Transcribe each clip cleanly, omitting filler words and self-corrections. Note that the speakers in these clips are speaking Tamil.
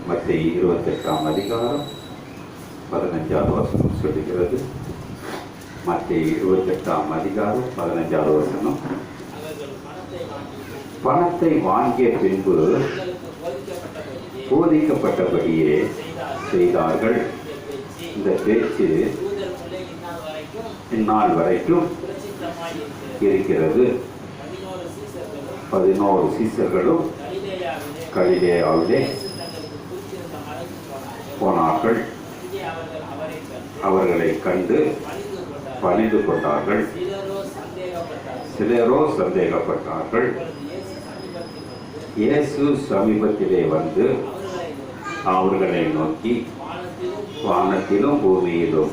மத்தேயு 28ஆம் அதிகாரம் 15வது வசனம் சொல்லுகிறது. மத்தேயு 28ஆம் அதிகாரம் 15வது வசனம். பணத்தை வாங்கிய பின்பு போதிக்கப்பட்டபடியே செய்தார்கள். இந்த பேச்சு இந்நாள் வரைக்கும் இருக்கிறது. 11 சீசர்களும் கலிலேயாவிலே போனார்கள். அவர்களை கண்டு பணிந்து கொண்டார்கள். சிலரோ சந்தேகப்பட்டார்கள். இயேசு சமீபத்திலே வந்து அவர்களை நோக்கி, வானத்திலும் பூமியிலும்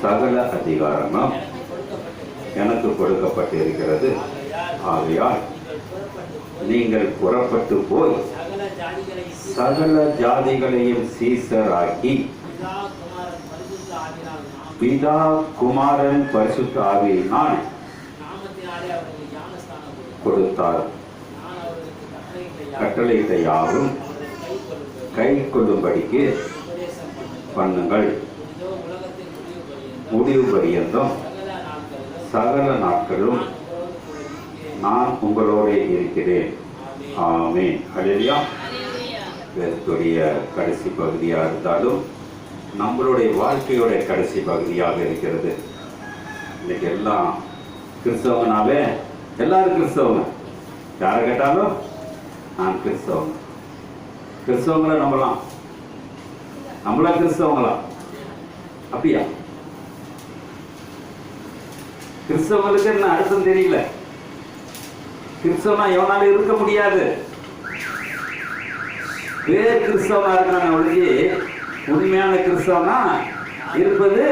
சகல அதிகாரமும் எனக்கு கொடுக்கப்பட்டிருக்கிறது. ஆகையால் நீங்கள் புறப்பட்டு போய் சகல ஜாதிகளையும் சீசராக்கி பிதா குமாரன் பரிசுத்த ஆவியினால் கொடுத்தார் கட்டளையிட்ட யாவும் கை கொள்ளும்படிக்கு பண்ணுங்கள். முடிவு பரியந்தம் சகல நாட்களும் நான் உங்களோட இருக்கிறேன். ஆமென். ஹல்லேலூயா. வேதத்துடைய கடைசி பகுதியாக இருந்தாலும் நம்மளுடைய வாழ்க்கையோட கடைசி பகுதியாக இருக்கிறது. இன்னைக்கு எல்லாம் கிறிஸ்தவனாவே எல்லாரும் கிறிஸ்தவங்க. யாரை கேட்டாலும் நான் கிறிஸ்தவங்க. கிறிஸ்தவங்களை நம்பலாம். நம்மளா கிறிஸ்தவங்களா? அப்படியா? கிறிஸ்தவங்களுக்கு என்ன அர்த்தம் தெரியல. கிறிஸ்தவனா எவனாலும் இருக்க முடியாது. வேறு கிறிஸ்தவனா இருக்கான ஒழிய உண்மையான கிறிஸ்தவனா இருப்பது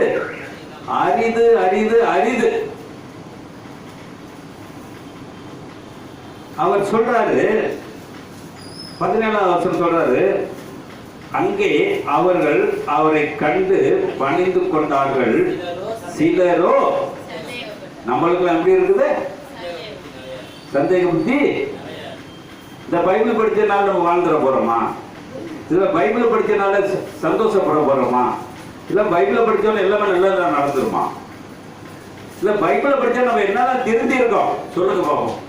அரிது அரிது அரிது. அவர் சொல்றாரு, 17வது வசனம் சொல்றாரு, அங்கே அவர்கள் அவரை கண்டு பணிந்து கொண்டார்கள். சிலரோ, நம்மளுக்கு எப்படி இருக்குது சந்தேக புத்தி? இந்த பைபிள் படிச்சனால நம்ம வாழ்ந்துட போறோமா? இல்ல பைபிள் படிச்சனால சந்தோஷப்பட போறோமா? இல்ல பைபிளை படிச்சாலும் எல்லாமே நல்லதா நடந்துருமா? இல்ல பைபிளை படிச்சா நம்ம என்னதான் திருந்தி இருக்கோம் சொல்லுங்க பாப்போம்.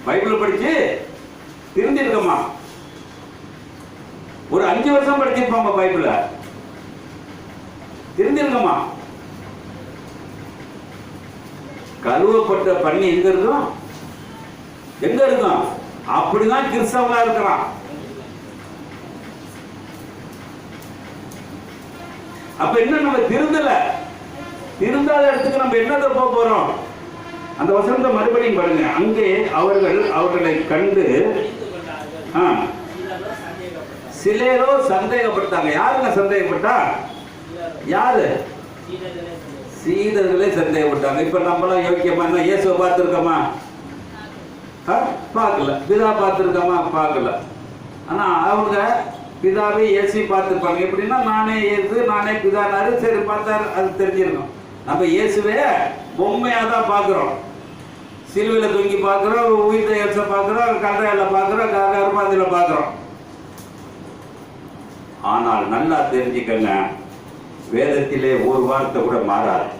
பைபிள் படிச்சு திருந்தி இருக்கோமா? ஒரு 5 வருஷம் படிச்சிருப்போம் பைபிள, திருந்தி இருக்கோமா? கழுவப்பட்ட பண்ணி எங்க இருக்கும்? எங்க இருக்கும்? அப்படிதான் கிறிஸ்தவனா இருக்கிறான். அப்ப என்ன நம்ம திருந்தல? திருந்தாத இடத்துக்கு நம்ம என்னத போறோம்? அந்த வசனத்தை மறுபடியும் பாருங்க. அங்கே அவர்கள் அவர்களை கண்டு சிலரோ சந்தேகப்பட்டாங்க. யாருங்க சந்தேகப்பட்டா? யாரு? சீடர்களே சந்தேகப்பட்டாங்க. இப்ப நம்மளாம் யோக்கியமா இயேசுவை பார்த்திருக்கோமா? பார்க்கல. பிதா பார்த்திருக்கோமா? பார்க்கல. ஆனா அவங்க பிதாவே இயேசு பார்த்துருப்பாங்க. எப்படின்னா நானே இயேசு நானே பிதானாரு. சரி பார்த்தாரு, அது தெரிஞ்சிருக்கும். நம்ம இயேசுவே பொம்மையா தான் பார்க்கிறோம். சிலுவையில தூங்கி பார்க்கிறோம், உயிர்த்த இயேசு பார்க்கிறோம், கல்றையில பார்க்கிறோம், கருமாதியில பார்க்கிறோம். ஆனால் நல்லா தெரிஞ்சுக்கங்க, வேதத்திலே ஒரு வார்த்தை கூட மாறாது.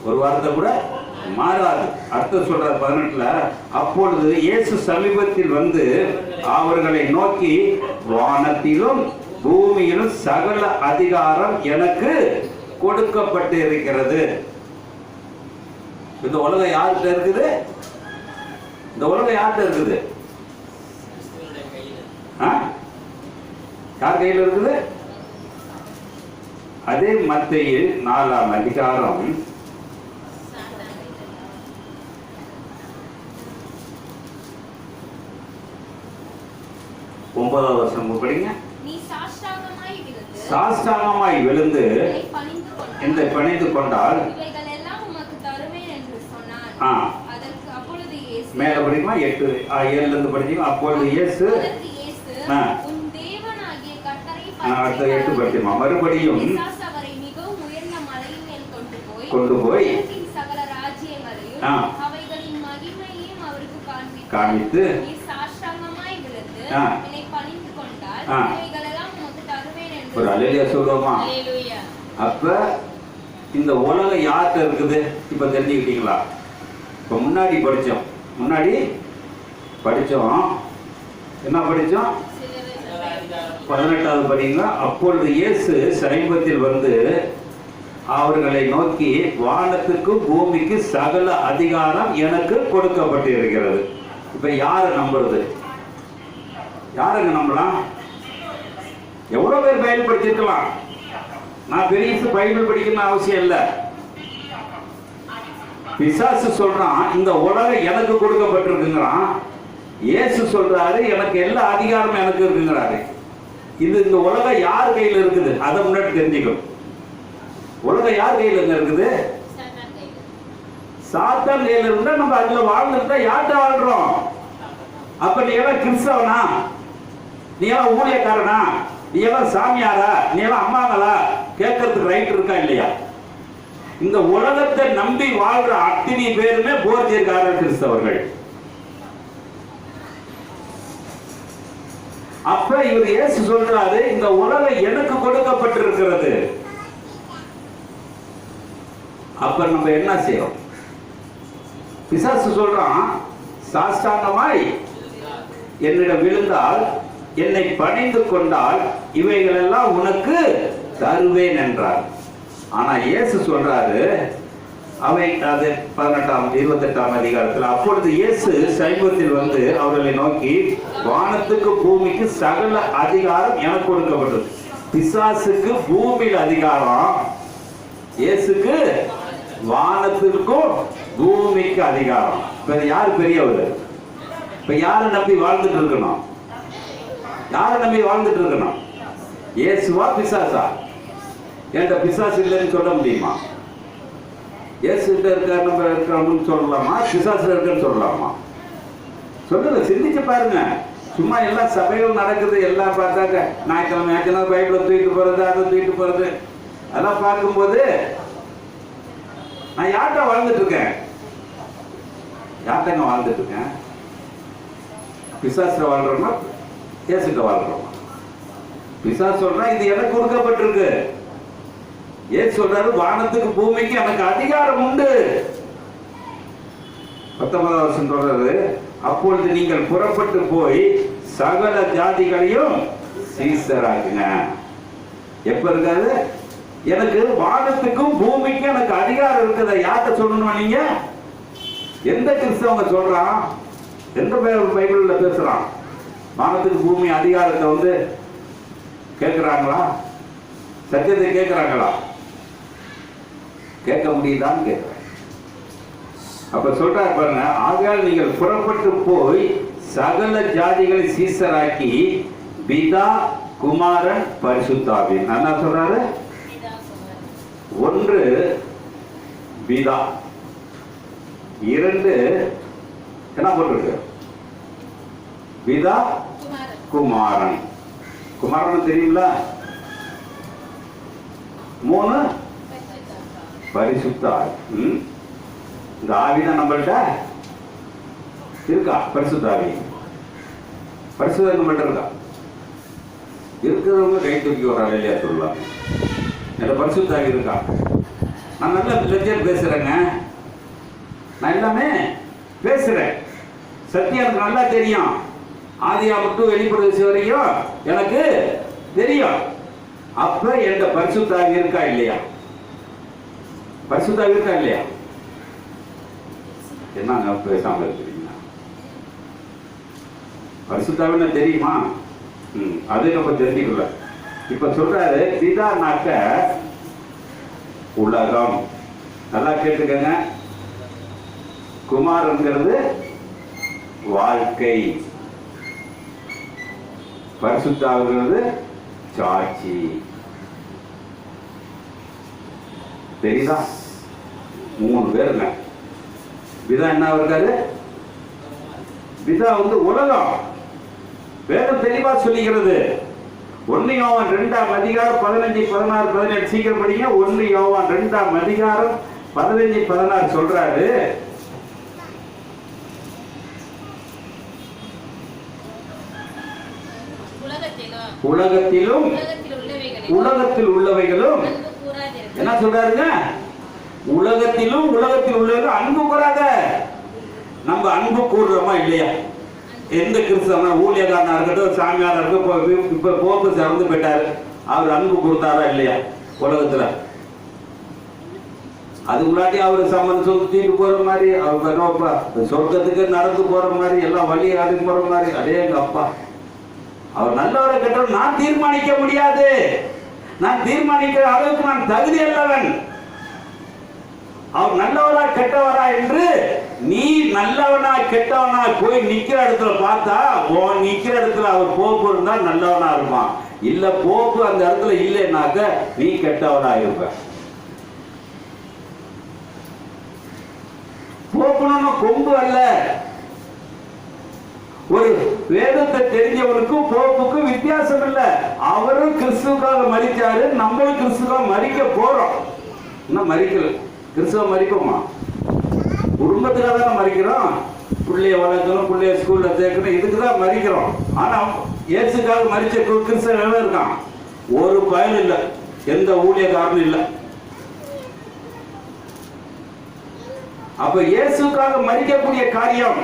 ஒரு வார்த்தை கூட மாறாது. அர்த்தம் சொல்ற 18ல, அப்பொழுது இயேசு சமீபத்தில் வந்து அவர்களை நோக்கி, வானத்திலும் பூமியிலும் சகல அதிகாரம் எனக்கு கொடுக்கப்பட்டு இருக்கிறது. இந்த உலகம் யார்கிட்ட இருக்குது? இந்த உலகம் யார்கிட்ட இருக்குது? யார் கையில் இருக்குது? அதே மத்தேயு 4ஆம் அதிகாரம் 9வது வசனம் படிங்க. சாஷ்டாங்கமாய் விழுந்து என்னை பணிந்து கொண்டால் மேல படிக்குமா? 7ல இருந்து படிச்சீங்க. அப்பொழுது இயேசு அடுத்த 8 படிக்குமா? மறுபடியும் கொண்டு போய் காமித்து ஒரு அல்லேலூயா சொல்லுவோமா? அப்ப இந்த உலகம் யார்கிட்ட இருக்குது இப்ப தெரிஞ்சுக்கிட்டீங்களா? இப்ப முன்னாடி படிச்சோம் என்ன படிச்சோம்? 18வது படிங்களா? அப்பொழுது இயேசு சமீபத்தில் வந்து அவர்களை நோக்கி, வானத்துக்கும் பூமிக்கு சகல அதிகாரம் எனக்கு கொடுக்கப்பட்டிருக்கிறது. இப்ப யாரை நம்புறது? யாருங்க நம்பலாம்? எவ்வளவு பேர் பைபிள் படிச்சிருக்கலாம். நான் பெரிய பைபிள் படிக்கணும்னு அவசியம் இல்லை. பிசாசு சொல்றான் இந்த உலகம் எனக்கு கொடுக்கப்பட்டிருக்குங்கிறான். இயேசு சொல்றாரு எனக்கு எல்லா அதிகாரமும் எனக்கு இருக்குங்கிறாரு. இந்த உலகம் யார் கையில் இருக்குது அதை முன்னாடி தெரிஞ்சுக்கணும். உலகம் யார் கையில் இருக்குது? சாத்தான் கையில் இருந்தா நம்ம அதுல வாழ்ந்துட்டா யார்கிட்ட வாழ்றோம்? அப்ப நீ எல்லாம் கிறிஸ்தவனா? நீ எல்லாம் ஊழியக்காரனா? நீ எல்லாம் சாமியாரா? நீ எல்லாம் அம்மாங்களா? கேட்கறதுக்கு ரைட் இருக்கா இல்லையா? இந்த உலகத்தை நம்பி வாழ்ற அத்தனை பேருமே போர்ஜியக்காரர் கிறிஸ்தவர்கள். அப்ப இவர் இயேசு சொல்றாரு இந்த உலகம் எனக்கு கொடுக்கப்பட்டிருக்கிறது. அப்ப நம்ம என்ன செய்யறோம்? பிசாசு சொல்றான் சாஷ்டாங்கமாய் என்னிடம் விழுந்தால், என்னை பணிந்து கொண்டால் இவைகள் எல்லாம் உனக்கு தருவேன் என்றார். ஆனா இயேசு சொல்றாரு அவை அது 28ஆம் அதிகாரத்தில், அப்பொழுது இயேசு சமீபத்தில் வந்து அவர்களை நோக்கி, வானத்துக்கு பூமிக்கு சகல அதிகாரம் எனக்கு கொடுக்கப்பட்டது. பிசாசுக்கு பூமியில் அதிகாரம், இயேசுக்கு வானத்திற்கும் பூமிக்கு அதிகாரம். இப்ப யார் பெரியவர்? இப்ப யாரை நம்பி வாழ்ந்துட்டு இருக்கணும்? யாரை நம்பி வாழ்ந்துட்டு இருக்கணும்? இயேசுவா பிசாசா? என்கிட்ட பிசாசு இல்லைன்னு சொல்ல முடியுமா? இயேசு இருக்காரு நம்ம இருக்கணும்னு சொல்லலாமா? பிசாசு இருக்குன்னு சொல்லலாமா? சொல்லுங்க, சிந்திச்சு பாருங்க. சும்மா எல்லாம் சபைகள் நடக்குது, எல்லாம் பார்த்தாக்க ஞாயிற்றுக்கிழமை பைபிளை தூக்கிட்டு போறது, அதை தூக்கிட்டு போறது, அதெல்லாம் பார்க்கும்போது நான் யார்கிட்ட வாழ்ந்துட்டு இருக்கேன்? யார்கிட்ட வாழ்ந்துட்டு இருக்கேன்? பிசாசு வாழ்றோமா இயேசுகிட்ட வாழ்றோமா? பிசாசு சொல்றா இது எனக்கு கொடுக்கப்பட்டிருக்கு. ஏன் சொல்றாரு வானத்துக்கு பூமிக்கு எனக்கு அதிகாரம் உண்டு. 19வது வருஷம் சொல்றாரு, அப்பொழுது நீங்கள் புறப்பட்டு போய் சகல ஜாதிகளையும் சீசராக்குங்க. எப்ப இருக்காது? எனக்கு வானத்துக்கும் பூமிக்கும் எனக்கு அதிகாரம் இருக்குத. யார்கிட்ட சொல்லணும்? நீங்க எந்த கிறிஸ்தவங்க சொல்றான்? எந்த பைபிள்ல பேசுறான்? வானத்துக்கு பூமி அதிகாரத்தை வந்து கேட்கிறாங்களா? சத்தியத்தை கேட்கிறாங்களா? கேட்க முடியுதான்னு கேட்கிறேன். அப்ப சொல்றாரு பாருங்க, ஆகையால் நீங்கள் புறப்பட்டு போய் சகல ஜாதிகளை சீசராக்கி பிதா குமாரன் பரிசுத்தாவின். என்ன சொல்றாரு? 1 பிதா, 2 என்ன போட்டிருக்கு? பிதா குமாரன். குமாரன் தெரியுங்களா? 3 பரிசுத்த ஆவி. இந்த ஆவிதான் நம்மள்ட்ட இருக்கா? பரிசுத்த ஆவி, பரிசுத்த நம்மள்ட்ட இருக்கா? இருக்கிறவங்க கை தூக்கி வர்றாங்க இல்லையா? சொல்லலாம். எனக்கு பரிசுத்த ஆவி இருக்கா? நான் நல்லா லட்சியம் பேசுறேங்க, நான் எல்லாமே பேசுறேன். சத்தியம் எனக்கு நல்லா தெரியும். ஆதியாகமம் டு வெளிப்படுத்தும் வரைக்கும் எனக்கு தெரியும். அப்ப என்கிட்ட பரிசுத்த ஆவி இருக்கா இல்லையா? பரிசுத்த ஆவி இருக்கா இல்லையா? என்ன பேசாம இருக்கிறீங்களா? பரிசுத்த ஆவின்னு தெரியுமா? அது நம்ம தெரிஞ்சுக்கல. இப்ப சொல்றாரு பிதானாக்க உலகம். நல்லா கேட்டுக்கங்க. குமாரங்கிறது வாழ்க்கை, பரிசுத்த ஆவிங்கிறது சாட்சி. தெரியுதா? 3 பேருங்க. பிதா என்ன இருக்காரு? பிதா வந்து உலகம். வேதம் தெளிவா சொல்லிக்கிறது. 1 யோவான் 2ஆம் அதிகாரம் 15, 16, 17 சீக்கிரம் படிங்க. 1 யோவான் 2ஆம் அதிகாரம் 15, 16 சொல்றாரு, உலகத்திலும் உலகத்தில் உள்ளவைகளும் என்ன சொல்றாருங்க? உலகத்திலும் உலகத்தில் உள்ளவர்கள் அன்பு கூறாத. நம்ம அன்பு கூறுறோமா இல்லையா? எந்த கிறிஸ்தவனா ஊழியக்காரனா இருக்கட்டும், சாமியாரா இருக்கட்டும், இப்ப போப்பு சிறந்து போயிட்டாரு, அவர் அன்பு கொடுத்தாரா இல்லையா உலகத்துல? அது முன்னாடி அவர் சம்மன் சுத்திட்டு போற மாதிரி, அவர் சொர்க்கத்துக்கு நடந்து போற மாதிரி, எல்லாம் வழி அடைந்து போற மாதிரி. அதே எங்க அப்பா அவர் நல்லவரை கெட்டவர் நான் தீர்மானிக்க முடியாது. நான் தீர்மானிக்கிற அளவுக்கு நான் தகுதி அல்லவன். அவர் நல்லவரா கெட்டவரா என்று நீ நல்லவனா கெட்டவனா போய் நிக்கிற இடத்துல பார்த்தா, நிக்கிற இடத்துல அவர் போப்பு இருந்தா நல்லவனா இருப்பான். இல்ல போப்பு அந்த இடத்துல இல்லைன்னாக்க நீ கெட்டவனா இருப்ப. போப்புன்னு கொம்பு அல்ல. ஒரு வேதத்தை தெரிஞ்சவனுக்கும் போப்புக்கும் வித்தியாசம் இல்ல. அவரும் கிறிஸ்துவுக்காக மரிச்சாரு, நம்மளும் கிறிஸ்துவாக மரிக்க போறோம். இன்னும் மரிக்கல. கிறிஸ்துவ மரிப்போமா? குடும்பத்துக்காக தான் மரிக்கிறோம். பிள்ளைய வளர்க்கணும், பிள்ளைய ஸ்கூல்ல சேர்க்கணும், இதுக்கு தான் மரிக்கிறோம். ஆனா இயேசுக்காக மரிச்ச கிறிஸ்தவன் இருக்கான்? ஒரு பயன் இல்லை, எந்த ஊழியக்காரனும் இல்லை. அப்ப இயேசுக்காக மரிக்கக்கூடிய காரியம்,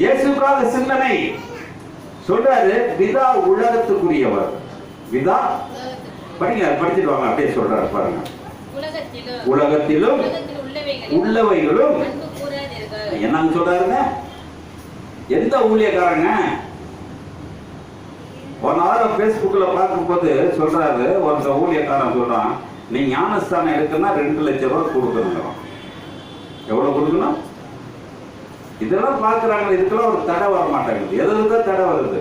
இயேசுக்காக சிந்தனை சொல்றாரு. பிதா உலகத்துக்குரியவர். பிதா படிங்க, படிச்சுட்டு வாங்க, அப்படியே சொல்றாரு பாருங்க. உலகத்திலும் உள்ளவைகளும் என்னன்னு சொல்றாருங்க? எந்த ஊழியக்காரங்க? ஒரு வாரம் பேஸ்புக்ல பார்க்கும்போது சொல்றாரு, ஒரு ஊழியக்காரன் சொல்றான், நீ ஞானஸ்தானம் எடுக்கணும்னா 2 லட்சம் ரூபாய் கொடுக்கணும். எவ்வளவு கொடுக்கணும்? இதெல்லாம் பார்க்குறாங்க. இதுக்கெல்லாம் ஒரு தடை வர மாட்டாங்க. எதுதான் தடை வருது?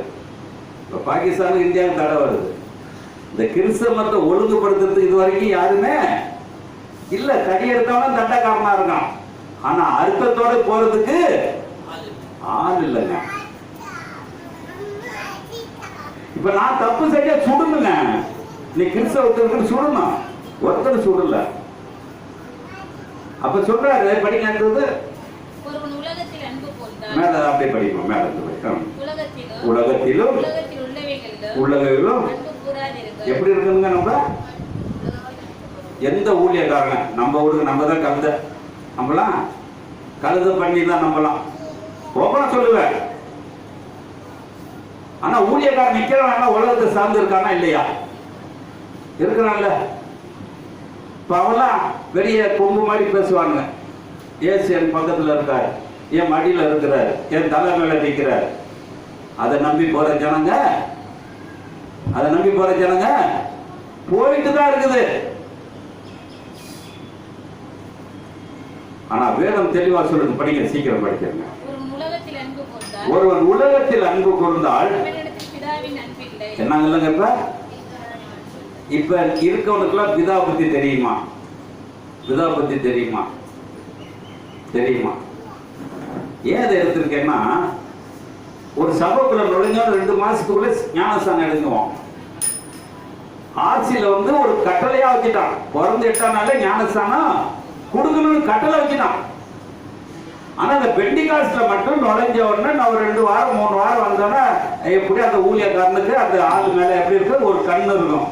இப்போ பாகிஸ்தான் இந்தியாவுக்கு தடை வருது. இந்த கிறிஸ்தவத்தை ஒழுங்குபடுத்துறதுக்கு இது வரைக்கும் யாருமே இல்லை. தடி எடுத்தவன தண்டக்காரனா இருக்கான். ஆனா அர்த்தத்தோட போறதுக்கு ஆள் இல்லைங்க. இப்ப நான் தப்பு செஞ்சா சுடணுங்க. நீ கிறிஸ்தவத்துக்கு சுடணும், ஒருத்தர் சுடல. அப்ப சொல்றாரு படிக்கிறது மேல அப்படியே படிப்போம். மேல உலகத்திலும் உள்ளவைகளும் எப்படி இருக்குங்க? நம்ம எந்த ஊழியக்காரங்க நம்ம ஊருக்கு நம்ம தான் கழுத, நம்மளாம் கழுத பண்ணி தான் நம்பலாம். ஓப்பனா சொல்லுவேன். ஆனா ஊழியக்காரன் நிக்கிறான், உலகத்தை சார்ந்து இருக்கானா இல்லையா? இருக்கிறான்ல. இப்ப அவெல்லாம் பெரிய கொம்பு மாதிரி பேசுவாங்க. ஏசு என் பக்கத்துல இருக்காரு, என் மடியில இருக்கிறார், என் தலை மேல நிற்கிறார். அதை நம்பி போற ஜனங்க, அதை நம்பி போற ஜனங்க போயிட்டு தான் இருக்குது. ஆனா வேதம் தெளிவா சொல்லுது, படிங்க, சீக்கிரம் படிக்கிறங்க. ஒருவன் உலகத்தில் அன்பு கூர்ந்தால் என்னங்க? இப்ப இருக்கவனுக்குலாம் பிதா பத்தி தெரியுமா? பிதா பத்தி தெரியுமா? தெரியுமா? ஏன் அதை எடுத்திருக்கேன்னா, ஒரு சபைக்குள்ள நுழைஞ்சோம் 2 மாசத்துக்குள்ள ஞானஸ்தானம் எடுக்குவோம். ஆட்சியில ஒரு கட்டளையா வச்சுட்டான். பிறந்து 8ஆம் நாளே ஞானஸ்தானம் கொடுக்கணும்னு கட்டளை வச்சுட்டான். ஆனா அந்த பெண்டிகாஸ்ட்ல மட்டும் நுழைஞ்ச உடனே நான் ஒரு 2 வாரம் 3 வாரம் வந்தோன்னா எப்படி அந்த ஊழியக்காரனுக்கு அந்த ஆள் மேல எப்படி இருக்கு? ஒரு கண்ணு இருக்கும்.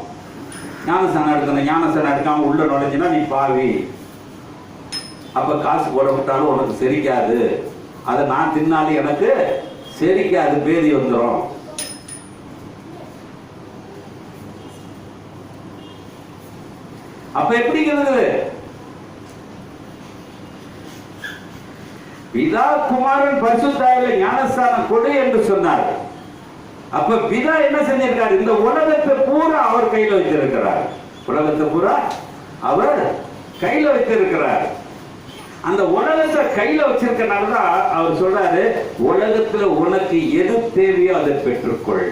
ஞானஸ்தானம் எடுக்கணும். ஞானஸ்தானம் எடுக்காம உள்ள நுழைஞ்சுன்னா நீ பாவி, அப்ப காசு போட விட்டாலும் உனக்கு செரிக்காது, அதை நான் தின்னாலும் எனக்கு செரிக்காது, பேதி வந்துடும். அப்ப எப்படி இருக்குது? பிதா குமாரன் பரிசுத்தாவில ஞானஸ்தானம் கொடு என்று சொன்னார். அப்ப பிதா என்ன செஞ்சிருக்காரு? இந்த உலகத்தை பூரா அவர் கையில வைத்திருக்கிறார். உலகத்தை பூரா அவர் கையில வைத்திருக்கிறார். அந்த உலகத்தை கையில வச்சிருக்கனாலதான் அவர் சொல்றாரு, உலகத்துல உனக்கு எது தேவையோ அதை பெற்றுக்கொள்.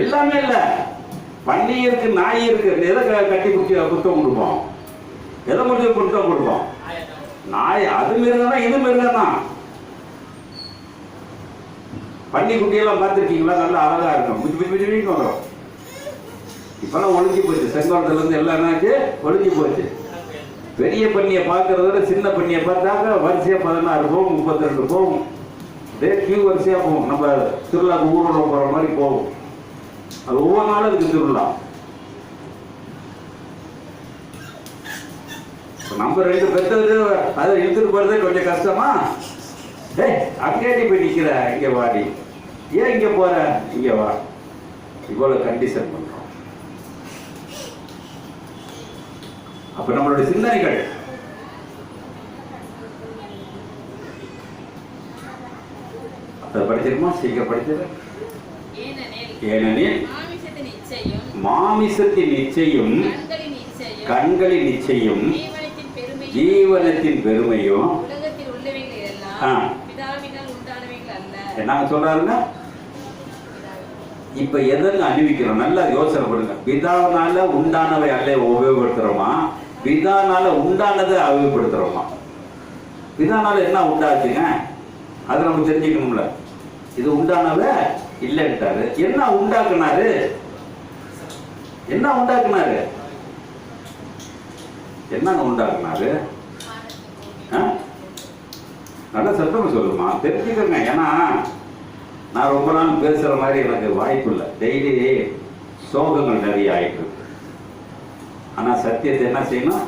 எல்லாமே இல்ல, பன்னி இருக்கு, நாய் இருக்கு, எதை கட்டி குத்தம் கொடுப்போம்? எதை முடிஞ்சு குத்தம் கொடுப்போம்? நாய். அது மிருகம் தான், இது மிருகம் தான். பன்னி குட்டியெல்லாம் பார்த்துருக்கீங்களா? நல்லா அழகா இருக்கும், பிடிக்கும் வரும். இப்பெல்லாம் ஒழிஞ்சு போச்சு. செங்கோலத்துல இருந்து எல்லாம் என்னாச்சு? ஒழிஞ்சு போச்சு. பெரிய பண்ணியை பார்க்கறத விட சின்ன பண்ணியை பார்த்தாக்க வரிசையா 16 போகும், 32 போகும். கியூ வரிசையா போகும். நம்ம திருவிழாக்கு ஊர்வலம் போற மாதிரி போகும். அது ஒவ்வொரு நாளும் அதுக்கு திருவிழா. நம்ம 2 பெற்றது அதை இழுத்துட்டு போறதே கொஞ்சம் கஷ்டமா? அங்கே போய் நிக்கிற, இங்க வாடி, ஏன் இங்க போற, இங்க வா, இவ்வளவு கண்டிஷன் பண்றோம். அப்ப நம்மளுடைய சிந்தனைகள் அதை படிச்சிருமா? சீக்கிரம் படிச்சிரு. ஏனெனில் மாமிசத்தின் நிச்சயம், கண்களின் நிச்சயம், ஜீவனத்தின் பெருமையும் என்ன சொல்றாருன்னா, இப்ப எதற்கு அணிவிக்கிறோம்? நல்லா யோசனை பண்ணுங்க. பிதானால உண்டானவை அல்ல உபயோகப்படுத்துறோமா, பிதானால உண்டானதை உபயோகப்படுத்துறோமா? பிதானால என்ன உண்டாச்சுங்க, அது நம்ம தெரிஞ்சுக்கணும்ல. இது உண்டானவ இல்லைன்ட்டாரு. என்ன உண்டாக்குனாரு? என்ன உண்டாக்குனாரு? என்னங்க உண்டாக்குனாரு? நல்லா சத்தமா சொல்லுமா, தெரிஞ்சுக்கோங்க. ஏன்னா நான் ரொம்ப நாள் பேசுற மாதிரி எனக்கு வாய்ப்பு இல்லை. டெய்லி சோகங்கள் நிறைய ஆயிட்டு இருக்கு. ஆனா சத்தியத்தை என்ன செய்யணும்?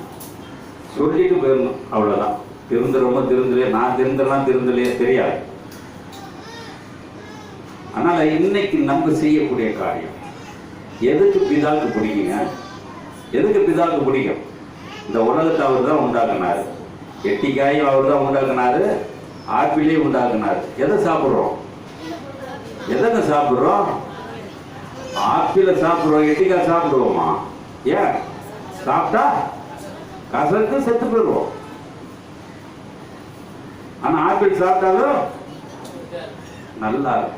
சொல்லிட்டு போயிடணும், அவ்வளவுதான். திருந்துறவங்க திருந்தலையே, நான் திருந்தலாம் திருந்தலையே தெரியாது. அதனால இன்னைக்கு நம்ம செய்யக்கூடிய காரியம், எதுக்கு பிதாவுக்கு பிடிக்குங்க? எதுக்கு பிதாவுக்கு பிடிக்கும்? இந்த உலகத்தை அவர் தான் உண்டாக்குனாரு, எட்டிக்காயும் அவர் தான் உண்டாக்குனாரு, ஆப்பிளையும் உண்டாக்குனாரு. எதை சாப்பிட்றோம்? எதங்க சாப்பிட்றோம்? ஆப்பிளை சாப்பிட்றோம், எட்டிக்காய் சாப்பிடுவோமா? ஏன்? சாப்பிட்டா கசக்கு செத்து போயிடுவோம். ஆனா ஆப்பிள் சாப்பிட்டாலும் நல்லா இருக்கும்.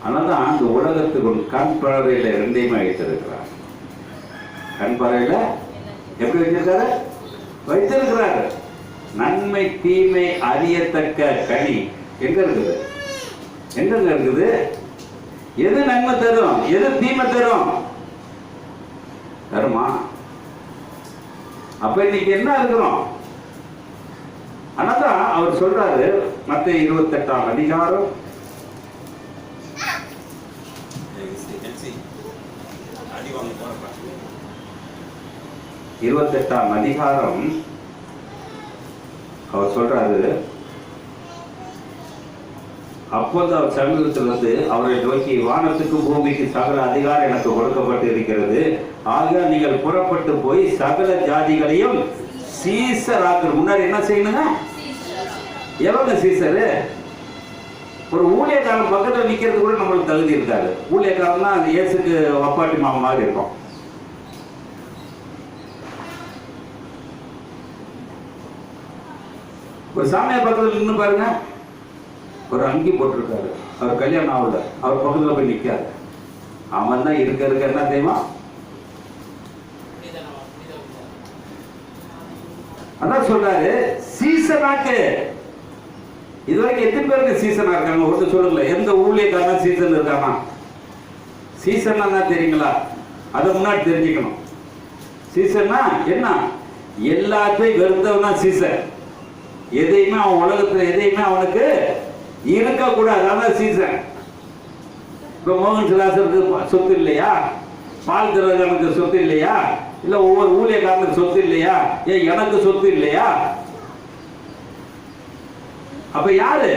அதனால்தான் அந்த உலகத்துக்கு கண் பார்வையில 2ஐயுமே வைத்திருக்கிறார். கண் பார்வையில எப்படி வச்சிருக்காரு? வைத்திருக்கிறாரு. நன்மை தீமை அறியத்தக்க கனி எங்க இருக்குது? எங்க இருக்குது? எது நன்மை தரும், எது தீமை தரும்? தருமா? அப்ப இன்னைக்கு என்ன இருக்கிறோம்? ஆனாதான் அவர் சொல்றாரு, மத்தேயு 28ஆம் அதிகாரம் 28ஆம் அதிகாரம் அவர் சொல்றாரு, அப்போது அவர் சமீபத்தில் வந்து அவரை நோக்கி, வானத்துக்கு பூமிக்கு சகல அதிகாரம் எனக்கு கொடுக்கப்பட்டு இருக்கிறது, ஆக நீங்கள் புறப்பட்டு போய் சகல ஜாதிகளையும் சீசராக்கு. முன்னாடி என்ன செய்யணுங்க? எவங்க சீசரு? ஒரு ஊழியக்காரன் பக்கத்தில் நிக்கிறது கூட நம்மளுக்கு தகுதி இருக்காது. ஊழியக்காரன்னா அது இயேசுக்கு அப்பாட்டி மாமா மாதிரி இருக்கும். ஒரு சாமியார் பக்கத்தில் நின்று பாருங்க, ஒரு அங்கி போட்டிருக்காரு, அவர் கல்யாணம் ஆகல, அவர் பக்கத்தில் போய் நிற்காது. அவன் தான் இருக்க இருக்க என்ன தெரியுமா? அதான் சொல்றாரு, சீசனாக்கு. இதுவரைக்கும் எத்தனை பேருக்கு சீசனா இருக்காங்க? ஒருத்தர் சொல்லுங்களேன். எந்த ஊழியக்காரன் சீசன் இருக்கானா? சீசன் என்ன தெரியுங்களா? அதை முன்னாடி தெரிஞ்சுக்கணும். சீசன்னா என்ன? எல்லாத்தையும் வெறுத்தவனா சீசன். எதையுமே அவன் உலகத்துல எதையுமே அவனுக்கு இருக்கக்கூடாது, அதான் சீசன். இப்ப மோகன் சிலாசருக்கு சொத்து இல்லையா? பால் திரகனுக்கு சொத்து இல்லையா? இல்ல ஒவ்வொரு ஊழியக்காரனுக்கு சொத்து இல்லையா? ஏன் எனக்கு சொத்து இல்லையா? அப்ப யாரு?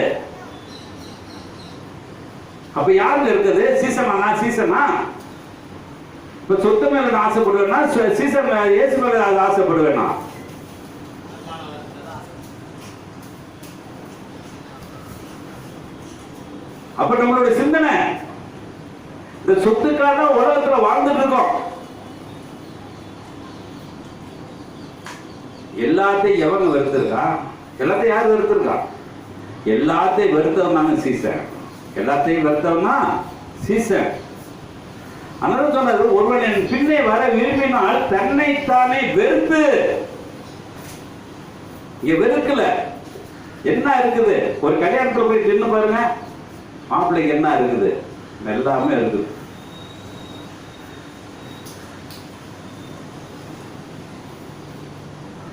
அப்ப யாருக்கு இருக்குது? சீசனா? சீசனா? இப்ப சொத்து மேல ஆசைப்படுவேன்னா சீசன் இயேசு மேல ஆசைப்படுவேனா? அப்ப நம்மளுடைய சிந்தனை இந்த சொத்துக்காக உலகத்துல வாழ்ந்துட்டு இருக்கோம். எல்லாத்தையும் எவங்க வெறுத்திருக்கா? எல்லாத்தையும் யார் வெறுத்திருக்கா? எல்லாத்தையும் வெறுத்தவனாங்க சீசன். எல்லாத்தையும் வெறுத்தவனா சீசன். அதனால சொன்னது, ஒருவன் என் பின்னே வர விரும்பினால் தன்னைத்தானே வெறுத்து. இங்க வெறுக்கல. என்ன இருக்குது? ஒரு கல்யாணத்துல போய் நின்று பாருங்க, மாப்பிள்ளைக்கு என்ன இருக்குது? எல்லாமே இருக்குது.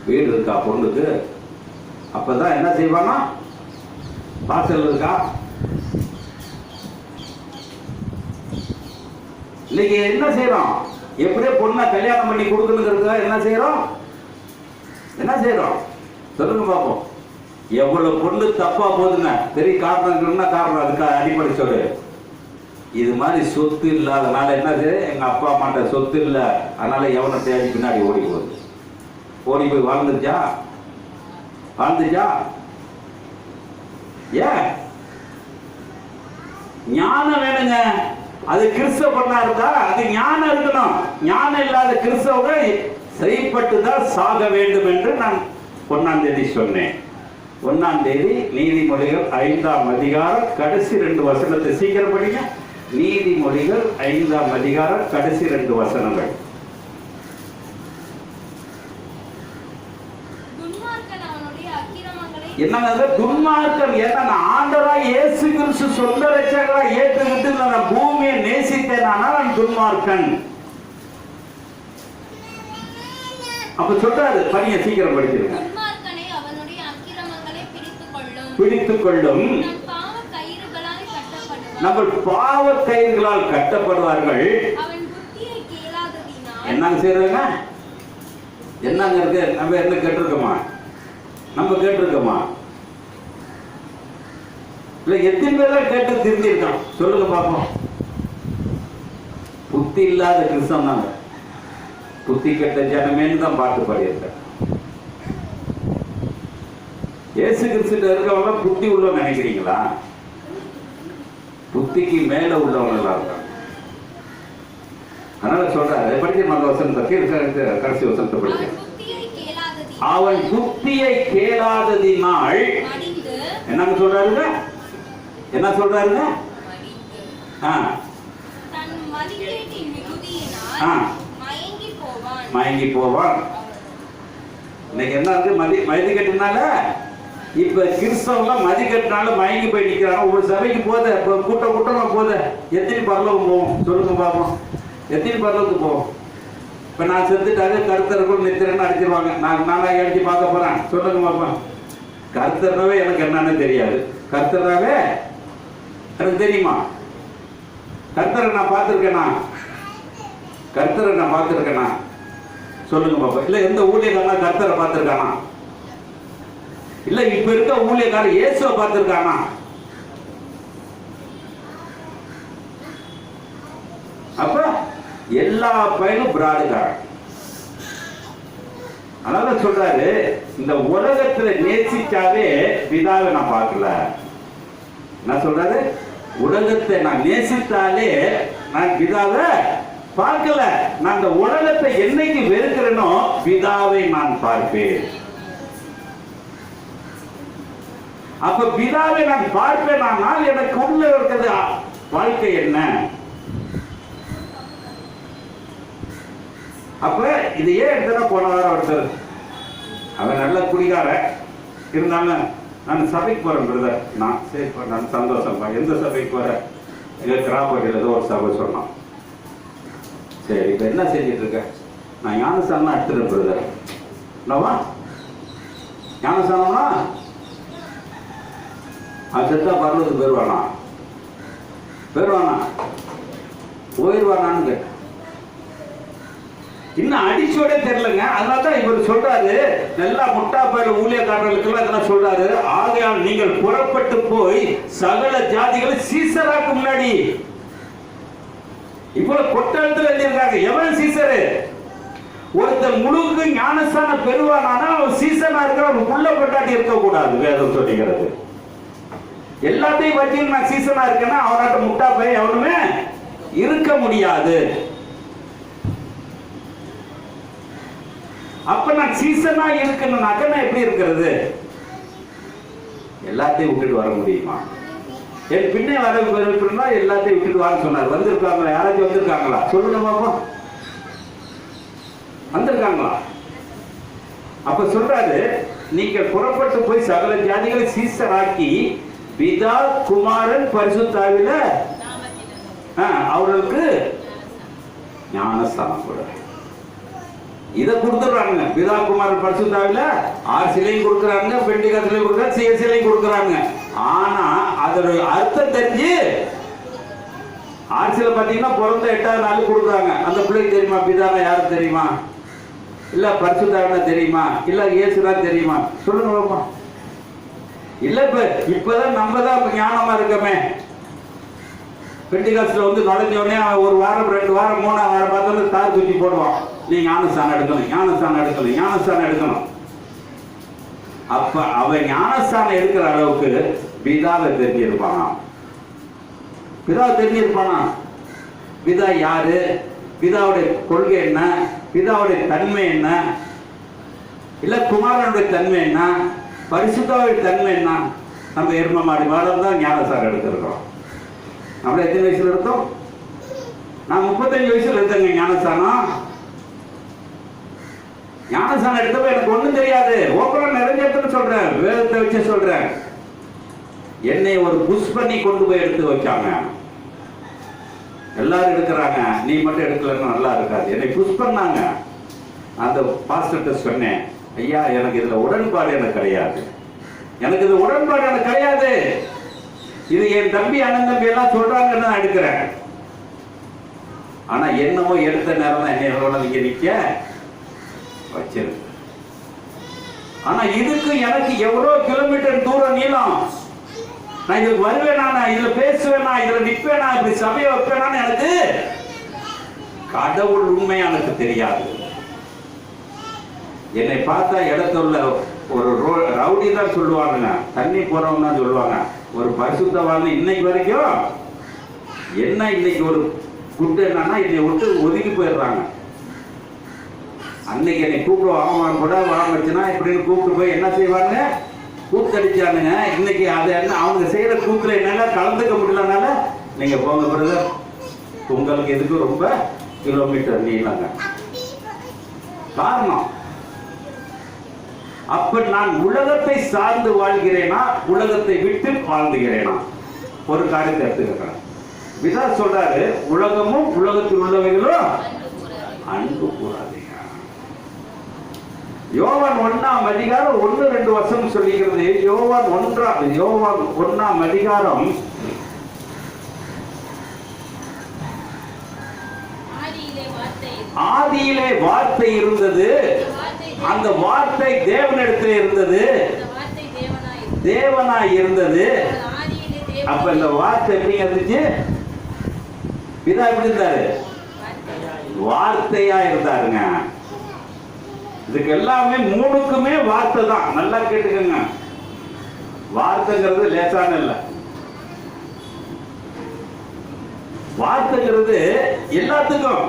வீடு இருக்கா பொண்ணுக்கு? அப்பதான் என்ன செய்வானா? வாசல் இருக்கா? இன்னைக்கு என்ன செய்யறோம்? எப்படியே பொண்ணை கல்யாணம் பண்ணி கொடுக்கணுங்கிறதுக்காக என்ன செய்யறோம்? என்ன செய்யறோம் சொல்லுங்க பாப்போம். எவ்வளவு பொண்ணு தப்பா போகுதுங்க. பெரிய காரணம் காரணம் அதுக்கு அடிப்படை சொல்லு. இது மாதிரி சொத்து இல்லாதனால என்னது, எங்க அப்பா அம்மாட்ட சொத்து இல்லை, அதனால எவனை தேடி பின்னாடி ஓடி போகுது. ஓடி போய் வாழ்ந்துச்சா? வாழ்ந்துச்சா? ஏன்? ஞானம் வேணுங்க. அது கிறிஸ்தவ பொண்ணா இருந்தா அது ஞானம் இருக்கணும். ஞானம் இல்லாத கிறிஸ்தவர்கள் செய்யப்பட்டுதான் சாக வேண்டும் என்று நான் 1ஆம் தேதி சொன்னேன். 1ஆம் தேதி நீதிமொழிகள் 5ஆம் அதிகாரம் கடைசி 2 வசனத்தை சீக்கிரம் படிங்க. நீதிமொழிகள் 5ஆம் அதிகாரம் கடைசி 2 வசனங்கள். என்னங்க துன்மார்க்கம்? ஏன்னா ஆண்டவராய் இயேசு கிறிஸ்து சொந்த ரட்சகரா ஏற்றுக்கிட்டு நான் பூமியை நேசித்தேன், நான் துன்மார்க்கன். அப்ப சொல்றாரு, பணியை சீக்கிரம் படிச்சிருங்க. பிடித்துக் கொள்ளும் நம்ம பாவ கயிறுகளால் கட்டப்படுவார்கள். என்னங்க செய்யறாங்க? என்னங்க இருக்கு? நம்ம என்ன கேட்டிருக்கோமா? நம்ம கேட்டிருக்கோமா? இல்ல எத்தனை பேர் கேட்டு திருந்திருக்கோம்? சொல்லுங்க பாப்போம். புத்தி இல்லாத கிறிஸ்தவம் தாங்க. புத்தி கெட்ட ஜனமேன்னு தான் பாட்டு பாடியிருக்க. இயேசு கிறிஸ்து இருக்கவங்க புத்தி உள்ளவங்க நினைக்கிறீங்களா? புத்திக்கு மேல உள்ளவங்க எல்லாம் இருக்காங்க. அதனால சொல்றாரு, படிக்க நல்ல வசனத்தை கடைசி வசனத்தை படிக்க. அவன் புத்தியை கேளாததினால் என்னங்க சொல்றாருங்க? என்ன சொல்றாருங்க? மயங்கி போவான். இன்னைக்கு என்ன இருக்கு? மதி கட்டினால இப்ப கிறிஸ்தவங்க மதி கட்டினால மயங்கி போய் நிக்கிறாங்க. ஒரு சபைக்கு போத கூட்டமா போத எத்தனை பரலோகம் போவோம்? சொல்லுங்க பாப்போம். எத்தனை பரலோகத்துக்கு போவோம்? இப்ப நான் செத்துட்டாரு கருத்தருக்குள் நித்திரன்னு அடிச்சிருவாங்க. நானா எழுதி பார்க்க போறேன்? சொல்லுங்க பாப்போம். கருத்தர்னாவே எனக்கு என்னன்னு தெரியாது. கருத்தர்னாவே எனக்கு தெரியுமா? கர்த்தரை நான் பார்த்திருக்கேனா? கர்த்தரை நான் பார்த்திருக்கேனா? சொல்லுங்க பாப்பா. இல்ல எந்த ஊழியக்காரனா கர்த்தரை பார்த்திருக்கானா? இல்ல இப்ப இருக்க ஊழியக்காரர் இயேசுவை பார்த்திருக்கானா? அப்ப எல்லா பயிலும் பிராடுகாரன். அதனால சொல்றாரு, இந்த உலகத்துல நேசிச்சாவே பிதாவை நான் பார்க்கல. என்ன சொல்றாரு? உலகத்தை நான் நேசித்தாலே நான் பிதாவை பார்க்கல. நான் இந்த உலகத்தை என்னைக்கு வெறுக்கிறேனோ பிதாவை நான் பார்ப்பேன். அப்ப பிதாவை நான் பார்ப்பேன். ஆனால் எனக்கு உள்ள இருக்கிறது வாழ்க்கை என்ன? அப்ப இது ஏன் எடுத்தா போன வாரம் ஒருத்தர் அவன் நல்ல குடிகார இருந்தாலும் நான் சபைக்கு போறேன் பிரதர். நான் சரி நான் சந்தோஷம். எந்த சபைக்கு போற? எங்க கிராமத்தில் ஏதோ ஒரு சபை சொன்னான். சரி இப்ப என்ன செஞ்சிட்டு இருக்க? நான் ஞானஸ்தானம் எடுத்துறேன் பிரதர். என்னவா ஞானஸ்தானம்னா அது செத்தா பரவத்துக்கு போயிடுவானா? போயிடுவானா? போயிடுவானான்னு கேட்டேன். இன்னும் அடிச்சோட தெரியலங்க. அதனாலதான் இவர் சொல்றாரு, நல்லா முட்டா பயில ஊழியக்காரர்களுக்கு எல்லாம் சொல்றாரு, ஆகையால் நீங்கள் புறப்பட்டு போய் சகல ஜாதிகளை சீசராக்கு முன்னாடி. இவ்வளவு கொட்டத்தில் எழுதியிருக்காங்க. எவன் சீசரு? ஒருத்தர் முழுக்கு ஞானஸ்தானம் பெறுவானா அவன் சீசனா இருக்கிற உள்ள கொட்டாட்டி இருக்கக்கூடாது. வேதம் சொல்லிக்கிறது. எல்லாத்தையும் வச்சு நான் சீசனா இருக்கேன்னா அவனாட்ட முட்டா பையன் எவனுமே இருக்க முடியாது. அப்ப நான் சீசனா இருக்கணும்னாக்க நான் எப்படி இருக்கிறது? எல்லாத்தையும் விட்டுட்டு வர முடியுமா? என் பின்னே வர விருப்பம்னா எல்லாத்தையும் விட்டுட்டு வான்னு சொன்னார். வந்திருக்காங்களா? யாராச்சும் வந்திருக்காங்களா? சொல்லுங்க பாப்போம். வந்திருக்காங்களா? அப்ப சொல்றாரு, நீங்கள் புறப்பட்டு போய் சகல ஜாதிகளை சீசராக்கி பிதா குமாரன் பரிசுத்தாவில அவர்களுக்கு ஞானஸ்தானம் கூட இதை கொடுத்துடுறாங்க. பிதா குமாரன் பரிசுத்தாவில 6 சிலையும் கொடுக்குறாங்க, பெண்டிகாசிலையும் கொடுக்குறாங்க, சிலையும் கொடுக்குறாங்க. ஆனா அதோட அர்த்தம் தெரிஞ்சு ஆர்சியில் பார்த்தீங்கன்னா பிறந்த 8வது நாள் கொடுக்குறாங்க. அந்த பிள்ளைக்கு தெரியுமா பிதானா யாரும் தெரியுமா? இல்ல பரிசுத்தாவினா தெரியுமா? இல்ல இயேசுதான் தெரியுமா? சொல்லுங்க. இல்ல இப்பதான் நம்ம தான் ஞானமா இருக்கமே. பெண்டிகாஸ்ல வந்து நுழைஞ்சோடனே ஒரு வாரம் 2 வாரம் 3ஆம் வாரம் பார்த்தோன்னு தார் தூக்கி போடுவான். நீ ஞானஸ்தானம் எடுக்கணும், ஞானஸ்தானம் எடுக்கணும், ஞானஸ்தானம் எடுக்கணும். அப்ப அவன் ஞானஸ்தானம் எடுக்கிற அளவுக்கு பிதாவை தெரிஞ்சிருப்பானா? பிதாவை தெரிஞ்சிருப்பானா? பிதா யாரு, பிதாவுடைய கொள்கை என்ன, பிதாவுடைய தன்மை என்ன, இல்ல குமாரனுடைய தன்மை என்ன, பரிசுத்தாவுடைய தன்மை என்ன? நம்ம எரும மாடி மாதம் தான் ஞானஸ்தானம் எடுத்திருக்கோம். நம்மள எத்தனை வயசுல எடுத்தோம்? நான் 35 வயசுல எடுத்தேங்க ஞானஸ்தானம். ஞானஸ்தானம் எடுத்தப்ப எனக்கு ஒண்ணும் தெரியாது. ஓப்பனா நிறைய இடத்துல சொல்றேன், வேதத்தை வச்சு சொல்றேன். என்னை ஒரு புஷ் பண்ணி கொண்டு போய் எடுத்து வச்சாங்க. எல்லாரும் எடுக்கிறாங்க, நீ மட்டும் எடுக்கலன்னு நல்லா இருக்காது. என்னை புஷ் பண்ணாங்க. அந்த பாஸ்டர்கிட்ட சொன்னேன், ஐயா எனக்கு இதுல உடன்பாடு எனக்கு கிடையாது, எனக்கு இது உடன்பாடு எனக்கு கிடையாது. இது என் தம்பி அண்ணன் தம்பி எல்லாம் சொல்றாங்கன்னு நான் எடுக்கிறேன். ஆனா என்னவோ எடுத்த நேரம் தான் என்ன நீங்க நிக்க வச்சிருக்கு. ஆனா இதுக்கு எனக்கு எவ்வளவு கிலோமீட்டர் தூரம் நீளம். நான் இதுக்கு வருவேனா, இதுல பேசுவேனா, இதுல நிற்பேனா, இப்படி சபையை வைப்பேனான்னு எனக்கு கடவுள் உண்மையா எனக்கு தெரியாது. என்னை பார்த்தா இடத்துல ஒரு ரவுடி தான் சொல்லுவாங்க, தண்ணி போறவங்க தான் சொல்லுவாங்க. ஒரு பரிசுத்தவான் இன்னைக்கு வரைக்கும் என்ன இன்னைக்கு ஒரு குட்டு என்னன்னா என்னை விட்டு ஒதுக்கி போயிடுறாங்க. அன்னைக்கு என்னை கூப்பிடுவாங்க கூட வச்சுன்னா இப்படின்னு கூப்பிட்டு போய் என்ன செய்வாங்க, கூத்தடிச்சானுங்க. இன்னைக்கு அதை என்ன அவங்க செய்யற கூத்துல என்னால கலந்துக்க முடியலனால நீங்க போங்க பிரதர், உங்களுக்கு எதுக்கு ரொம்ப கிலோமீட்டர் நீளங்க. காரணம் அப்ப நான் உலகத்தை சார்ந்து வாழ்கிறேனா, உலகத்தை விட்டு வாழ்ந்துகிறேனா? ஒரு காரியத்தை எடுத்துக்கிறேன். விதா சொல்றாரு, உலகமும் உலகத்தில் உள்ளவைகளும் அன்பு கூறாதீங்க. யோவான் 1ஆம் அதிகாரம் 1-2 வசனம் சொல்லுகிறது. யோவான் 1ஆம் அதிகாரம் ஆதியிலே வார்த்தை இருந்தது, அந்த வார்த்தை தேவனிடத்தில் இருந்தது, தேவனாய் இருந்தது. அப்ப இந்த வார்த்தை எப்படி இருந்துச்சு? பிதா எப்படி இருந்தாரு? வார்த்தையா இருந்தாருங்க. இதுக்கு எல்லாமே மூணுக்குமே வார்த்தை தான். நல்லா கேட்டுக்கங்க, வார்த்தைங்கிறது லேசான இல்ல. வார்த்தைங்கிறது எல்லாத்துக்கும்.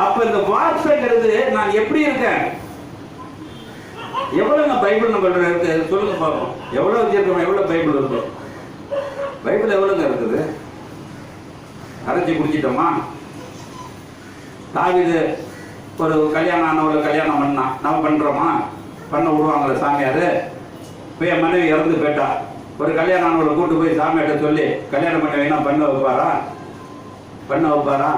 அப்ப இந்த வார்த்தைங்கிறது நான் எப்படி இருக்கேன், எவ்வளவு பைபிள் நம்ம இருக்கு சொல்லுங்க பார்ப்போம். எவ்வளவு வச்சிருக்கோம், எவ்வளவு பைபிள் இருக்கு? பைபிள் எவ்வளவுங்க இருக்குது? அரைச்சி குடிச்சிட்டோமா? தாவீது ஒரு கல்யாணம் ஆனவளை கல்யாணம் பண்ணா, நம்ம பண்றோமா? பண்ண விடுவாங்களே சாமியாரு? போய் என் மனைவி இறந்து போயிட்டா, ஒரு கல்யாணம் ஆனவளை கூட்டு போய் சாமியார்ட்ட சொல்லி கல்யாணம் பண்ண வேணா பண்ண வைப்பாரா? பண்ண வைப்பாரா?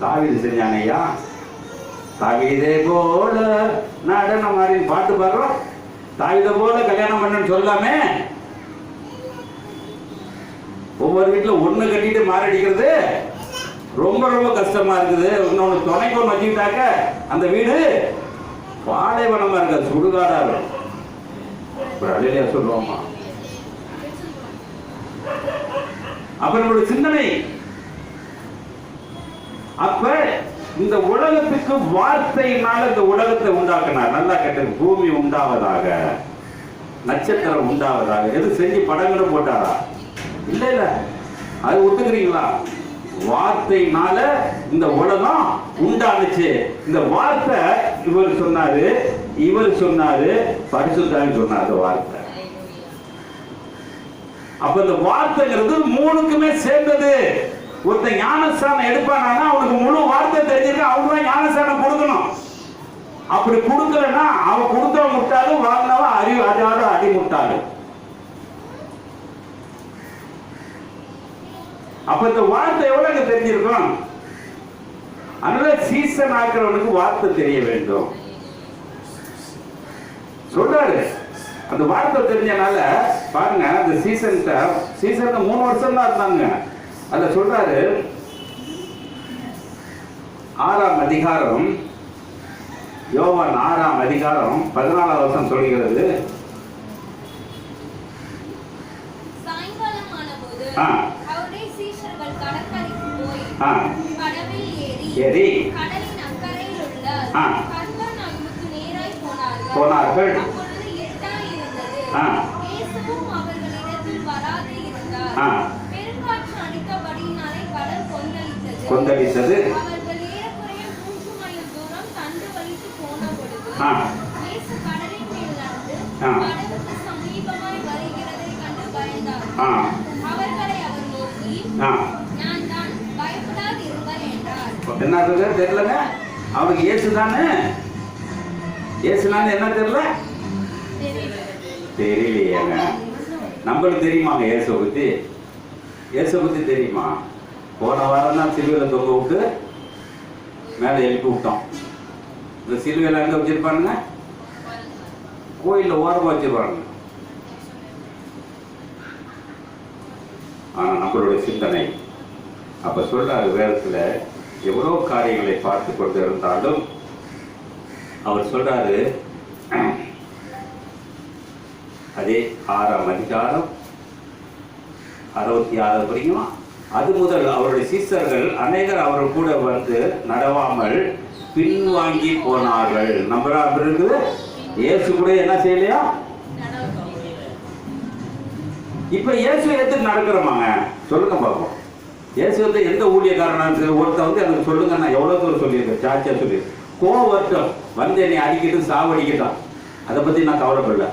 தாவீது செஞ்சாங்க ஐயா. தாவீதே போல நடனம் மாதிரி பாட்டு பாடுறோம். தாவீதை போல கல்யாணம் பண்ணு சொல்லாமே. ஒவ்வொரு வீட்டுல ஒண்ணு கட்டிட்டு மாரடிக்கிறது ரொம்ப ரொம்ப கஷ்டமா இருக்குது. இன்னொன்னு துணைக்கு ஒன்று வச்சுக்கிட்டாக்க அந்த வீடு பாலைவனமா இருக்காது, சுடுகாடா இருக்கும். ஒரு அழிலையா சொல்லுவோமா? அப்ப நம்மளுடைய சிந்தனை. அப்ப இந்த உலகத்துக்கு வார்த்தையினால இந்த உலகத்தை உண்டாக்குனார். நல்லா கேட்டது. பூமி உண்டாவதாக, நட்சத்திரம் உண்டாவதாக. எது செஞ்சு படங்களும் போட்டாரா? இல்ல இல்ல, அது ஒத்துக்கிறீங்களா? வார்த்தையினால இந்த உலகம் உண்டானுச்சு. இந்த வார்த்தை இவர் சொன்னாரு, இவர் சொன்னாரு, பரிசுத்தாவி சொன்னாரு வார்த்தை. அப்ப இந்த வார்த்தைங்கிறது மூணுக்குமே சேர்ந்தது. ஒருத்தன் ஞானஸ்தானம் எடுப்பானா அவனுக்கு முழு வார்த்தை தெரிஞ்சிருக்கு, அவங்க தான் ஞானஸ்தானம் கொடுக்கணும். அப்படி கொடுக்கலன்னா அவன் கொடுத்தவன் முட்டாலும் வாங்கினவன் அறிவு அதாட அடி முட்டாளு. அப்ப இந்த வார்த்தை எவ்வளவு தெரிஞ்சிருக்கும்? அதனால சீசன் ஆக்கிறவனுக்கு வார்த்தை தெரிய வேண்டும் சொல்றாரு. அந்த வார்த்தை தெரிஞ்சனால பாருங்க, அந்த சீசனுக்கு 3 வருஷம் தான் இருந்தாங்க. அத சொல்றாரு 6ஆம் அதிகாரம், யோவான் 6ஆம் அதிகாரம் 14ஆம் வசனம் சொல்கிறது. சாயங்காலமானபோது அவருடைய சீஷர்கள் கடற்கரைக்கு போய் படவில் ஏறி கடலின் அக்கறையில் உள்ள கப்பர்நகூமுக்கு நேராய் போனார்கள். அப்பொழுது இருட்டாயிருந்தது. இயேசுவும் அவர்களிடத்தில் வராது இருந்தார். பெருங்காற்று அடித்தபடியினாலே கடல் கொந்தளித்தது. அவர்கள் ஏறக்குறைய 3 மைல் தூரம் தண்டு வலித்து போன பொழுது இயேசு கடலின் மேல் நடந்து கடலுக்கு சமீபமாய் வருகிறதை கண்டு பயந்தார். அவர்களை அவர் நோக்கி, நான் தான், பயப்படாதிருங்கள் என்றார். என்ன சொல்றது தெரியலங்க. அவனுக்கு இயேசுதானே என்ன தெரியல, தெரியலையேங்க. நம்மளுக்கு தெரியுமாங்க இயேசு பத்தி தெரியுமா? போன வாரம் தான் சிலுவையில தொங்க விட்டு மேலே எழுப்பி விட்டோம். இந்த சிலுவையில எங்க வச்சிருப்பானுங்க? கோயில்ல ஓரமா வச்சிருப்பாங்க. ஆனா நம்மளுடைய சிந்தனை அப்ப சொல்றாரு வேதத்துல எவ்வளவு காரியங்களை பார்த்து கொண்டு இருந்தாலும் அவர் சொல்றாரு, அதே 6ஆம் அதிகாரம் 66 படிக்குமா, அது முதல் அவருடைய சீஷர்கள் அநேகர் அவர் கூட வந்து நடவாமல் பின்வாங்கி போனார்கள். நம்பரா இருக்குது. இயேசு கூட என்ன செய்யலையா? இப்ப இயேசு எடுத்து நடக்கிறோமாங்க? சொல்லுங்க பார்ப்போம். இயேசு வந்து எந்த ஊழியக்காரனாக ஒருத்தர் வந்து எனக்கு சொல்லுங்க, நான் எவ்வளவு தூரம் சொல்லியிருக்கேன், சாட்சியா சொல்லியிருக்கேன். கோவட்டம் வந்து என்னை அடிக்கட்டும் சாவடிக்கட்டும், அதை பத்தி நான் கவலைப்படல.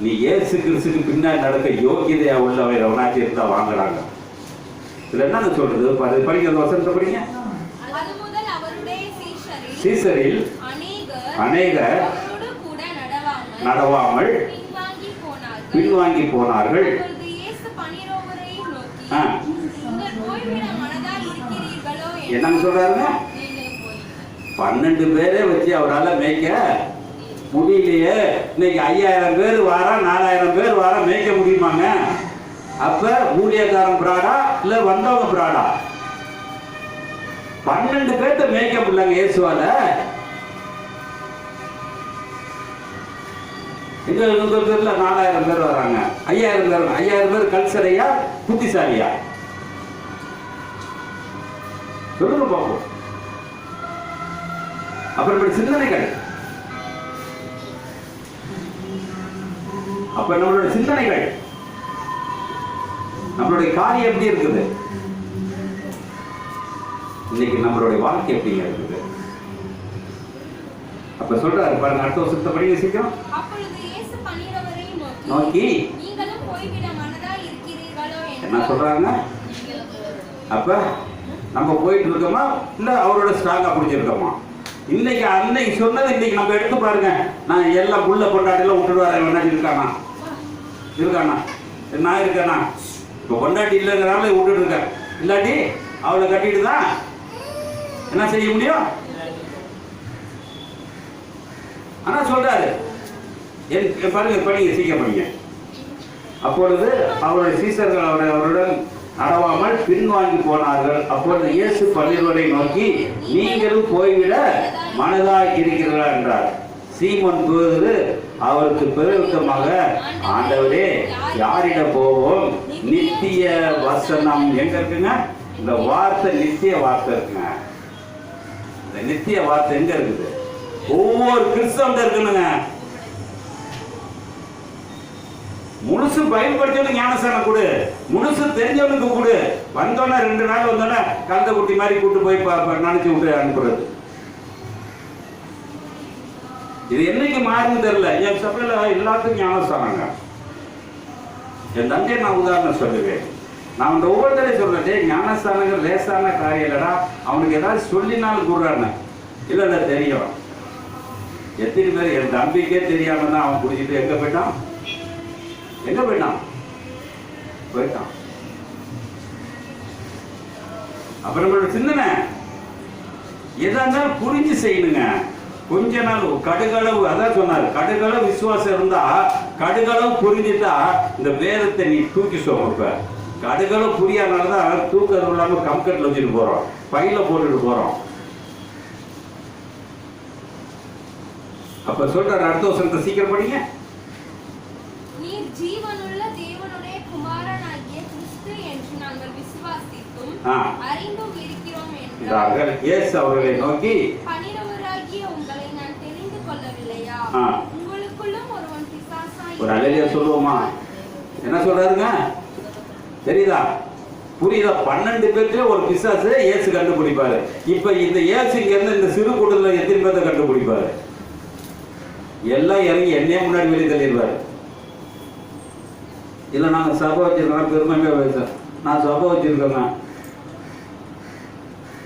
நீ இயேசு கிறிஸ்துக்கு பின்னாடி நடக்க யோகியதையா உள்ளவை எவனாச்சும் இருந்தா வாங்குறாங்க. இதுல என்ன சொல்றது? படிக்கிற வசனத்தை படிங்க. சீசரில் அநேகர் நடவாமல் பின்வாங்கி போனார்கள். என்னன்னு சொல்றாருங்க? 12 பேரே வச்சு அவரால் மேய்க்க முடியலையே. இன்னைக்கு 5000 பேர் வாரா, 4000 பேர் வாரா, மேய்க்க முடியுமாங்க? அப்ப ஊழியக்காரன் பிராடா இல்ல வந்தவங்க பிராடா? 12 பேர்த்த மேய்க்க முடியலங்க இயேசுவால. எங்க 4000 பேர் வராங்க, 5000 பேர் கல்சரையா புத்திசாலியா? சொல்லுங்க பாப்போம். அப்புறம் சிந்தனைகள், அப்ப நம்மளுடைய சிந்தனைகள், நம்மளுடைய காரியம் எப்படி இருக்குது? இன்னைக்கு நம்மளுடைய வாழ்க்கை எப்படிங்க இருக்குது? அப்ப சொல்றாரு பாருங்க, அடுத்த வருஷத்தை படிங்க சீக்கிரம். நோக்கி என்ன சொல்றாங்க? அப்ப நம்ம போயிட்டு இருக்கோமா இல்ல அவரோட ஸ்ட்ராங்கா பிடிச்சிருக்கோமா? இன்னைக்கு அன்னைக்கு சொன்னது இன்னைக்கு நம்ம எடுத்து பாருங்க. நான் எல்லாம் புள்ள கொண்டாட்டிலாம் விட்டுட்டு வரேன். இருக்கானா? நான் இருக்கேனா? இப்போ கொண்டாட்டி இல்லைங்கிறனால விட்டுட்டு இருக்கேன். இல்லாட்டி அவளை கட்டிட்டு தான் என்ன செய்ய முடியும்? ஆனா சொல்றாரு பாருங்க, படிங்க சீக்கிரம் படிங்க. அப்பொழுது அவருடைய சீசர்கள் அவருடன் நடவாமல் பின்வாங்கி போனார்கள். அப்பொழுது இயேசு 12 நோக்கி, நீங்களும் போய்விட மனதாய் இருக்கிறீர்களா என்றார். சீமோன் பேதுரு அவருக்கு பிரயுத்தமாக, ஆண்டவரே, யாரிடம் போவோம்? நித்திய வசனம் எங்க இருக்குங்க? இந்த வார்த்தை நித்திய வார்த்தை இருக்குங்க. இந்த நித்திய வார்த்தை எங்க இருக்குது? ஒவ்வொரு கிறிஸ்தவன் இருக்கணுங்க. முழுசு பயன்படுத்தவனுக்கு ஞானஸ்தானம் கொடு, முழுசு தெரிஞ்சவனுக்கு கொடு. வந்தோன்னா 2 நாள் வந்தோன்னா கந்த குட்டி மாதிரி கூட்டு போய் நினைச்சு விட்டு அனுப்புறது. இது என்னைக்கு மாறுன்னு தெரியல. என் சபையில எல்லாத்துக்கும் ஞானஸ்தானங்க. என் தந்தையை நான் உதாரணம் சொல்லுவேன். நான் இந்த ஒவ்வொருத்தரையும் சொல்றேன், ஞானஸ்தானங்கள் லேசான காரியம் இல்லடா, அவனுக்கு ஏதாவது சொல்லினாலும் கூடுறான்னு. இல்ல தெரியும். எத்தனை பேர் என் தம்பிக்கே தெரியாம தான் அவன் குடிச்சிட்டு எங்க போயிட்டான்? அப்புறம் நம்மளோட சிந்தனை எதா இருந்தாலும் புரிஞ்சு செய்யணுங்க. கொஞ்ச நாள் கடுகளவு, அதான் சொன்னாரு, கடுகளவு விசுவாசம் இருந்தா கடுகளவு புரிஞ்சுட்டா இந்த வேதத்தை நீ தூக்கி சுமப்ப. கடுகளவு புரியாதனாலதான் தூக்கம் இல்லாம கம்கட்ல வச்சுட்டு போறோம், பையில போட்டுட்டு போறோம். அப்ப சொல்ற அடுத்த வசனத்தை சீக்கிரம் படிங்க. நீர் ஜீவனுள்ள தேவனுடைய குமாரனாகிய கிறிஸ்து என்று நாங்கள் விசுவாசித்தும் அறிந்தும் இருக்கிறோம் என்றார்கள். இயேசு அவர்களை நோக்கி, பன்னிரவராகிய உங்களை நான் தெரிந்து கொள்ளவில்லையா? உங்களுக்குள்ளும் ஒருவன் பிசாசாய். ஒரு அல்லேலூயா சொல்லுவோமா? என்ன சொல்றாருங்க தெரியுதா? புரியுதா? 12 பேர்ல ஒரு பிசாசு இயேசு கண்டுபிடிப்பாரு. இப்ப இந்த இயேசு இங்க இருந்து இந்த சிறு கூட்டத்துல எத்தனை பேர்த்த கண்டுபிடிப்பாரு? எல்லாம் இறங்கி என்னையே முன்னாடி வெளியே தள்ளிடுவாரு. இல்ல நாங்க சபை வச்சிருக்கோம், பெருமையா பேச நான் சபை வச்சிருக்கேங்க,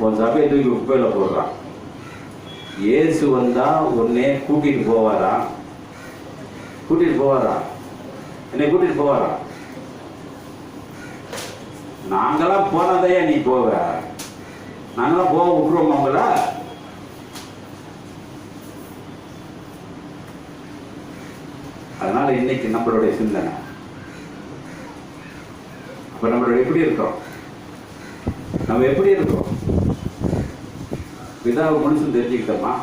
உன் சபையை தூக்கி குப்பையில போடுறான். இயேசு வந்தா உன்னே கூட்டிட்டு போவாரா? என்னை கூட்டிட்டு போவாரா? நாங்களாம் போனதையா நீ போக? நாங்களாம் போக விட்டுருவோம் அவங்கள? அதனால இன்னைக்கு நம்மளுடைய சிந்தனை அப்ப நம்மளுடைய எப்படி இருக்கோம்? நம்ம எப்படி இருக்கோம்? பிதாவை மனுஷன் தெரிஞ்சுக்கிட்டோமா?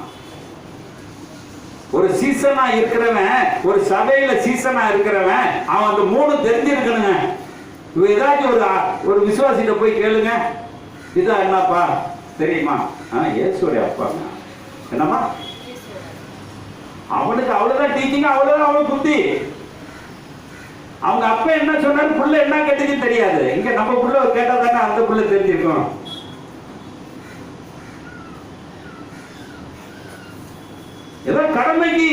ஒரு சீசனா இருக்கிறவன், ஒரு சபையில சீசனா இருக்கிறவன், அவன் அந்த 3 தெரிஞ்சிருக்கணுங்க. ஏதாச்சும் ஒரு விசுவாசிட்ட போய் கேளுங்க, இதா என்னப்பா தெரியுமா? இயேசுடைய அப்பாங்க. என்னம்மா? அவனுக்கு அவ்வளவுதான் டீச்சிங், அவ்வளவுதான் அவனுக்கு புத்தி. அவங்க அப்பா என்ன சொன்னாரு, புள்ள என்ன கேட்டுன்னு தெரியாது. இங்க நம்ம புள்ள கேட்டா தானே அந்த புள்ள தெரிஞ்சிருக்கும். ஏதோ கடமைக்கு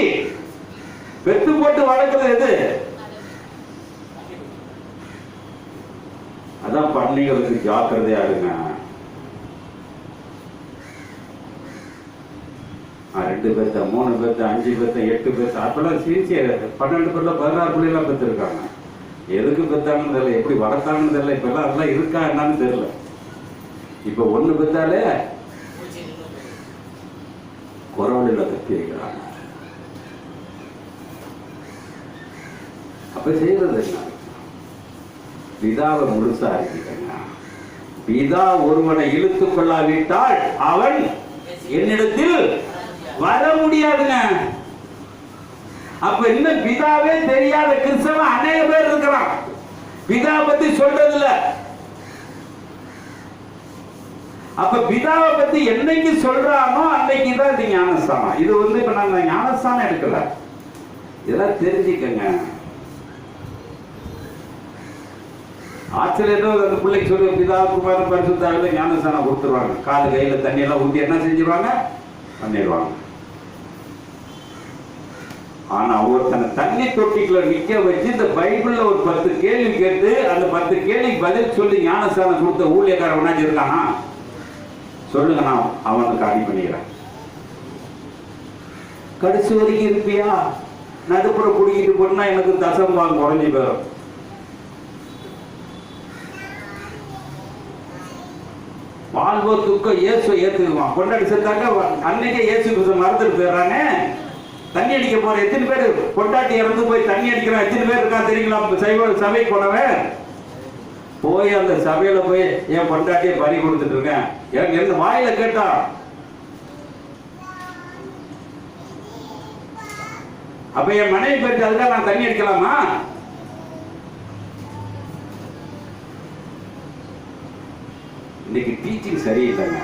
பெத்து போட்டு வளர்க்கிறது எது? அதான் பன்னிகளுக்கு ஜாக்கிரதையா இருங்க. 2 பேர்த்த 3 பேர்த்த 5 பேர்த்த 8 பேர்த்த அப்பெல்லாம் சின்சியர் 12 பேர்ல 16 பிள்ளைலாம் பெற்றிருக்காங்க. எதுக்கு பெத்தாங்கன்னு தெரியல, எப்படி வளர்த்தாங்கன்னு தெரியல. இப்ப எல்லாம் அதெல்லாம் இருக்கா என்னன்னு தெரியல. இப்ப 1 பெத்தாலே குறவழில தப்பி இருக்கிறாங்க. அப்ப செய்யறது என்ன? பிதாவை முழுசா அறிஞ்சிக்கங்க. பிதா ஒருவனை இழுத்துக் கொள்ளாவிட்டால் அவன் என்னிடத்தில் வர முடியாதுங்க. அப்ப இன்னும் பிதாவே தெரியாத கிறிஸ்தவன் அநேக பேர் இருக்கிறான். பிதா பத்தி சொல்றது இல்ல. அப்ப பிதாவை பத்தி என்னைக்கு சொல்றானோ அன்னைக்கு தான் இது ஞானஸ்தானம். இது இப்ப நாங்க ஞானஸ்தானம் எடுக்கல, இதெல்லாம் தெரிஞ்சுக்கங்க. ஆச்சரியத்தோ அந்த பிள்ளைக்கு சொல்லி பிதா குமாரன் பரிசுத்த ஆவியில ஞானஸ்தானம் கொடுத்துருவாங்க. காலு கையில தண்ணி எல்லாம் ஊற்றி என்ன செஞ்சிருவாங்க? பண்ணிடுவாங்க. ஆனா ஒருத்தனை தண்ணி தொட்டிக்குள்ள நிக்க வச்சு இந்த பைபிள்ல ஒரு 10 கேள்வி கேட்டு அந்த 10 கேள்விக்கு பதில் சொல்லி ஞானஸ்தானம் கொடுத்த ஊழியக்காரன் இருக்கானா? சொல்லுங்க, நான் அவனுக்கு அடி பண்ணிக்கிறேன். கடைசி வரைக்கும் இருப்பியா? நடுப்புற குடிக்கிட்டு போனா எனக்கு தசம்பாங்க குறைஞ்சி போயிடும். வாழ்வோ துக்கம் இயேசுவை ஏத்துக்குவான். கொண்டாடி செத்தாக்க அன்னைக்கே இயேசு கிறிஸ்து மறந்துட்டு போயிடுறாங்க. தண்ணி அடிக்க போற எத்தனை பேர் கொண்டாட்டி இறந்து போய் தண்ணி அடிக்கிறான் எத்தனை பேர் இருக்கா தெரியுங்களா? சபை போனவன் போய் அந்த சபையில போய் என் பொண்டாட்டியை பறி கொடுத்துட்டு இருக்கேன் எனக்கு என்ன வாயில கேட்டான். அப்ப என் மனைவி போயிட்டு அதுக்காக நான் தண்ணி அடிக்கலாமா? இன்னைக்கு டீச்சிங் சரியில்லைங்க.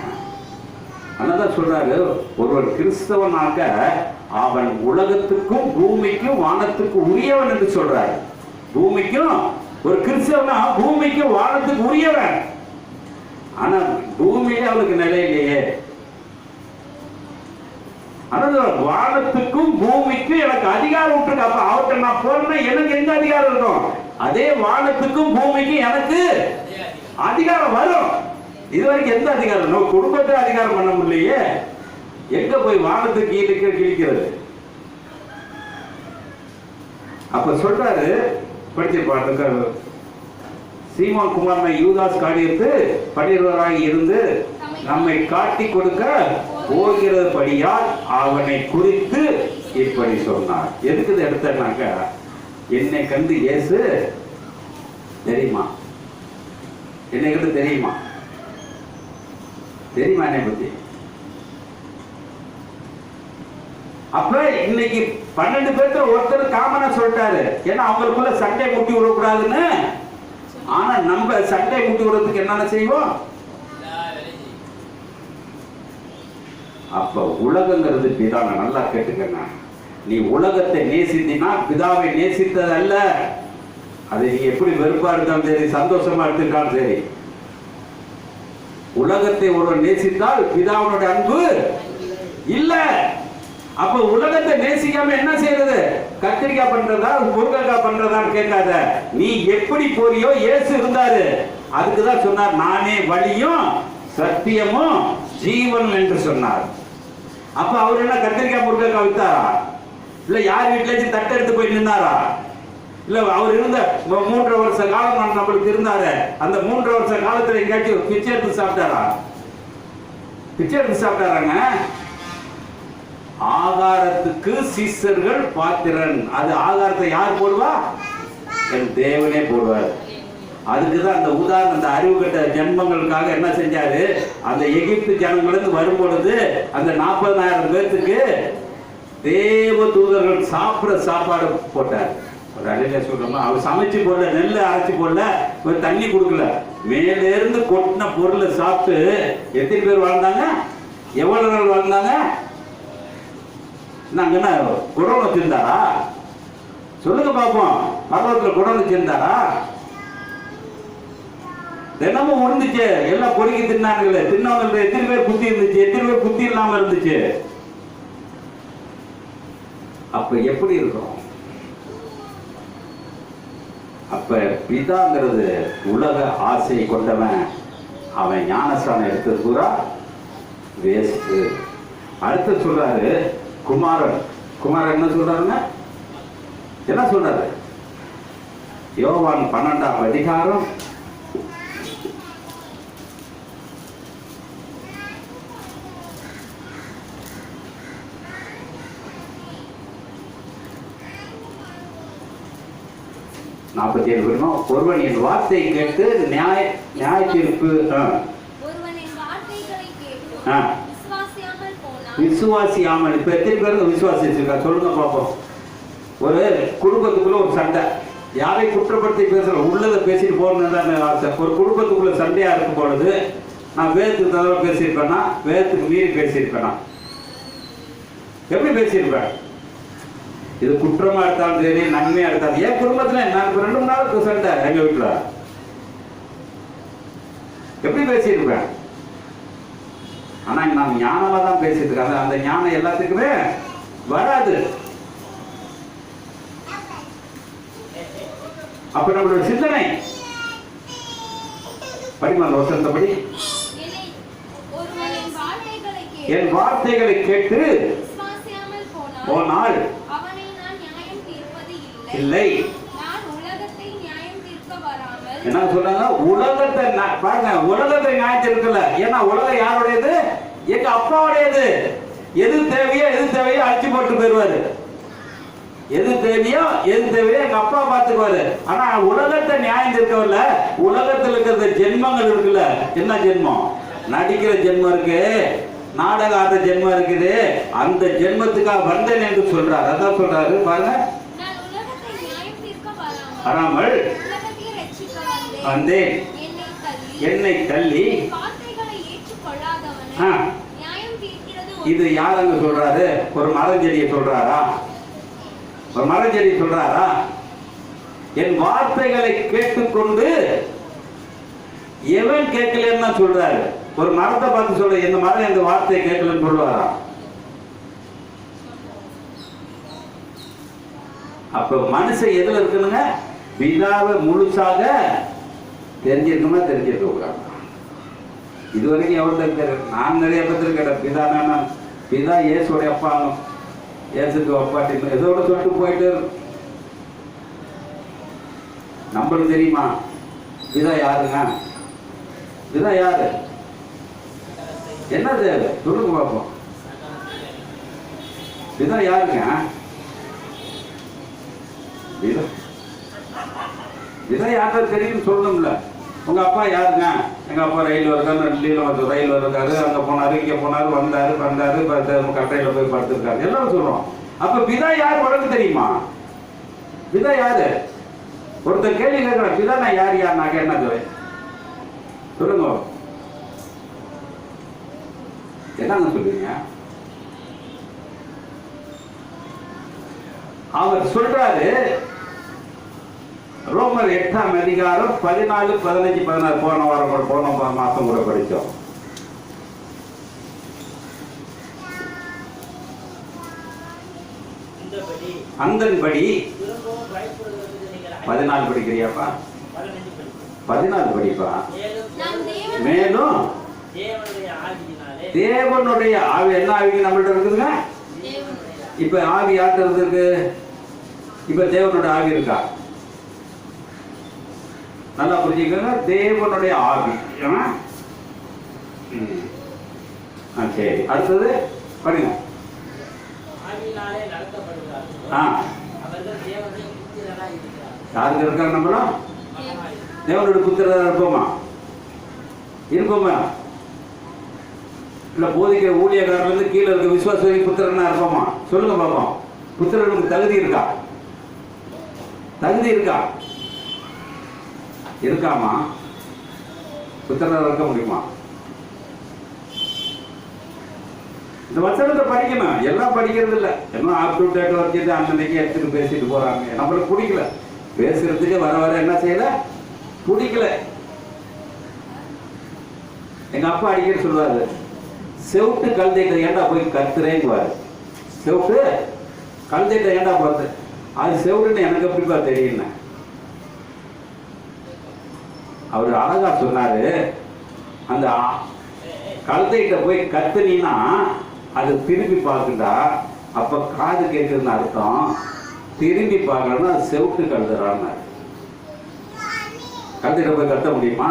அதனாலதான் சொல்றாரு, ஒருவர் கிறிஸ்தவனாக அவன் உலகத்துக்கும் பூமிக்கும் வானத்துக்கும் உரியவன் என்று சொல்றாரு. பூமிக்கும் ஒரு கிறிஸ்தவனா பூமிக்கும் வானத்துக்கு உரியவன். ஆனா பூமியிலே அவனுக்கு நிலை இல்லையே. ஆனால் வானத்துக்கும் பூமிக்கும் எனக்கு அதிகாரம் விட்டுருக்கு. அப்ப அவர்கிட்ட நான் போறேன்னா எனக்கு எங்க அதிகாரம் இருக்கும்? அதே வானத்துக்கும் பூமிக்கும் எனக்கு அதிகாரம் வரும். இதுவரைக்கும் எந்த அதிகாரம்? நம்ம குடும்பத்தை அதிகாரம் பண்ண முடியலையே. எங்க போய் வானத்துக்கு கிழிக்கிறது? அப்ப சொல்றாரு, படிச்சு பாருங்க, சீமோன் குமாரனை யூதாஸ் காரியத்து பன்னிருவராய் இருந்து நம்மை காட்டி கொடுக்க போகிறபடியால் அவனை குறித்து இப்படி சொன்னார். எதுக்கு இதை எடுத்தனாக்க, என்னை கண்டு இயேசு தெரியுமா? என்னை கண்டு தெரியுமா? தெரியுமா என்னை பத்தி? அப்ப இன்னைக்கு 12 பேர்த்துல ஒருத்தர் காமனா சொல்லிட்டாரு, ஏன்னா அவங்களுக்குள்ள சண்டை முட்டி விடக்கூடாதுன்னு. ஆனா நம்ம சண்டை முட்டி விடுறதுக்கு என்னென்ன செய்வோம்? அப்ப உலகங்கிறது பிதாவை நல்லா கேட்டுக்கங்க. நீ உலகத்தை நேசித்தினா பிதாவை நேசித்தது அல்ல. அதை நீ எப்படி வெறுப்பா இருந்தாலும் சரி, சந்தோஷமா எடுத்துட்டாலும் சரி, உலகத்தை ஒருவன் நேசித்தால் பிதாவுடைய அன்பு இல்ல. அப்ப உலகத்தை நேசிக்காம என்ன செய்யறது? கத்திரிக்காய் பண்றதா முருங்கைக்காய் பண்றதான்னு கேட்காத. நீ எப்படி போறியோ இயேசு இருந்தாரு, அதுக்குதான் சொன்னார், நானே வழியும் சத்தியமும் ஜீவன் என்று சொன்னார். அப்ப அவர் என்ன கத்திரிக்காய் முருங்கைக்காய் வித்தாரா? இல்ல யார் வீட்டுல தட்டை எடுத்து போய் நின்னாரா? இல்ல அவர் இருந்த 3 வருஷ காலம் நம்மளுக்கு இருந்தாரு, அந்த 3 வருஷ காலத்துல எங்கேயாச்சும் பிச்சை எடுத்து சாப்பிட்டாரா? பிச்சை எடுத்து சாப்பிட்டாராங்க? ஆகாரத்துக்கு சீசர்கள் பாத்திரன். அது ஆகாரத்தை யார் போடுவா? என் தேவனே போடுவார். அதுக்குதான் அந்த உதாரணம், அந்த அறிவு கட்ட ஜென்மங்களுக்காக என்ன செஞ்சாரு? அந்த எகிப்து ஜனங்களுக்கு வரும்பொழுது அந்த 40,000 பேர்த்துக்கு தேவ தூதர்கள் சாப்பிட சாப்பாடு போட்டார். ஒரு அழில சொல்றோமா, அவர் சமைச்சு போடல, நெல் அரைச்சி போடல, ஒரு தண்ணி கொடுக்கல, மேல இருந்து கொட்டின பொருளை சாப்பிட்டு எத்தனை பேர் வாழ்ந்தாங்க? எவ்வளவு நாள் வாழ்ந்தாங்க? நாங்க என்ன குடோன் வச்சிருந்தாரா? சொல்லுங்க பாப்போம். பரவத்துல குடோன் வச்சிருந்தாரா? தினமும் முடிஞ்சிச்சு, எல்லாம் பொறுக்கி தின்னானுங்களே. தின்னவங்க எத்தனை பேர் புத்தி இருந்துச்சு? எத்தனை பேர் புத்தி இல்லாம இருந்துச்சு? அப்ப எப்படி இருக்கும்? அப்ப பிதாங்கிறது உலக ஆசை கொண்டவன், அவன் ஞானஸ்தானம் எடுத்தது பூரா வேஸ்ட். அடுத்து சொல்றாரு குமாரன். குமாரன் என்ன சொல்றாருங்க? என்ன சொல்றாரு? யோவான் 12ஆம் அதிகாரம் 47 வருமா? ஒருவன் என் வார்த்தை கேட்டு நியாய தீர்ப்பு விசுவாசியாமல். இப்ப எத்தனை பேருக்கு விசுவாசிச்சிருக்கா? சொல்லுங்க பாப்போம். ஒரு குடும்பத்துக்குள்ள ஒரு சண்டை, யாரை குற்றப்படுத்தி பேசல, உள்ளதை பேசிட்டு போகணும்னு ஆசை. ஒரு குடும்பத்துக்குள்ள சண்டையா இருக்கும் பொழுது நான் வேதத்துக்கு தவிர பேசியிருப்பேனா, வேதத்துக்கு மீறி பேசியிருப்பேனா? எப்படி பேசியிருப்பேன்? இது குற்றமா எடுத்தாலும் சரி, நன்மையா எடுத்தாலும். என் குடும்பத்துல நான் 2 நாளுக்கு சண்டை எங்க வீட்டுல, எப்படி பேசியிருப்பேன்? ஆனா நான் ஞானமா தான் பேசிட்டு இருக்கேன். அந்த ஞானம் எல்லாத்துக்குமே வராது. அப்ப நம்மளோட சிந்தனை படிமான வசந்தபடி, என் வார்த்தைகளை கேட்டு போனால் இல்லை. என்ன சொல்றாங்க? உலகத்தை பாருங்க, உலகத்தை நியாயம் தீர்க்கல. ஏன்னா உலகம் யாருடையது? எங்க அப்பாவுடையது. எது தேவையோ அழிச்சு போட்டு போயிருவாரு. எது தேவையோ எங்க அப்பா பார்த்துக்குவாரு. ஆனா உலகத்தை நியாயம் தீர்க்கவில்ல. உலகத்தில் இருக்கிற ஜென்மங்கள் இருக்குல்ல, என்ன ஜென்மம்? நடிக்கிற ஜென்மம் இருக்கு, நாடக ஆட்ட ஜென்மம் இருக்குது. அந்த ஜென்மத்துக்காக வந்தேன் என்று சொல்றாரு. அதான் சொல்றாரு பாருங்க, வராமல் வந்தேன், என்னை தள்ளி. இது யாருங்க சொல்றாரு? ஒரு மரஞ்செடியை சொல்றாரா? ஒரு மரஞ்செடி சொல்றாரா? என் வார்த்தைகளை கேட்டுக்கொண்டு எவன் கேட்கலன்னு சொல்றாரு. ஒரு மரத்தை பார்த்து சொல்ற, இந்த மரம் இந்த வார்த்தையை கேட்கலன்னு சொல்லுவாரா? அப்ப மனுஷன் எதுல இருக்கணுங்க? பிதாவை முழுசாக தெரிஞ்சிருக்கணுமா, தெரிஞ்சிருக்க கூடாது. இதுவரைக்கும் எவ்வளவு தெரியாது. நான் நிறைய பேர் கேட்டேன், பிதா பிதா இயேசுடைய அப்பா, இயேசுக்கு அப்பாட்டி எதோட சொல்லிட்டு போயிட்டு. நம்மளுக்கு தெரியுமா பிதா யாருங்க? பிதா யாரு? என்ன தேவை சொல்லுங்க பார்ப்போம். பிதா யாருங்க? பிதா இதான் யாரும் தெரியும்னு சொல்லணும்ல. உங்க அப்பா யாருங்க? எங்க அப்பா ரயில் இருக்காரு, ரயில் இருக்காரு, அங்க போனாரு, இங்க போனாரு, வந்தாரு கட்டையில போய் படுத்திருக்காரு, எல்லாரும் சொல்றோம். அப்ப பிதா யார் உனக்கு தெரியுமா? பிதா யாரு? ஒருத்தர் கேள்வி கேட்கிற, பிதா நான் யார் நான் என்ன சொல்லுங்க, என்னங்க சொல்லுவீங்க? அவர் சொல்றாரு, ரோமர் 8ஆம் அதிகாரம் 14, 15, 16 போன மாசம் கூட படிச்சோம். அந்தன்படி 14 படிக்கிறியாப்பா? 14 படிப்பா. மேலும் தேவனுடைய ஆவி, என்ன ஆவி நம்மள்ட்ட இருக்குதுங்க? இப்ப ஆவி யார்கிட்ட இருக்கு? இப்ப தேவனுடைய ஆவி இருக்கா? நல்லா புரிஞ்சுக்கோங்க, தேவனுடைய ஆவி. சரி, அடுத்தது பாருங்க. யாருக்கு இருக்காங்க? நம்மளும் தேவனுடைய புத்திரரா இருப்போமா? இருப்போமா? இல்ல போதிக்கிற ஊழியக்காரர்ல இருந்து கீழே இருக்க விசுவாச புத்திரனா இருப்போமா? சொல்லுங்க பாப்போம். புத்திரனுக்கு தகுதி இருக்கா? தகுதி இருக்கா? இருக்காமா? புத்திரனா இருக்க முடியுமா? இந்த வசனத்தை படிக்கணும். எல்லாம் படிக்கிறது இல்லை, எல்லாம் ஆப்டூட்டேட் வச்சுட்டு அன்னைக்கு எடுத்துட்டு பேசிட்டு போறாங்க. நம்மளுக்கு பிடிக்கல பேசுறதுக்கு, வர வர என்ன செய்யல, பிடிக்கல. எங்க அப்பா அடிக்கடி சொல்லுவாரு, செவுட்டு கழுதைட்ட ஏண்டா போய் கத்துறேங்குவாரு. செவுட்டு கழுதைட்ட ஏண்டா பார்த்து, அது செவுட்டுன்னு எனக்கு எப்படிப்பா தெரியுங்க. அவர் அழகா சொன்னாரு, அந்த கழுதைட்ட போய் கத்துனீன்னா அது திரும்பி பார்க்குதா, அப்ப காது கேட்குதுன்னு அர்த்தம். திரும்பி பார்க்கணும்னா அது செவுட்டு கழுதுறான்னு. கழுதைட்ட போய் கத்த முடியுமா?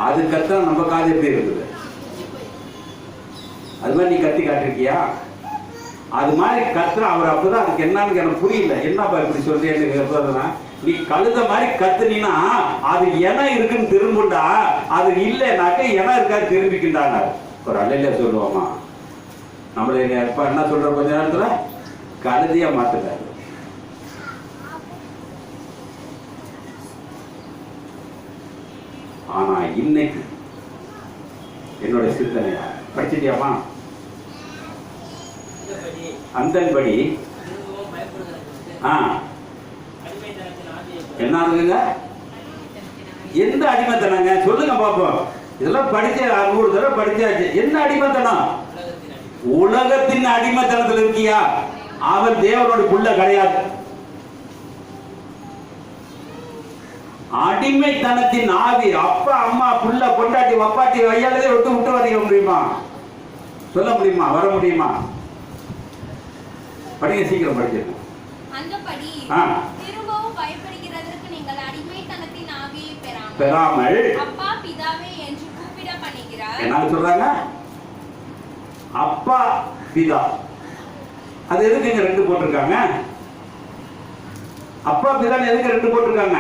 அது கத்த நம்ம காது எப்படி இருக்குது? அது மாதிரி நீ கத்தி காட்டிருக்கியா? அது மாதிரி கத்துற அவர். அப்பதான் அதுக்கு என்னன்னு எனக்கு புரியல. என்னப்பா இப்படி சொல்றேன்னு, நீ கழுத மாதிரி கத்துனா அது இனம் இருக்குன்னு திரும்புண்டா, அது இல்லைனாக்க இனம் இருக்காது திரும்பிக்கின்றாங்க. ஒரு அல்லையில சொல்லுவோமா, நம்மள எப்ப என்ன சொல்ற கொஞ்ச நேரத்துல கழுதியா மாத்துட்டாரு. ஆனா இன்னைக்கு என்னோட சிந்தனையா படிச்சிட்டியாமா? அந்தன்படி என்ன இருக்குங்க? எந்த அடிமைத்தனங்க சொல்லுங்க பாப்போம். இதெல்லாம் படிச்ச 100 தடவை படிச்சாச்சு. என்ன அடிமைத்தனம்? உலகத்தின் அடிமைத்தனத்தில் இருக்கியா? அவன் தேவனோட புள்ள கிடையாது. அடிமைத்தனத்தின் ஆவி. அப்பா அம்மா புள்ள பொண்டாட்டி வப்பாட்டி வையாலே விட்டு வர முடியுமா? சொல்ல முடியுமா? வர முடியுமா? படிங்க, சீக்கிரம் படிச்சிருங்க. அந்தபடி திரும்பவும் பயப்படுகிறதற்கு நீங்கள் அடிமைத்தனத்தின் ஆவியை பெறாமல் அப்பா பிதாவே என்று கூப்பிட பண்ணுகிறார். என்ன சொல்றாங்க? அப்பா பிதா. அது எதுக்கு இங்க 2 போட்டிருக்காங்க? அப்பா பிதா எதுக்கு 2 போட்டிருக்காங்க?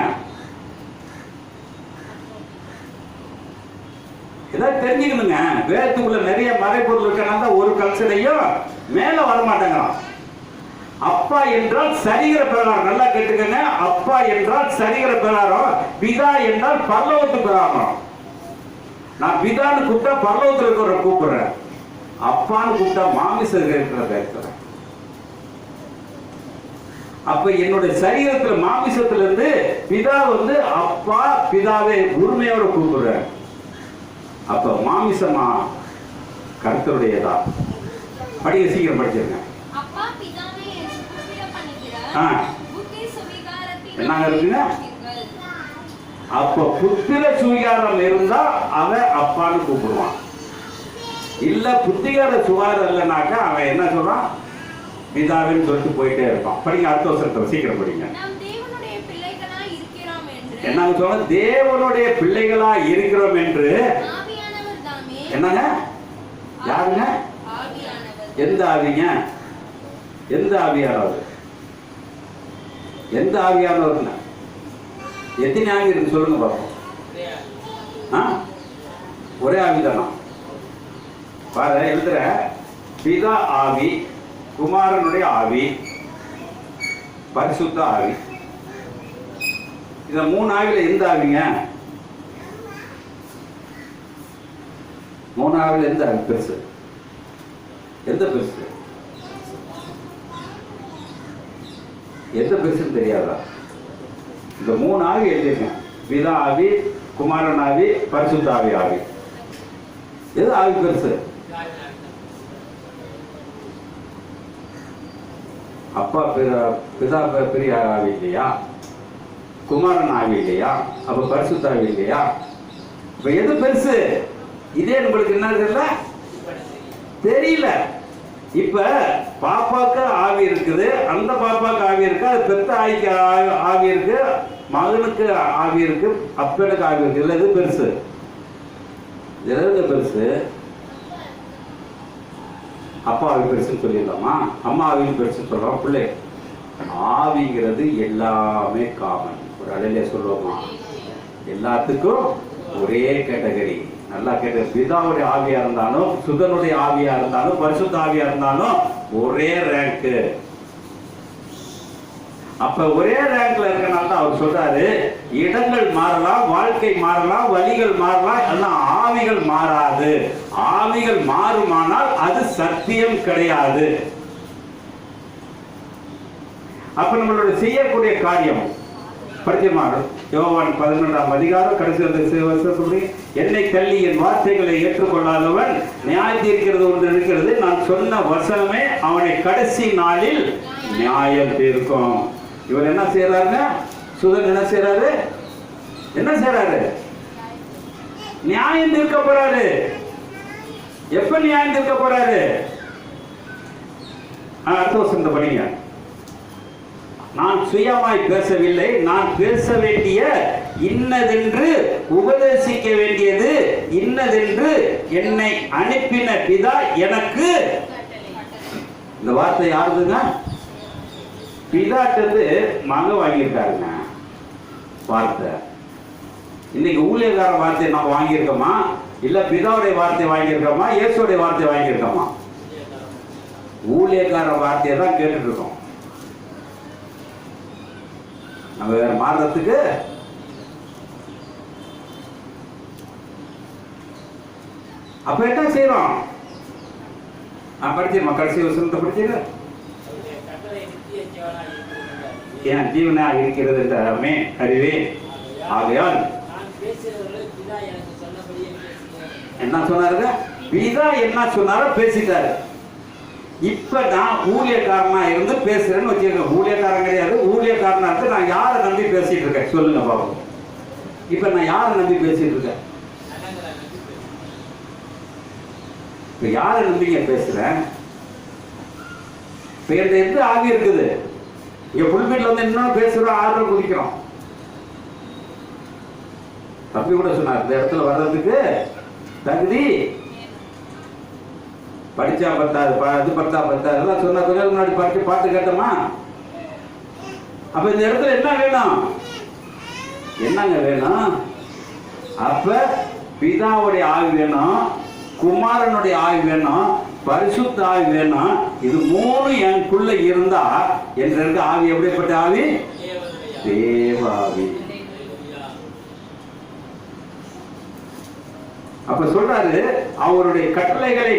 ஏதாவது தெரிஞ்சுக்கணுங்க. வேதத்துக்குள்ள நிறைய மறைபொருள் இருக்கனால ஒரு கல்சனையும் மேல வரமாட்டேங்கிறான். அப்பா என்றால் சரிகிற பிரகாரம். நல்லா கேட்டுக்கங்க. அப்பா என்றால் சரிகிற பிரகாரம். பிதா என்றால் பரலோகத்து பிரகாரம். நான் பிதான்னு கூப்பிட்டா பரலோகத்தில் இருக்கிற கூப்பிடுறேன். அப்பான்னு கூப்பிட்டா மாமிசத்தில் இருக்கிற பேசுறேன். அப்ப என்னுடைய சரீரத்துல மாமிசத்துல இருந்து பிதா அப்பா பிதாவே உரிமையோட கூப்பிடுறேன். அப்ப மாமிசமா கர்த்தருடையதா? படிக்க, சீக்கிரம் படிச்சிருங்க. அப்பா பிதாவே என்று கூப்பிட பண்ணுகிறார். புத்தி சுவிகாரத்தின் என்ன இருக்குங்க? அப்ப புத்திர சுவிகாரம் இருந்தா அவன் அப்பான்னு கூப்பிடுவான். இல்ல புத்திகார சுகாரம் இல்லைனாக்கா அவன் என்ன சொல்றான்? பிதாவின்னு சொல்லிட்டு போயிட்டே இருப்பான். படிங்க, அடுத்த வருஷத்துல சீக்கிரம் படிங்க. என்ன சொல்ல? தேவனுடைய பிள்ளைகளா இருக்கிறோம் என்று. என்னங்க? யாருங்க? எந்த ஆவிங்க? எந்த ஆவியானவர்? எந்த ஆவியானவர்ல எத்தனை ஆவி இருக்கு சொல்லுங்க பார்ப்போம். ஒரே ஆவிதானா? பாரு எழுதுற, பிதா ஆவி, குமாரனுடைய ஆவி, பரிசுத்த ஆவி. இந்த 3 ஆவில எந்த ஆவிங்க? 3 ஆவில எந்த ஆவி பெருசு? எந்த பெருசு? எந்த பெருசுன்னு தெரியாதா? இந்த 3 ஆவி எழுதியிருக்கேன். பிதா ஆவி, குமாரன் ஆவி, பரிசுத்த ஆவி. எது ஆவி பெருசு? அப்பா பிதா பெரிய ஆவி இல்லையா? குமாரன் ஆவி இல்லையா? அப்ப பரிசுத்த ஆவி இல்லையா? இப்ப எது பெருசு? இதே உங்களுக்கு என்ன தெரியல. இப்ப பாப்பாக்கு ஆவி இருக்குது, அந்த பாப்பாக்கு ஆவி இருக்கு, அது பெத்த ஆவிக்கு ஆவி இருக்கு, மகனுக்கு ஆவி இருக்கு, அப்பனுக்கு ஆவி இருக்கு. இதுல எது பெருசு? எது பெருசு? அப்பா ஆவி பெருசுன்னு சொல்லிடலாமா? அம்மா ஆவின்னு பெருசுன்னு சொல்றோம். பிள்ளை ஆவிங்கிறது எல்லாமே காமன். ஒரு அடையில சொல்லுவோமா? எல்லாத்துக்கும் ஒரே கேட்டகரி. நல்லா கேட்ட, பிதாவுடைய ஆவியா இருந்தாலும், சுதனுடைய ஆவியா இருந்தாலும், பரிசுத்த ஆவியா இருந்தாலும் ஒரே ரேங்க். அப்ப ஒரே ரேங்க்ல இருக்கனால தான் அவர் சொல்றாரு, இடங்கள் மாறலாம், வாழ்க்கை மாறலாம், வழிகள் மாறலாம், எல்லாம் ஆவிகள் மாறாது. ஆவிகள் மாறுமானால் அது சத்தியம் கிடையாது. அப்ப நம்மளோட செய்யக்கூடிய காரியம் படிச்சமாறு யோவான் 11ஆம் அதிகாரம் கடைசி என்னை தள்ளி என் வார்த்தைகளை ஏற்றுக்கொள்ளாதவன் நியாய தீர்க்கிறது ஒன்று இருக்கிறது. நான் சொன்ன வசனமே அவனை கடைசி நாளில் நியாயம் தீர்க்கும். இவர் என்ன செய்யறாருங்க? சுதன் என்ன செய்யறாரு? நியாயம் தீர்க்க போறாரு. எப்ப நியாயம் தீர்க்க போறாரு? அடுத்த வருஷம் படிங்க. நான் சுயமாய் பேசவில்லை, நான் பேச வேண்டிய இன்னதென்று உபதேசிக்க வேண்டியது இன்னதென்று என்னை அனுப்பின பிதா எனக்கு. இந்த வார்த்தை யாருதுங்க? பிதாட்டது மக வாங்கியிருக்காருங்க வார்த்தை. இன்னைக்கு ஊழியக்கார வார்த்தை நம்ம வாங்கியிருக்கோமா, இல்ல பிதாவுடைய வார்த்தை வாங்கியிருக்கோமா, இயேசுடைய வார்த்தை வாங்கியிருக்கோமா? ஊழியக்கார வார்த்தையை தான் கேட்டுட்டு இருக்கோம். நம்ம வேற மாறுறதுக்கு அப்ப என்ன செய்யறோம்? படிச்சிருமா? கடைசி வசனத்தை படிச்சீங்க. என் ஜீவனா இருக்கிறது என்றே அறிவேன். ஆகையால் என்ன சொன்னாருங்க? பிதா என்ன சொன்னாரோ பேசிட்டாரு. இப்ப நான் ஊழியக்காரனா இருந்து பேசுறேன்னு வச்சுக்கோங்க. ஊழியக்காரன் கிடையாது, ஊழியக்காரனா இருந்து நான் யாரை நம்பி பேசிட்டு இருக்கேன் சொல்லுங்க பாப்போம். இப்ப நான் யாரை நம்பி பேசிட்டு இருக்கேன்? இப்ப யாரை நம்பிங்க பேசுறேன்? இப்ப எந்த ஆவி இருக்குது? இங்க புல்பீட்ல வந்து இன்னும் பேசுறோம், ஆர்வம் குதிக்கிறோம். தம்பி கூட சொன்னார், இந்த இடத்துல வர்றதுக்கு தகுதி படிச்சா பத்தாது, இது பத்தா பத்தாது எல்லாம் சொன்னா. கொஞ்சம் முன்னாடி படிச்சு பாட்டு கேட்டோமா? அப்ப இந்த இடத்துல என்ன வேணும்? என்னங்க வேணும்? அப்ப பிதாவுடைய ஆவி வேணும், குமாரனுடைய ஆவி வேணும், பரிசுத்த ஆவி வேணும். இது 3 எனக்குள்ள இருந்தா என்ற இருக்க ஆவி எப்படிப்பட்ட ஆவி? தேவாவி. அப்ப சொல்றாரு, அவருடைய கட்டளைகளை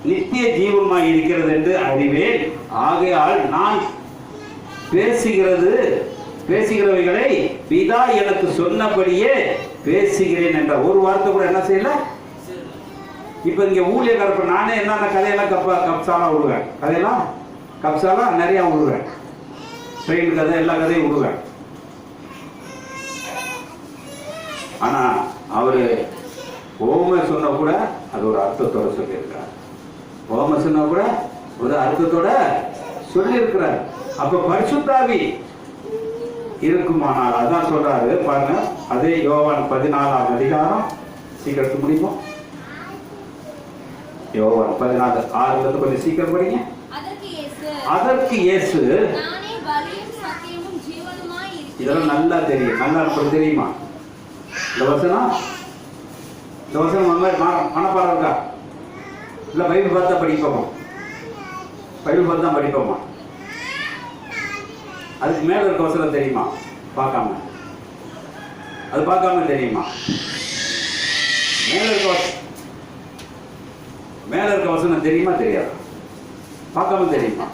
நித்திய ஜீவமாய் இருக்கிறது என்று அறிவேன். ஆகையால் நான் பேசுகிறவைகளை பிதா எனக்கு சொன்னபடியே பேசுகிறேன் என்ற ஒரு வார்த்தை கூட என்ன செய்யல. இப்ப இங்க ஊழியக்கார நானே என்னென்ன கதையெல்லாம் கப்சாலா விடுவேன். கதையெல்லாம் கப்சாலா நிறைய விடுவேன். ட்ரெயின் கதை எல்லா கதையும் விடுவேன். ஆனா அவரு ஓமை சொன்ன கூட அது ஒரு அர்த்தத்தோட சொல்லியிருக்கிறார். ஓமை சொன்ன கூட ஒரு அர்த்தத்தோட சொல்லியிருக்கிறார். அப்ப பரிசுத்த ஆவி இருக்குமானால் அதான் சொல்றாரு பாருங்க. அதே யோவான் 14ஆம் அதிகாரம் சீக்கிரத்து முடிப்போம். யோவான் 14:6 இருந்து கொஞ்சம் சீக்கிரம் படிங்க. அதற்கு இயேசு இதெல்லாம் நல்லா தெரியும். நல்லா நமக்கு தெரியுமா இந்த வசனம்? இந்த வசனம் மனப்பாடம் இருக்கா? இல்லை பைபிள் பார்த்தா படிப்போமா? பைபிள் பார்த்து தான் படிப்போமா? அதுக்கு மேலே இருக்க வசனம் தெரியுமா? பார்க்காம அது பார்க்காம தெரியுமா? மேலே இருக்க வசனம் தெரியுமா தெரியாது? பார்க்காம தெரியுமா?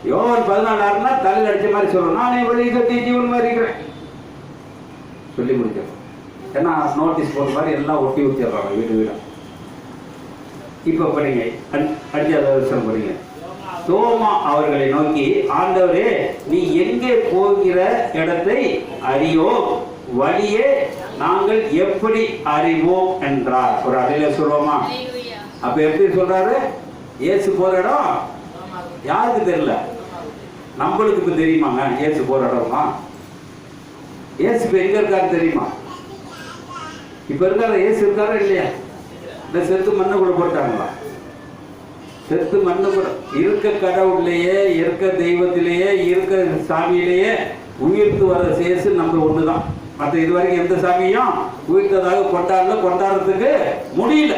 யோவான் 14:6 தலையில் அடிச்ச மாதிரி சொல்றோம், நானே வழி சத்தியம் ஜீவன் மாதிரி இருக்கிறேன் சொல்லி முடிக்கிறோம். ஏன்னா நோட்டீஸ் போடுற மாதிரி எல்லாம் ஒட்டி ஊற்றிடுறாங்க வீடு வீடா. இப்போ படிங்க 5வது வருஷம் படிங்க. தோமா அவர்களை நோக்கி, ஆண்டவரே நீ எங்கே போகிற இடத்தை அறியோ, வழியே நாங்கள் எப்படி அறிவோம் என்றார். ஒரு அடையில சொல்லுவோமா? அப்ப எப்படி சொல்றாரு? இயேசு போற இடம் யாருக்கு தெரியல, நம்மளுக்கு இப்ப தெரியுமாங்க இயேசு போற இடமா? இயேசு இப்ப எங்க இருக்காரு தெரியுமா? இப்ப இருக்காரு இயேசு இருக்காரா இல்லையா? இந்த செத்து மண்ணை கூட போட்டாங்களா? செத்து மண்ணு கூட இருக்க கடவுள்லேயே, இருக்க தெய்வத்திலேயே, இருக்க சாமியிலேயே உயிர்த்து வர சேசு நம்ம ஒண்ணுதான். மற்ற இது வரைக்கும் எந்த சாமியும் உயிர்த்ததாக கொண்டாடுறதுக்கு முடியல.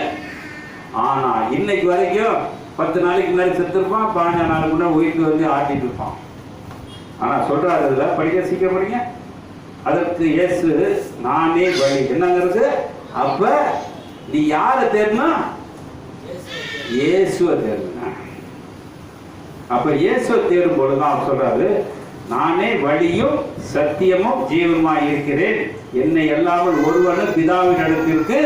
ஆனா இன்னைக்கு வரைக்கும் 10 நாளைக்கு முன்னாடி செத்துருப்பான், 15 நாளுக்கு முன்னாடி உயிர்த்து வந்து ஆட்டிட்டு இருப்பான். ஆனா சொல்றாரு இதுல படிக்க, சீக்கிரம் படிங்க. அதற்கு இயேசு நானே வழி என்னங்கிறது. அப்ப நீ யாரை தேடணும்? இயேசுவை தேடுங்க. அப்ப இயேசுவை தேடும் பொழுதுதான் அவர் சொல்றாரு, நானே வழியும் சத்தியமும் ஜீவனுமாய் இருக்கிறேன், என்னை எல்லாமல் ஒருவனும் பிதாவின் இடத்திற்கு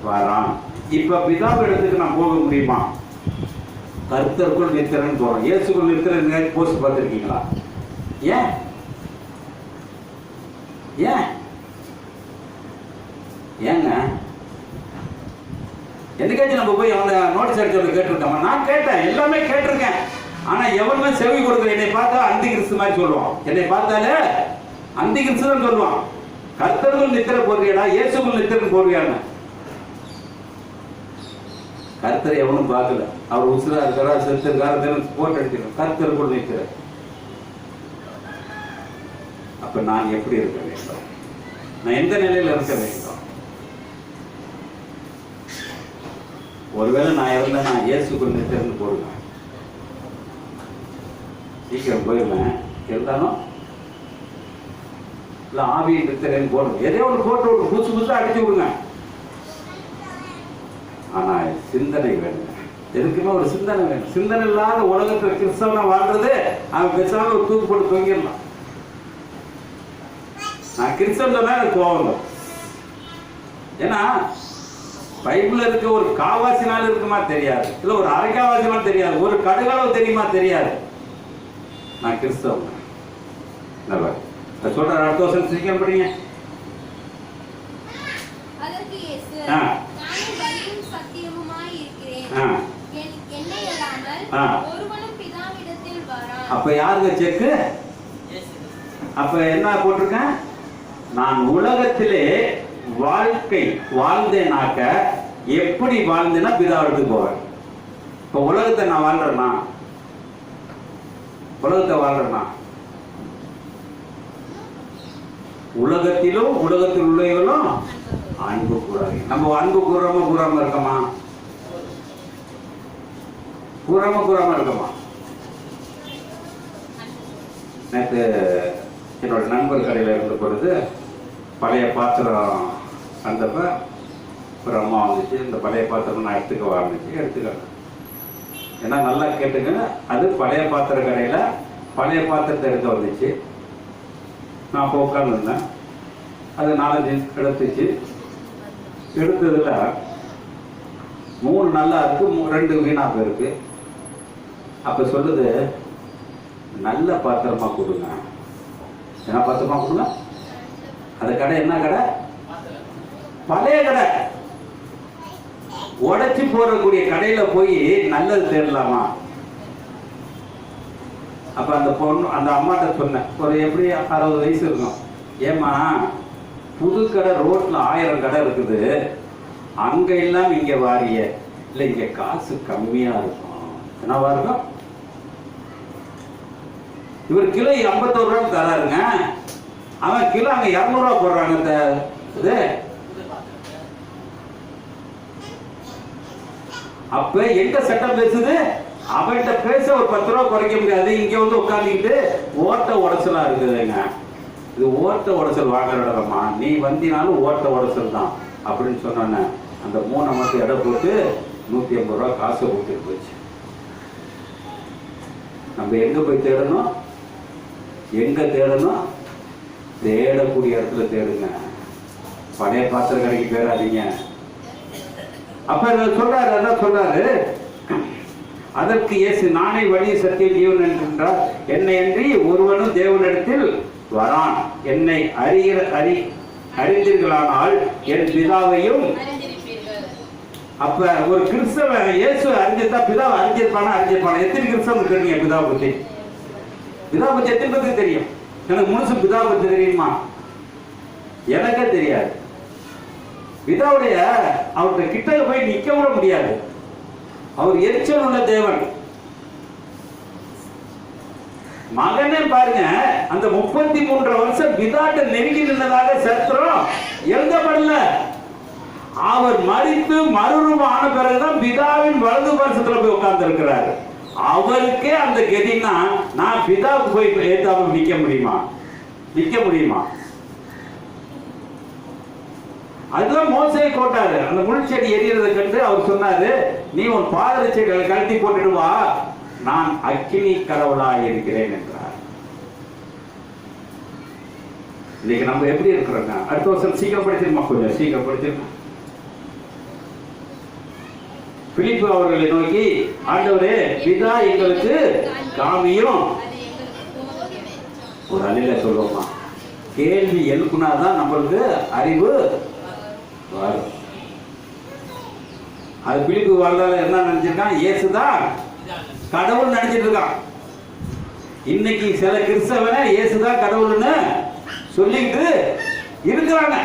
வரான். இப்ப பிதாவின் இடத்துக்கு நான் போக முடியுமா? கர்த்தருக்குள் நித்திரன் போறோம். இயேசுக்குள் நித்திரன் போஸ்ட் பார்த்துருக்கீங்களா? ஏன் ஏன் ஏங்க என்னைக்காச்சும் நம்ம போய் அவனை நோட்டீஸ் அடிச்சவங்க கேட்டிருக்கோமா? நான் கேட்டேன், எல்லாமே கேட்டிருக்கேன். ஆனா எவனுமே செவி கொடுக்குற. என்னை பார்த்தா அந்தி கிறிஸ்து மாதிரி சொல்லுவான். என்னை பார்த்தாலே அந்தி கிறிஸ்து தான் சொல்லுவான். கர்த்தருக்குள் நித்திர போறியடா, இயேசுக்குள் நித்திரன் போறியான்னு. கர்த்தரை எவனும் பார்க்கல. அவர் உசுரா இருக்கிறா, செத்து இருக்காரு, போட்டு அடிச்சிடும். கர்த்தருக்குள் நித்திர. அப்ப நான் எப்படி இருக்க வேண்டும்? நான் எந்த நிலையில இருக்க வேண்டும்? ஒருவேளை நான் இருந்தேன், நான் இயேசுக்குள் நித்திரன்னு போடுவேன், சீக்கிரம் போயிடுவேன். இருந்தாலும் இல்லை ஆவியின் நித்திரன்னு போடுவேன். எதையோ ஒன்று போட்டு விட்டு புதுசா அடிச்சு விடுங்க. ஆனா சிந்தனை வேணும். எதுக்குமே ஒரு சிந்தனை வேணும். சிந்தனை இல்லாத உலகத்துல கிறிஸ்தவனை வாழ்றது அவன் பேசாம ஒரு தூக்கு போட்டு தூங்கிடலாம். நான் கிறிஸ்தவன் சொன்னா எனக்கு கோவம். ஏன்னா பைபிள்ல இருக்க ஒரு காவாசினாலும் இருக்குமா தெரியாது, இல்ல ஒரு அரைக்காவாசினாலும் தெரியாது, ஒரு கடுகளவு தெரியுமா தெரியாது. நான் கிறிஸ்தவன். நல்லா சொல்ற அடுத்த வருஷம் சீக்கிரம் படிங்க. அதற்கு இயேசு, நானே வழியும் சத்தியமுமாய் இருக்கிறேன், என்னை அல்லாமல் ஒருவனும் பிதாவிடத்தில் வரான். அப்ப யாருங்க செக்கு? அப்ப என்ன போட்டிருக்கேன்? நான் உலகத்திலே வாழ்க்கை வாழ்ந்தேனாக்க எப்படி வாழ்ந்தேன்னா பிதாவிடத்துக்கு போவேன். இப்ப உலகத்தை நான் வாழ்றேன்னா, உலகத்தை வாழ்றேன்னா, உலகத்திலும் உலகத்தில் உள்ளவர்களும் அன்பு கூறாங்க. நம்ம அன்பு கூறாம இருக்கமா? கூறாம இருக்கமா? நேற்று என்னோட நண்பர் கடையில் இருந்த பொழுது பழைய பாத்திரம் வந்தப்ப ஒரு அம்மா வந்துச்சு. இந்த பழைய பாத்திரம் நான் எடுத்துக்கிறேன். ஏன்னா நல்லா கேட்டுங்க, அது பழைய பாத்திர கடையில் பழைய பாத்திரத்தை எடுக்க வந்துச்சு. நான் அப்போ உட்காந்துருந்தேன். அது 4-5 எடுத்துச்சு. எடுத்ததுல 3 நல்லா இருக்கு, 2 வீணா போயிருக்கு. அப்ப சொல்லுது, நல்ல பாத்திரமா கொடுங்க. என்ன பாத்திரமா கொடுங்க? அந்த கடை என்ன கடை? பழைய கடை. உடைச்சு போடக்கூடிய கடையில போய் நல்லது தேடலாமா? அப்ப அந்த பொண்ணு அந்த அம்மாட்ட சொன்னேன், ஒரு எப்படி 60 வயசு இருக்கும். ஏமா, புது கடை ரோட்ல 1000 கடை இருக்குது, அங்க இல்லாம இங்க வாரிய? இல்ல இங்க காசு கம்மியா இருக்கும். என்னவா இருக்கும்? இவர் கிலோ 51 ரூபா தராருங்க, அவன் கிலோ அங்க 200 ரூபா போடுறாங்க. இந்த இது அப்ப எங்க சட்டம் பேசுது? அவன்கிட்ட பேச ஒரு 10 ரூபா குறைக்க முடியாது. இங்க வந்து உட்காந்துக்கிட்டு ஓட்ட உடச்சலா இருக்குதுங்க. இது ஓட்ட உடச்சல் வாங்குற இடமா, நீ வந்தினாலும் ஓட்ட உடச்சல் தான் அப்படின்னு சொன்ன அந்த 3 மட்டும் எடை போட்டு 150 ரூபா காசை கொடுத்துட்டு போச்சு. நம்ம எங்க போய் தேடணும்? எங்க தேடணும்? தேடக்கூடிய இடத்துல தேடுங்க. பழைய பாத்திர கடைக்கு போயிடாதீங்க. அப்ப சொல்றாரு, அதான் சொல்றாரு, அதற்கு இயேசு நானே வழி சத்தியம் ஜீவன் என்கின்றார், என்னை அன்றி ஒருவனும் தேவனிடத்தில் வரான். என்னை அறிந்தீர்களானால் என் பிதாவையும். அப்ப ஒரு கிறிஸ்தவன் இயேசு அறிஞ்சிருந்தா பிதாவை அறிஞ்சிருப்பானா? எத்தனை கிறிஸ்தவன் கேட்டீங்க பிதாவை பத்தி? பிதாவை பத்தி எத்தனை பேருக்கு தெரியும்? எனக்கு முழுசு பிதாவை பத்தி தெரியுமா? எனக்கே தெரியாது. பிதாவுடைய அவருடைய கிட்ட போய் நிக்க விட முடியாது. அவர் எரிச்சல் உள்ள தேவன். மகனே பாருங்க, அந்த 33 வருஷம் பிதாட்ட நெருங்கி நின்றதாக சரித்திரம் எழுதப்படல. அவர் மரித்து மறுரூபம் ஆன பிறகுதான் பிதாவின் வலது வருஷத்துல போய் உட்கார்ந்து இருக்கிறார். அவருக்கே அந்த கதினா நான் பிதாவுக்கு போய் ஏத்தாம நிக்க முடியுமா? நிக்க முடியுமா? அதுதான் மோசே கோட்டாரு. அந்த முள்செடி எரியறதை கண்டு அவர் சொன்னாரு, நீ உன் பாதரை செடிகளை கழட்டி போட்டுடுவா, நான் அக்கினி கடவுளாய் இருக்கிறேன் என்றார். இன்னைக்கு நம்ம எப்படி இருக்கிறோங்க? அடுத்த வருஷம் சீக்கிரம் படிச்சிருமா? கொஞ்சம் சீக்கிரம் படிச்சிருமா? பிலிப்பு அவர்களை நோக்கி, ஆண்டவரே பிதா எங்களுக்கு காமியும். ஒரு அணில சொல்லுவோமா, கேள்வி எழுப்புனாதான் நம்மளுக்கு அறிவு வரும். அது பிலிப்பு வாழ்ந்தால என்ன நினைச்சிருக்கான்? இயேசுதான் கடவுள் நினைச்சிட்டு இருக்கான். இன்னைக்கு சில கிறிஸ்தவனை இயேசுதான் கடவுள்னு சொல்லிட்டு இருக்கிறாங்க.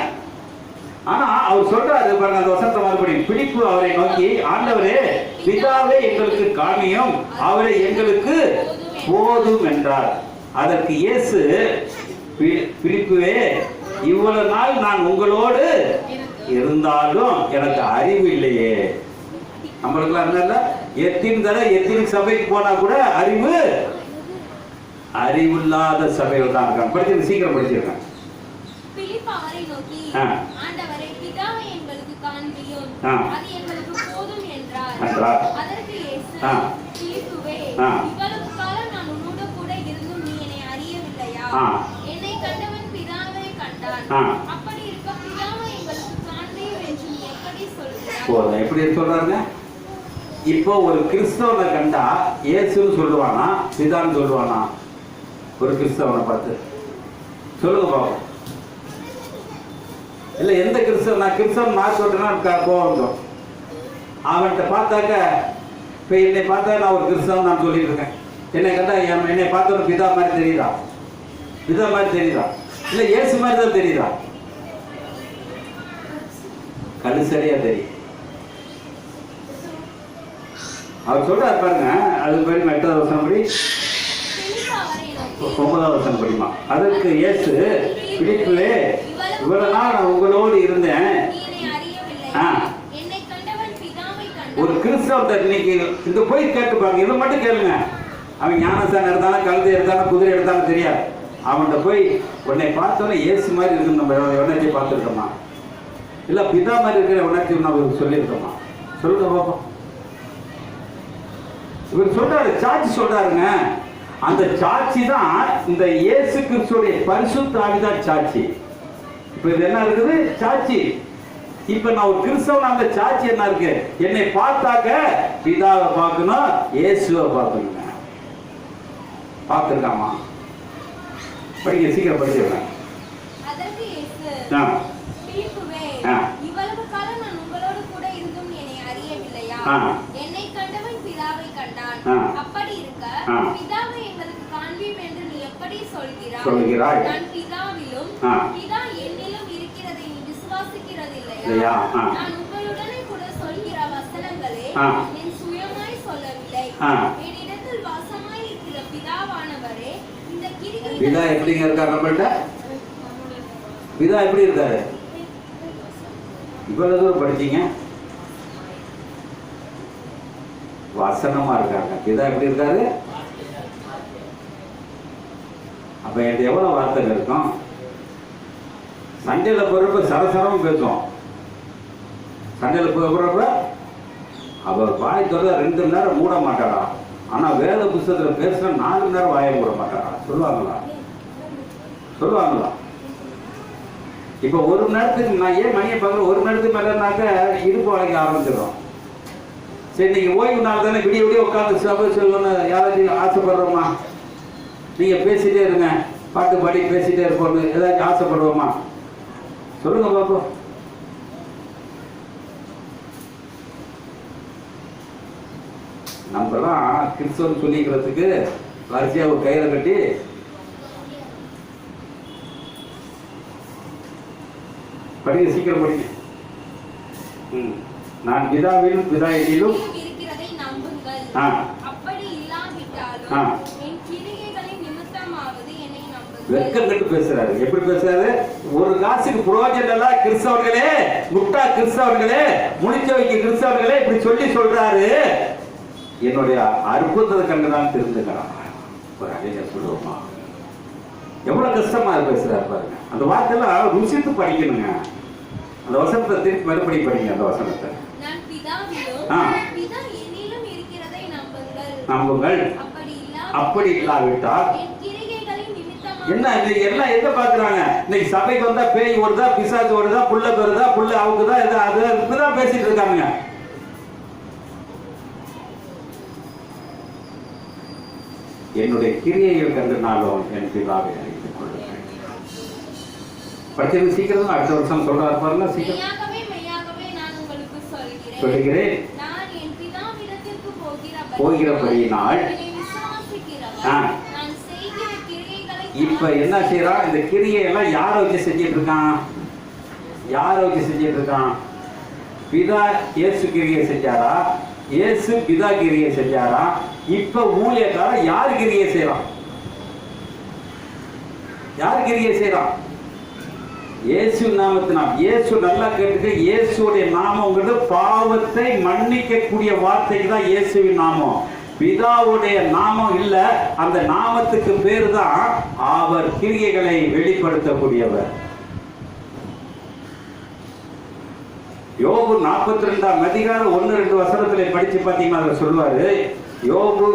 ஆனா அவர் சொல்றாரு பாருங்க, அந்த வசனத்தை மறுபடியும். பிலிப்பு அவரை நோக்கி, ஆண்டவரே பிதாவே எங்களுக்கு காமியும், அவரை எங்களுக்கு போதும் என்றார். அதற்கு இயேசு, பிலிப்புவே இவ்வளவு நாள் நான் உங்களோடு இருந்தாலும் எனக்கு அறிவு இல்லையே. நம்மளுக்குலாம் என்ன, எத்தனை சபைக்கு போனா கூட அறிவில்லாத சபையில் தான் இருக்காங்க. படிச்சு சீக்கிரம் படிச்சிருக்கேன். எப்படி சொல்றாங்க? இப்போ ஒரு கிறிஸ்தவனை கண்டா இயேசுன்னு சொல்லுவானா பிதான்னு சொல்லுவானா? ஒரு கிறிஸ்தவனை பார்த்து சொல்லுங்க பாப்போம். இல்ல எந்த கிறிஸ்தவன், நான் கிறிஸ்தவன் மார்க் சொல்றேன்னா கோவம் வந்துடும். அவன்கிட்ட பார்த்தாக்க, இப்போ என்னை பார்த்தா நான் ஒரு கிறிஸ்தவன் நான் சொல்லிட்டு இருக்கேன். என்னை கண்டா என்னை பார்த்த ஒரு பிதா மாதிரி தெரியுதா? பிதா மாதிரி தெரியுதா? இல்ல இயேசு மாதிரி தான் தெரியுதா? கண்ணு சரியா தெரியும். அவர் சொல்றாரு பாருங்க, அது படி 8வது வசனம் படி 9வது வசனம் படிமா. அதற்கு இயேசு, பிலிப்புவே இவ்வளவு நாள் நான் உங்களோடு இருந்தேன். ஒரு கிறிஸ்தவத்தை இன்னைக்கு இந்த போய் கேட்டுப்பாங்க, இதை மட்டும் கேளுங்க. அவன் ஞானஸ்தானம் எடுத்தாலும் கழுதை எடுத்தாலும் குதிரை எடுத்தாலும் தெரியாது. அவன்கிட்ட போய் உன்னை பார்த்தோன்னே இயேசு மாதிரி இருக்கு, நம்ம உணர்ச்சியை பார்த்துருக்கோமா? இல்லை பிதா மாதிரி இருக்கிற உணர்ச்சி நம்ம சொல்லியிருக்கோமா? சொல்லுங்க பாப்போம். இவர் சொல்றாரு, சாட்சி சொல்றாருங்க. அந்த சாட்சி தான் இந்த இயேசு கிறிஸ்துவோட பரிசுத்த ஆவிதான் சாட்சி. இப்ப இது என்ன இருக்குது? சாட்சி. இப்ப நான் ஒரு கிறிஸ்தவன், அந்த சாட்சி என்ன இருக்கு? என்னை பார்த்தாக்க பிதாவை பார்க்கணும், இயேசுவை பார்க்கணுங்க. பார்த்துருக்காமா? படிக்க சீக்கிரம் படிச்சிருக்கேன். என்னை கண்டவன் பிதாவை கண்டான். அப்படி இருக்க பிதாவை எங்களுக்கு காண்பீம் என்று நீ எப்படி சொல்கிறாய்? நான் பிதாவிலும் பிதா என்னிலும் இருக்கிறதை நீ விசுவாசிக்கிறதில்லையா? நான் உங்களுடனே கூட சொல்கிற வசனங்களே என் சுயமாய் சொல்லவில்லை. என்னிடத்தில் வாசமாய் இருக்கிற பிதாவானவரே பிதா எப்படிங்க இருக்காரு நம்மள்ட்ட? பிதா எப்படி இருக்காரு? இவ்வளவு தூரம் படிச்சீங்க, வசனமா இருக்காங்க. பிதா எப்படி இருக்காரு? அப்ப எனக்கு எவ்வளவு வார்த்தைகள் இருக்கும்? சண்டையில போறப்ப சரசரம் பேசுவோம். சண்டையில போறப்ப அவர் வாய் சொல்ல 2 மணி நேரம் மூட மாட்டாரா. ஆனா வேத புத்தகத்துல பேசுற 4 மணி நேரம் வாயை மூட மாட்டாரா. சொல்லுவாங்களா? சொல்லுவாங்களா? இப்ப 1 மணி நேரத்துக்கு நான் ஏன் மணியை பார்க்குறேன், 1 மணி நேரத்துக்கு மேலனாக்க இடுப்பு வளைக்க ஆரம்பிச்சிடும். சரி, நீங்க ஓய்வு நாள் தானே, விடிய விடிய உட்காந்து சபை சொல்லணும்னு யாராச்சும் ஆசைப்படுறோமா? நீங்க பேசிட்டே இருங்க, பாட்டு பாடி பேசிட்டே இருப்போம், ஏதாச்சும் ஆசைப்படுவோமா? சொல்லுங்க பாப்போம். நம்மலாம் கிறிஸ்தவன் சொல்லிக்கிறதுக்கு வரிசையா ஒரு கயிறை கட்டி படிக்க, சீக்கிரம் படிங்க. நான் பிதாவிலும் பிதா என்னிலும் இருக்கிறதை நம்புங்கள். அப்படி இல்லாவிட்டாலும் என் கிரியைகளின் நிமித்தமாவது என்னை நம்புங்கள். வெட்கம் கட்டு பேசுறாரு. எப்படி பேசுறாரு? ஒரு காசுக்கு புரோஜனம் இல்ல கிறிஸ்தவர்களே, முட்டா கிறிஸ்தவர்களே, முடிச்ச வைக்க கிறிஸ்தவர்களே, இப்படி சொல்றாரு. என்னுடைய அற்புதத்தை கண்டுதான் தெரிஞ்சுக்கிறான். ஒரு அழகா சொல்லுவோமா? எவ்வளவு கஷ்டமா பேசுறாரு பாருங்க. அந்த வார்த்தையெல்லாம் ருசித்து படிக்கணுங்க. அந்த வசனத்தை திருப்பி மறுபடி படிங்க. அந்த வசனத்தை நான் பிதாவிலும் பிதா என்னிலும் இருக்கிறதை நம்புங்கள். நம்புங்கள். அப்படி இல்லாவிட்டால் என்ன? இன்னைக்கு எல்லாம் எங்க பாக்குறாங்க? இன்னைக்கு சபைக்கு வந்தா பேய் வருதா, பிசாசு வருதா, புள்ள வருதா, புள்ள அவுக்குதா, அது இப்படிதான் பேசிட்டு இருக்காங்க. என்னுடைய கிரியைகள் கண்டனாலும் என் பிதாவை அறிந்து கொள்ளுங்கள். படிச்சது சீக்கிரம் அடுத்த வருஷம் சொல்றாரு பாருங்க. சீக்கிரம் சொல்லுகிறேன், போகிறபடியினால். இப்ப என்ன செய்யறான்? இந்த கிரியை எல்லாம் யாரை வச்சு செஞ்சிட்டு இருக்கான்? யாரை வச்சு செஞ்சிட்டு இருக்கான்? பிதா இயேசு கிரியை செஞ்சாரா? இயேசு பிதா கிரியை செஞ்சாரா? இப்ப ஊழியக்காரன் யாரு கிரியை செய்யறான்? யாரு கிரியை செய்யறான்? இயேசு நாமத்தினால். இயேசு நல்லா கேட்டுக்க, இயேசுடைய நாமங்கிறது பாவத்தை மன்னிக்க கூடிய வார்த்தைக்கு தான் இயேசுவின் நாமம். பிதாவுடைய நாமம் இல்ல. அந்த நாமத்துக்கு பேர் தான் அவர் கிரியைகளை வெளிப்படுத்தக்கூடியவர். யோபு 42ஆம் அதிகாரம் 1-2 வசனத்துல படிச்சு பாத்தீங்கன்னா அதுல சொல்லுவாரு. யோபு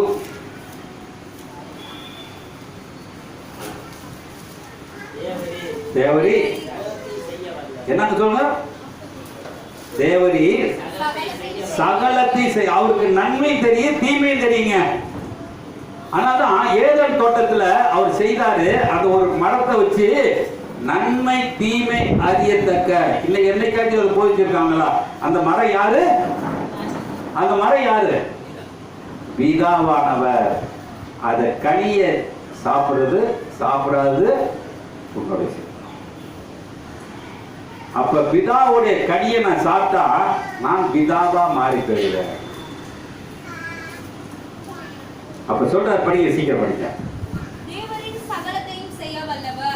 தேவரி என்னன்னு சொல்லுங்க? தேவரி சகலத்தை அவருக்கு நன்மை தெரியும், தீமை தெரியுங்க. ஆனாதான் ஏதேன் தோட்டத்துல அவர் செய்தாரு. அந்த ஒரு மரத்தை வச்சு நன்மை தீமை அறியத்தக்க. இல்லை என்னைக்காச்சும் அவர் போதிச்சிருக்காங்களா? அந்த மரம் யாரு? அந்த மரம் யாரு? பிதாவானவர். அத கனிய சாப்பிடுறது சாப்பிடாது உன்னுடைய. அப்ப பிதாவுடைய கனியை நான் சாப்பிட்டா நான் பிதாவா மாறி போயிடுவேன். அப்ப சொல்ற படிக்க, சீக்கிரம் படிக்க.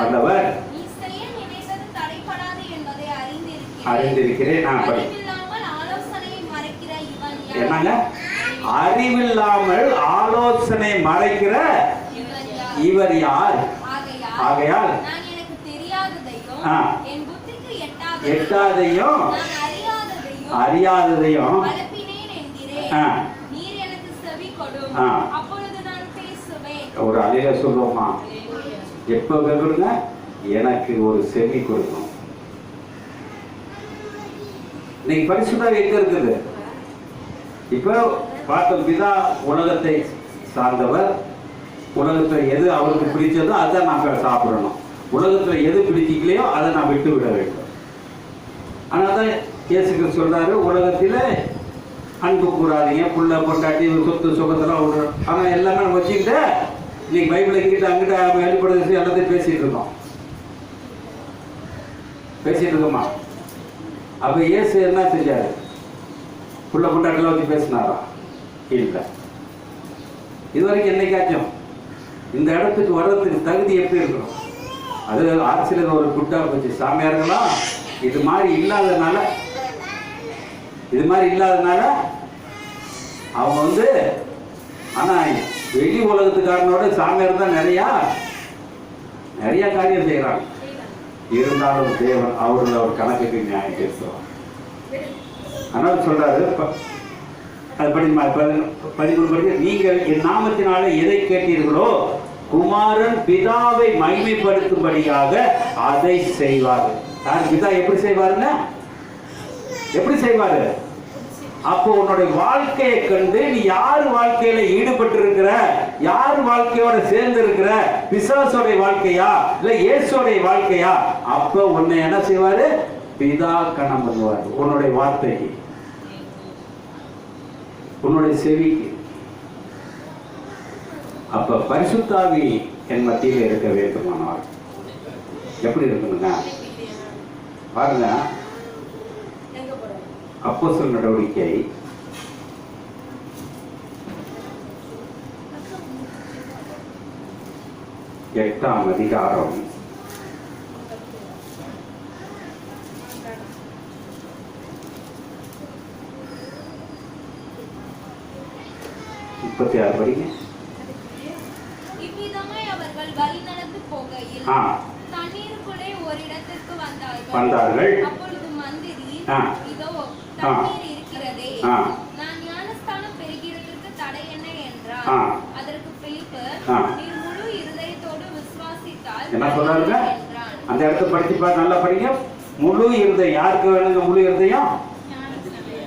வல்லவர் அறிந்திருக்கிறேன். என்னங்க? அறிவில்லாமல் ஆலோசனை மறைக்கிற இவர் யார்? ஆகையால் எட்டாதையும் அறியாததையும் ஒரு அலையில சொல்லுவோமா? எப்ப கேட்கணுங்க? எனக்கு ஒரு செவி கொடுக்கணும். நீங்க பரிசுத்தா எங்க இருக்குது? இப்ப பார்த்த பிதா உலகத்தை சார்ந்தவர். உலகத்துல எது அவருக்கு பிடிச்சதோ அதை நாம் சாப்பிடணும். உலகத்துல எது பிடிக்கலையோ அதை நான் விட்டு விட வேண்டும். அதனால்தான் இயேசு சொல்றாரு, உலகத்தில அன்பு கூறாதீங்க, புள்ள பொண்டாட்டி சொத்து சுகத்தெல்லாம் விடுறோம். ஆனா எல்லாமே நம்ம வச்சுக்கிட்டு இன்னைக்கு பைபிளை கிட்ட அங்கிட்ட வெளிப்படுத்தி எல்லாத்தையும் பேசிட்டு இருக்கோம். அப்ப இயேசு என்ன செஞ்சாரு? புள்ள பொண்டாட்டில வச்சு பேசினாரா? இல்லை. இதுவரைக்கும் என்னைக்காச்சும் இந்த இடத்துக்கு வர்றதுக்கு தகுதி எப்படி இருக்கணும்? அது ஆட்சியில் ஒரு குட்டா போச்சு. சாமியார்களாம் இது மாதிரி இல்லாதனால அவங்க ஆனா வெளி உலகத்துக்காரனோட சாமியார் தான் நிறைய காரியம் செய்யறாங்க. இருந்தாலும் தேவன் அவர் கணக்குக்கு நியாயம் பேசுவார். அதனால சொல்றாரு, அது 13 படி, நீங்கள் என் நாமத்தினால எதை கேட்டீர்களோ குமாரன் பிதாவை மகிமைப்படுத்தும்படியாக அதை செய்வார். பிதா எப்படி செய்வாருன்னா எப்படி செய்வாரு? அப்போ உன்னுடைய வாழ்க்கையை கண்டு நீ யார் வாழ்க்கையில ஈடுபட்டு இருக்கிற, யார் வாழ்க்கையோட சேர்ந்து இருக்கிற, பிசாசோடைய வாழ்க்கையா இல்ல இயேசுடைய வாழ்க்கையா, அப்ப உன்னை என்ன செய்வாரு? பிதா கணம் பண்ணுவார். உன்னுடைய வார்த்தைக்கு, உன்னுடைய செவிக்கு. அப்ப பரிசுத்தாவி என் மத்தியில் இருக்க வேண்டுமானால் எப்படி இருக்கணுங்க பாருங்க. அப்போஸ்தலர் நடவடிக்கை 8ஆம் அதிகாரம் 36 படிங்க. இவ்விதமாய் அவர்கள் வழி நடந்து போகையில் தண்ணீருக்குள்ளே ஒரு இடத்திற்கு வந்தார்கள். அப்பொழுது மந்திரி, இதோ தண்ணீர் இருக்கிறதே, நான் ஞானஸ்தானம் பெறுகிறதற்கு தடை என்ன என்றார். அதற்கு பிலிப்பு, நீர் முழு இருதயத்தோடு விசுவாசித்தால் என்ன சொல்றாருங்க? அந்த இடத்தை படிச்சு நல்லா படிங்க. முழு இருதயம் யாருக்கு வேணுங்க? முழு இருதயம்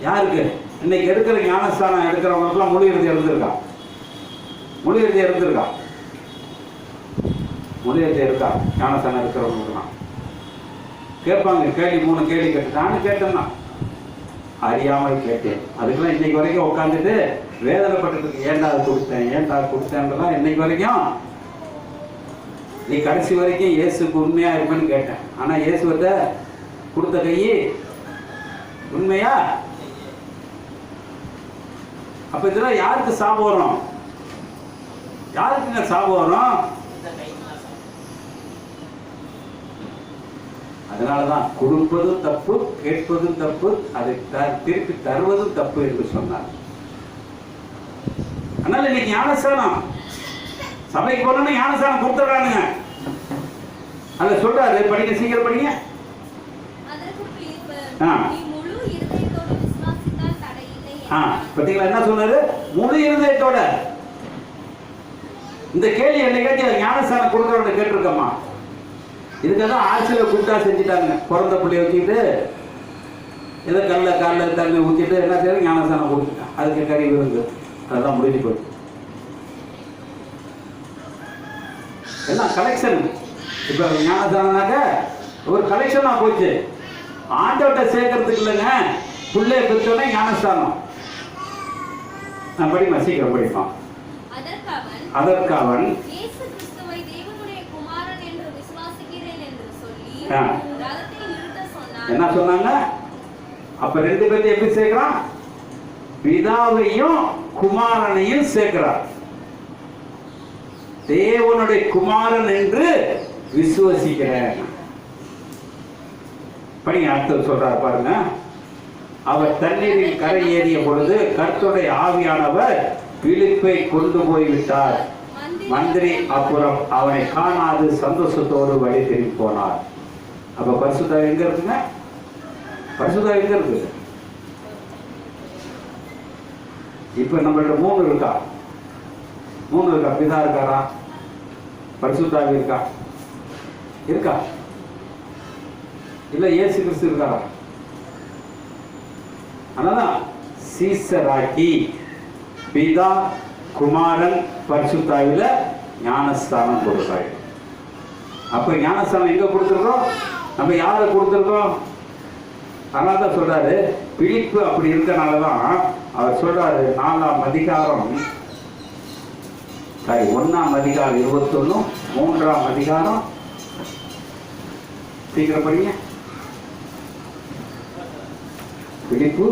யாருக்கு? இன்னைக்கு எடுக்கிற ஞானஸ்தானம் எடுக்கிறவங்களுக்குலாம் முழு இருதயம் இருந்திருக்கா? முழு இருதயம் இருந்திருக்கா? முழு இருதயம் இருக்கா? ஞானஸ்தானம் இருக்கிறவங்களுக்குலாம் கேட்பாங்க. கேள்வி 3 கேள்வி கேட்டு நானும் கேட்டேன்னா அறியாமல் கேட்டேன். அதுக்கெல்லாம் இன்னைக்கு வரைக்கும் உட்காந்துட்டு வேதனைப்பட்டு ஏண்டா கொடுத்தேன்லாம் இன்னைக்கு வரைக்கும். நீ கடைசி வரைக்கும் இயேசுக்கு உண்மையா இருப்பேன்னு கேட்டேன். ஆனா இயேசுவத்த கொடுத்த கையை உண்மையா? அப்ப இதெல்லாம் யாருக்கு சாபம் வரும்? யாருக்குங்க சாபம் வரும்? அதனாலதான் கொடுப்பதும் தப்பு, கேட்பதும் தப்பு, அதை திருப்பி தருவதும் தப்பு என்று சொன்னார். அதனால இன்னைக்கு ஞானஸ்தானம் சபைக்கு போனோம்னா ஞானஸ்தானம் கொடுத்துறானுங்க. அத சொல்றாரு, படிக்க சீக்கிரம் படிங்க. பாத்தீங்களா என்ன சொன்னாரு? முழு இருதயத்தோட. இந்த கேள்வி என்னைக்காட்டி ஞானஸ்தானம் கொடுக்கறவங்க கேட்டிருக்கமா? இதுக்கெல்லாம் ஆட்சியில கூட்டா செஞ்சுட்டாங்க. பிறந்த பிள்ளைய வச்சுக்கிட்டு ஏதோ காலில் தண்ணி ஊற்றிட்டு என்ன செய்யறது? ஞானஸ்தானம் கொடுத்துட்டாங்க. அதுக்கு கறி விருந்து அதெல்லாம் முடிஞ்சு போயிடுச்சு. எல்லாம் கலெக்ஷன். இப்ப ஞானஸ்தானம்னாக்க ஒரு கலெக்ஷனா போச்சு. ஆண்டவட்ட சேர்க்கறதுக்கு இல்லைங்க, பிள்ளைய பெற்றோடனே ஞானஸ்தானம். நான் படிமா சீக்கிரம் படிப்பான். அதற்கு அவன் என்ன சொன்னாங்க? அப்ப 2 பேரும் எப்படி சேர்க்கிறான்? பிதாவையும் குமாரனையும் சேர்க்கிறார். தேவனுடைய குமாரன் என்று விசுவசிக்கிறேன். படிங்க, அடுத்து சொல்றாரு பாருங்க. அவர் தண்ணீரில் கரை ஏறிய பொழுது கர்த்தருடைய ஆவியானவர் பிலிப்பை கொண்டு போய்விட்டார். மந்திரி அப்புறம் அவனை காணாது சந்தோஷத்தோடு வழி திரும்பி போனார். அப்ப பரிசுத்தாவி எங்க இருக்குங்க? பரிசுத்தாவி எங்க இருக்கு? இப்ப நம்மள்ட்ட 3 இருக்கா? 3 இருக்கா? பிதா இருக்காரா? பரிசுத்தாவி இருக்கா? இல்ல இயேசு கிறிஸ்து இருக்காரா? அதனால சீசராக்கி பிதா குமாரன் பரிசுத்தாவில ஞானஸ்தானம் கொடுத்தாரு. அப்ப ஞானஸ்தானம் எங்க கொடுத்துருக்கோம்? நம்ம யாரை கொடுத்துருக்கோம்? அதனால்தான் சொல்றாரு, பிலிப்பு அப்படி இருக்கனாலதான் அவர் சொல்றாரு 4ஆம் அதிகாரம் 1ஆம் அதிகாரம் 21, 3ஆம் அதிகாரம் சீக்கிரம் படிங்க. பிலிப்பு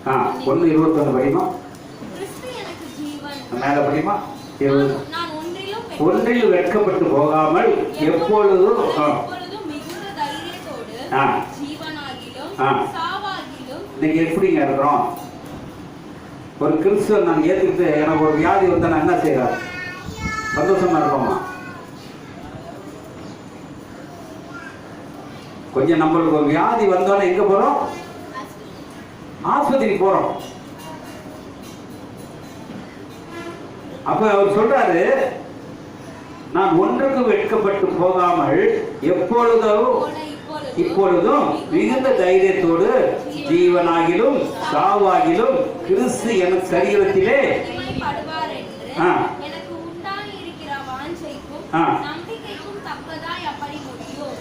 1:21 படிமா. கிறிஸ்து எனக்கு ஜீவன். மேல படிமா. நான் ஒன்றில் வெட்கப்பட்டு போகாமல் எப்பொழுதும் மிகுந்த தைரியத்தோடு ஜீவனாகிலும் சாவாகிலும். இன்னைக்கு எப்படிங்க இருக்கிறோம்? ஒரு கிறிஸ்துவன் நான் ஏத்துக்கிட்டு எனக்கு ஒரு வியாதி வந்தா நான் என்ன செய்யறாரு? சந்தோஷமா இருக்கோமா? கொஞ்சம் நம்மளுக்கு ஒரு வியாதி வந்தோன்னே எங்க போறோம்? ஆஸ்பத்திரிக்கு போறோம். அப்ப அவர் சொல்றாரு, நான் ஒன்றுக்கு வெட்கப்பட்டு போகாமல் இப்பொழுதும் மிகுந்த தைரியத்தோடு ஜீவனாகிலும் சாவாகிலும் கிறிஸ்து என் சரீரத்திலே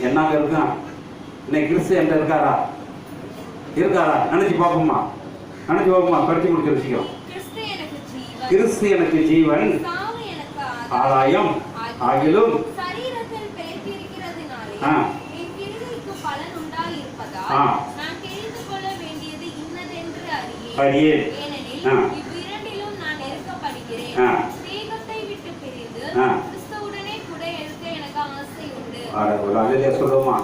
என்னாங்க இருக்கான். இன்னைக்கு கிறிஸ்து என்கிட்ட இருக்காரா? நினைச்சு பார்ப்போமா? படிச்சு முடிச்சு வச்சுக்கோ. கிறிஸ்து எனக்கு ஜீவன், ஆதாயம் ஆகிலும் அறியேன். சொல்லுமா,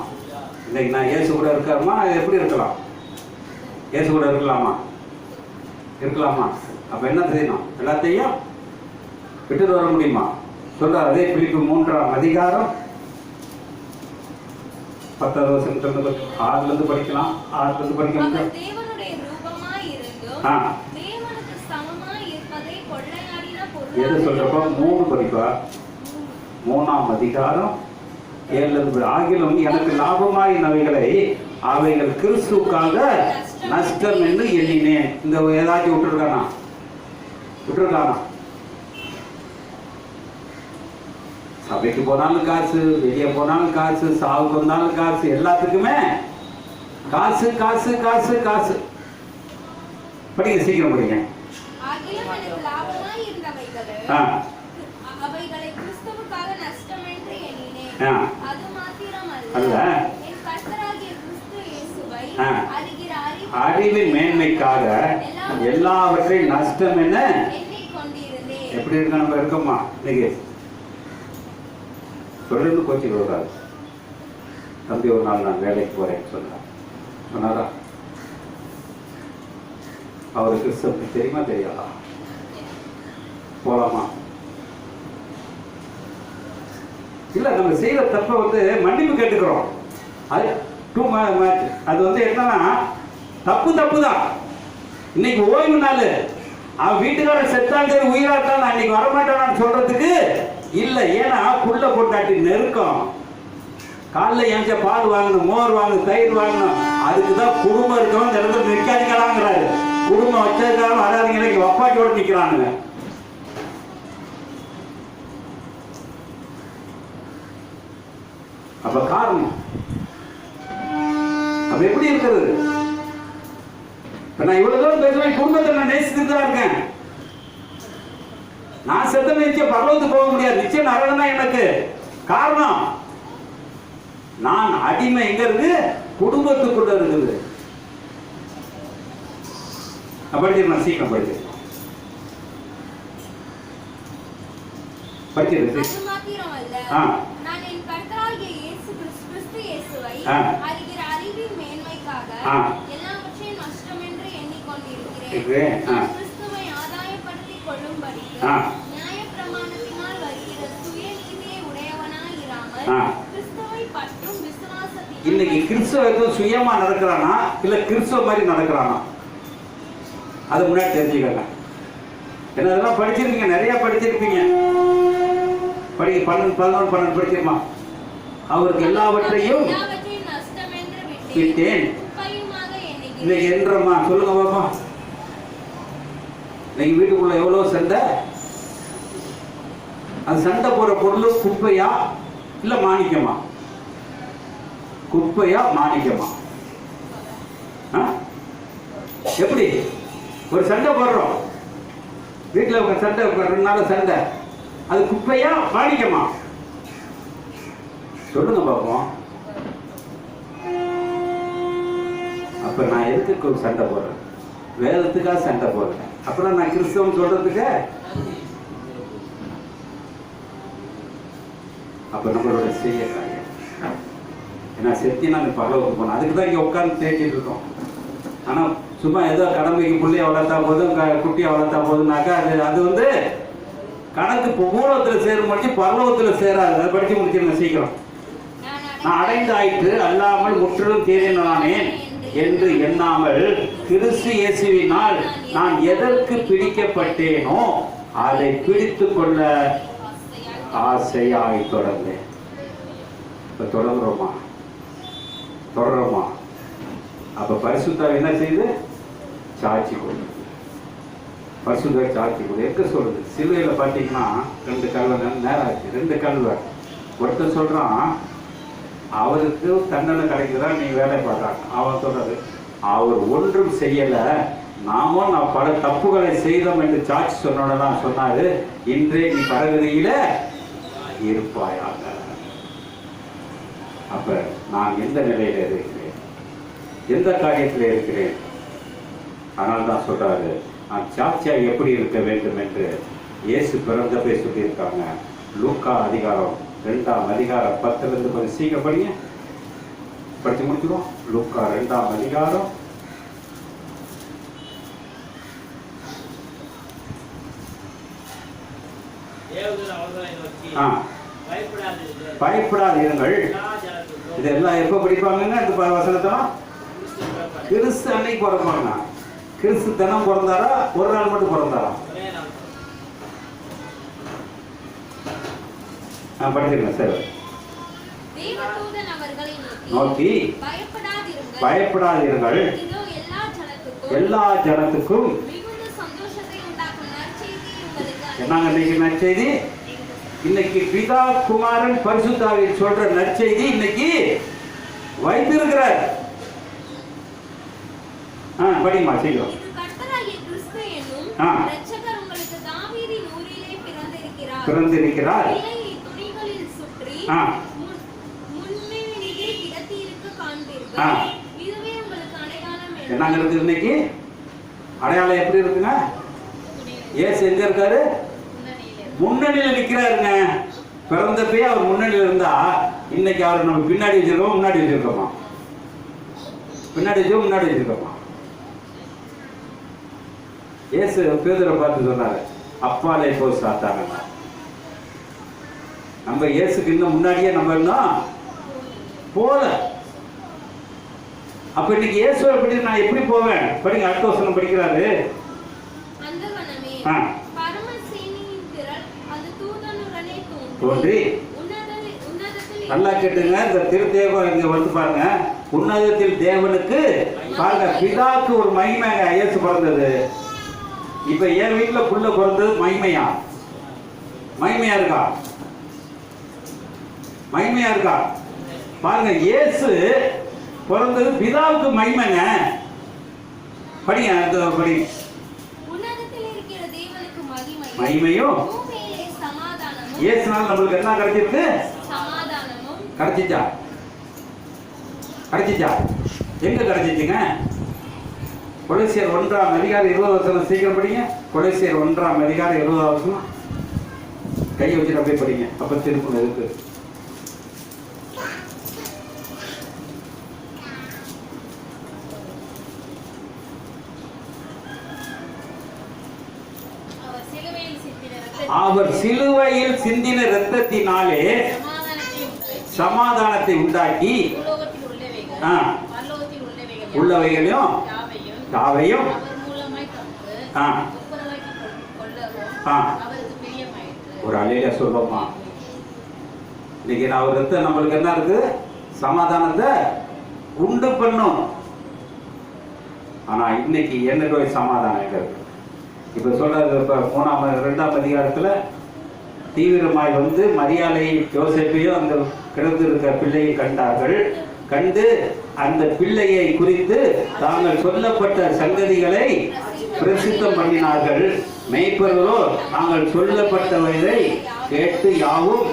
இன்னைக்கு நான் இயேசு கூட இருக்காருமா? எப்படி இருக்கலாம்? இயேசு கூட இருக்கலாமா? அப்ப என்ன செய்யணும்? எல்லாத்தையும் விட்டுட்டு வர முடியுமா? சொல்றாரு. அதே பிலிப்பு 3ஆம் அதிகாரம் 10வது வசனத்திலிருந்து 6லிருந்து படிக்கலாம். 6லிருந்து படிக்கலாம். எது சொல்றப்ப 3 படிப்பா. 3ஆம் அதிகாரம் 7லிருந்து. ஆகிலும் எனக்கு லாபமாயினவைகளை அவைகள் கிறிஸ்துவுக்காக நஷ்டம் என்று எண்ணினேன். இந்த ஏதாச்சும் விட்டுருக்கானா? சபைக்கு போனாலும் காசு, வெளியே போனாலும் காசு, சாவுக்கு வந்தாலும் காசு, எல்லாத்துக்குமே காசு காசு காசு காசு. படிங்க, சீக்கிரம் படிங்க. அறிவின் மேன்மைக்காக எல்லாவற்றையும் நஷ்டம் என்ன எப்படி இருக்க நம்ம இருக்கோமா? இன்னைக்கு தொடர்ந்து கோச்சிங் வருவாரு. தம்பி ஒரு நாள் நான் வேலைக்கு போறேன்னு சொன்னாரா? அவருக்கு கிறிஸ்தவ தெரியுமா தெரியாதா? போலாமா? இல்ல, நம்ம செய்யற தப்ப மன்னிப்பு கேட்டுக்கிறோம். அது டூ மச். அது என்னன்னா தப்பு தான். இன்னைக்கு ஓய்வு நாள், அவன் வீட்டுக்காரன் செத்தாண்டே உயிராட்டான், நான் இன்னைக்கு வரமாட்டான்னு சொல்றதுக்கு இல்ல. ஏன்னா புள்ள பொண்டாட்டி நெருக்கம். காலைல எங்க பால் வாங்கணும், மோர் வாங்கணும், தயிர் வாங்கணும். அதுக்குதான் குடும்பம் இருக்கவன் இந்த இடத்துல நிற்காதீங்களாங்கிறாரு. குடும்பம் வச்சதுக்காக வராதிங்க, அப்பாட்டியோட நிக்கிறானுங்க. அப்ப காரணம் அப்ப எப்படி இருக்கிறது? நான் இவ்வளவு தூரம் பேசுவேன், குடும்பத்தை நான் நேசித்துட்டு தான் இருக்கேன். நான் செத்த நிச்சயம் பரலோகத்துக்கு போக முடியாது. நிச்சயம் நரகம் தான் எனக்கு. காரணம், நான் அடிமை எங்க இருக்கு? குடும்பத்துக்குள்ள இருக்குது. படிச்சிருக்கேன், சீக்கிரம் படிக்கிறது. இன்னைக்கு கிறிஸ்தவ சுயமா நடக்கிறானா இல்ல கிறிஸ்தவ மாதிரி நடக்கிறானா? அது முன்னாடி தெரிஞ்சுக்கங்க. என்னதெல்லாம் படிச்சிருக்கீங்க, நிறைய படிச்சிருப்பீங்க. 11 12 படிச்சிருமா? அவருக்கு எல்லாவற்றையும் விட்டேன். இன்னைக்கு என்றமா சொல்லுங்க பாப்பா. இன்னைக்கு வீட்டுக்குள்ள எவ்வளவு சண்டை? அது சண்டை போற பொருள் குப்பையா இல்ல மாணிக்கமா? குப்பையா மாணிக்கமா? எப்படி ஒரு சண்டை போடுறோம் வீட்டுல, சண்டை 2 நாள் சண்டை, அது குப்பையா மாணிக்கமா? சொல்லுங்க பாப்போம். அப்ப நான் எதுக்கு சண்டை போடுறேன்? வேதத்துக்காக சண்டை போடுறேன். அப்புறம் நான் கிறிஸ்தவன் சொல்றதுக்கு அப்ப நம்மளோட செய்ய காரியம். ஏன்னா செத்தி நான் பரலோகத்துக்கு போனேன். அதுக்கு தான் இங்கே உட்காந்து தேடிட்டு இருக்கோம். ஆனால் சும்மா ஏதோ கடமைக்கு புள்ளைய வளர்த்தா போதும், குட்டியை வளர்த்தா போதும்னாக்கா அது வந்து கணக்கு பூலோகத்தில் சேரும் முடிச்சு பரலோகத்தில் சேராது. அதை படித்து முடிச்சிருங்க சீக்கிரம். நான் அடைந்து ஆயிற்று அல்லாமல் முற்றிலும் தேறினானேன் என்று எண்ணாமல் கிறிஸ்து இயேசுவினால் நான் எதற்கு பிடிக்கப்பட்டேனோ அதை பிடித்து கொள்ள ஆசையாய் தொடர்ந்தேன். இப்ப தொடர்றோமா? அப்ப பரிசுத்தாவி என்ன செய்யுது? சாட்சி கொடு. பரிசுத்தாவி சாட்சி கொடு. எங்க சொல்றது? சிலுவையில பாத்தீங்கன்னா 2 கல்வ நேரம் ஆச்சு. 2 கல்வ. ஒருத்தர் சொல்றான் அவருக்கு தண்டனை கிடைக்குதா, நீ வேலை பார்க்கறாங்க. அவன் சொல்றது அவர் ஒன்றும் செய்யல, நாமும் நான் பல தப்புகளை செய்தோம் என்று சாட்சி சொன்னோடலாம் சொன்னாரு. இன்றே நீ பரகதியில இருப்பாயாக. அப்ப நான் எந்த நிலையில இருக்கிறேன், எந்த காரியத்தில் இருக்கிறேன்? ஆனால் தான் சொல்றாரு நான் சாட்சியா எப்படி இருக்க வேண்டும் என்று இயேசு பிறந்தப்பே சொல்லியிருக்காங்க. லூக்கா அதிகாரம் 2ஆம் அதிகாரம் 10 கொஞ்சம் சீக்கிரம் படிங்க, படிச்சு முடிச்சிடும். லூக்கா 2ஆம் அதிகாரம் பயப்படாதீர்கள். இதெல்லாம் எப்ப படிப்பாங்கன்னா இந்த வசனத்தெல்லாம் கிறிஸ்து அன்னைக்கு பிறப்பாங்க. கிறிஸ்து தினம் பிறந்தாரா, ஒரு நாள் மட்டும் பிறந்தாரா? படிச்சிருக்கேன் சார். நோக்கி பயப்படாதீர்கள், எல்லா ஜனத்துக்கும் என்னங்க இன்னைக்கு நற்செய்தி? இன்னைக்கு பிதா குமாரன் பரிசுத்தாவி சொல்ற நற்செய்தி இன்னைக்கு வைத்திருக்கிறார். படிமா சீக்கிரம். பிறந்திருக்கிறார். என்னங்க இருக்கு இன்னைக்கு? அடையாளம் எப்படி இருக்குங்க? ஏசு எங்க இருக்காரு? முன்னணியில நிக்கிறாருங்க. பிறந்தப்பே அவர் முன்னணியில இருந்தா இன்னைக்கு அவர் நம்ம பின்னாடி வச்சிருக்கோம், முன்னாடி வச்சிருக்கோமா? பின்னாடி வச்சிருக்கோம், முன்னாடி வச்சிருக்கோமா? ஏசு பேதுரை பார்த்து சொன்னாரு, அப்பாலே போ சாத்தான. நம்ம இயேசுக்கு இன்னும் முன்னாடியே நம்ம இன்னும் போல. அப்ப இன்னைக்கு இயேசு எப்படி நான் எப்படி போவேன்? படிங்க, அடுத்த வசனம் படிக்கிறாரு. தோன்றி நல்லா கேட்டுங்க. இந்த திருத்தேவம் இங்க வந்து பாருங்க. உன்னதத்தில் தேவனுக்கு பாருங்க, பிதாக்கு ஒரு மகிமைங்க இயேசு பிறந்தது. இப்ப என் வீட்டுல புள்ள பிறந்தது மகிமையா? மகிமையா இருக்கா? மகிமையா இருக்கா? பாருங்க, இயேசு பிறந்தது பிதாவுக்கு மகிமைங்க. படிங்க, படி. மகிமையும் இயேசுனால நம்மளுக்கு என்ன கிடைச்சிருக்கு? கிடைச்சிச்சா? கிடைச்சிச்சா? எங்க கிடைச்சிச்சுங்க? கொலோசியர் 1ஆம் அதிகாரம் 20 வசனம் சீக்கிரம் படிங்க. கொலோசியர் 1ஆம் அதிகாரம் 20 வசனம் கை வச்சுட்டு அப்படியே படிங்க. அப்ப திருப்பம் இருக்கு. அவர் சிலுவையில் சிந்தின இரத்தத்தினாலே சமாதானத்தை உண்டாக்கி உள்ளவைகளையும் தாவையும் ஒரு அலையில சொல்லுவோமா? இன்னைக்கு நான் ஒரு ரத்தம் நம்மளுக்கு என்ன இருக்கு? சமாதானத்தை உண்டு பண்ணும். ஆனா இன்னைக்கு என்ன சமாதானம் இருக்கு? இப்ப சொல்றது, இப்ப 2ஆம் அதிகாரத்துல தீவிரமாய் வந்து மரியாதை யோசேப்பையும் அந்த கிடந்திருக்க பிள்ளையை கண்டார்கள். கண்டு அந்த பிள்ளையை குறித்து தாங்கள் சொல்லப்பட்ட சங்கதிகளை பிரசித்தம் பண்ணினார்கள். மேய்ப்பர்களோ நாங்கள் சொல்லப்பட்டவரை கேட்டு யாவும்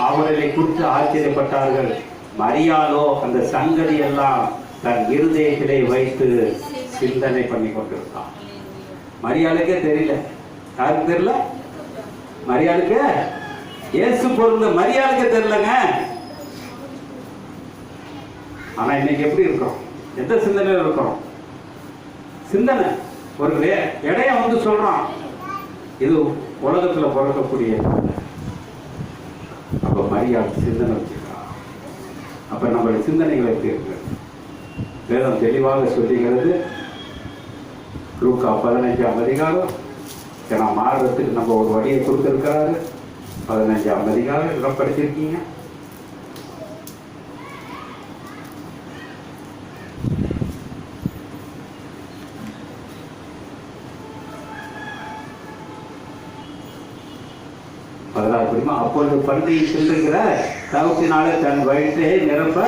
அவர்களை குறித்து ஆச்சரியப்பட்டார்கள். மரியாளோ அந்த சங்கதி எல்லாம் தன் இருதயத்திலே வைத்து சிந்தனை பண்ணி கொண்டிருக்கான். மரியாளுக்கே தெரியல. யாருக்கு தெரியல? மரியாளுக்கு இயேசு பொருந்த மரியாளுக்கே தெரியலங்க. ஆனா இன்னைக்கு எப்படி இருக்கிறோம்? எந்த சிந்தனையில் இருக்கிறோம்? சிந்தனை ஒரு இடைய வந்து சொல்றான், இது உலகத்துல பிறக்கக்கூடிய. அப்ப மரியாதை சிந்தனை வச்சுக்கிறான். அப்ப நம்மளுடைய சிந்தனைகள் எப்படி இருக்கு? வேதம் தெளிவாக சொல்லுகிறது. லூக்கா 15ஆம் அதிகாரம், ஏன்னா மாறுறதுக்கு நம்ம ஒரு வழியை கொடுத்திருக்கிறாரு. 15ஆம் அதிகாரம் இதெல்லாம் படிச்சிருக்கீங்க. அப்பொழுது பன்றியை சென்றுகிற தவிர்த்தினாலே தன் வயிற்றை நிரப்ப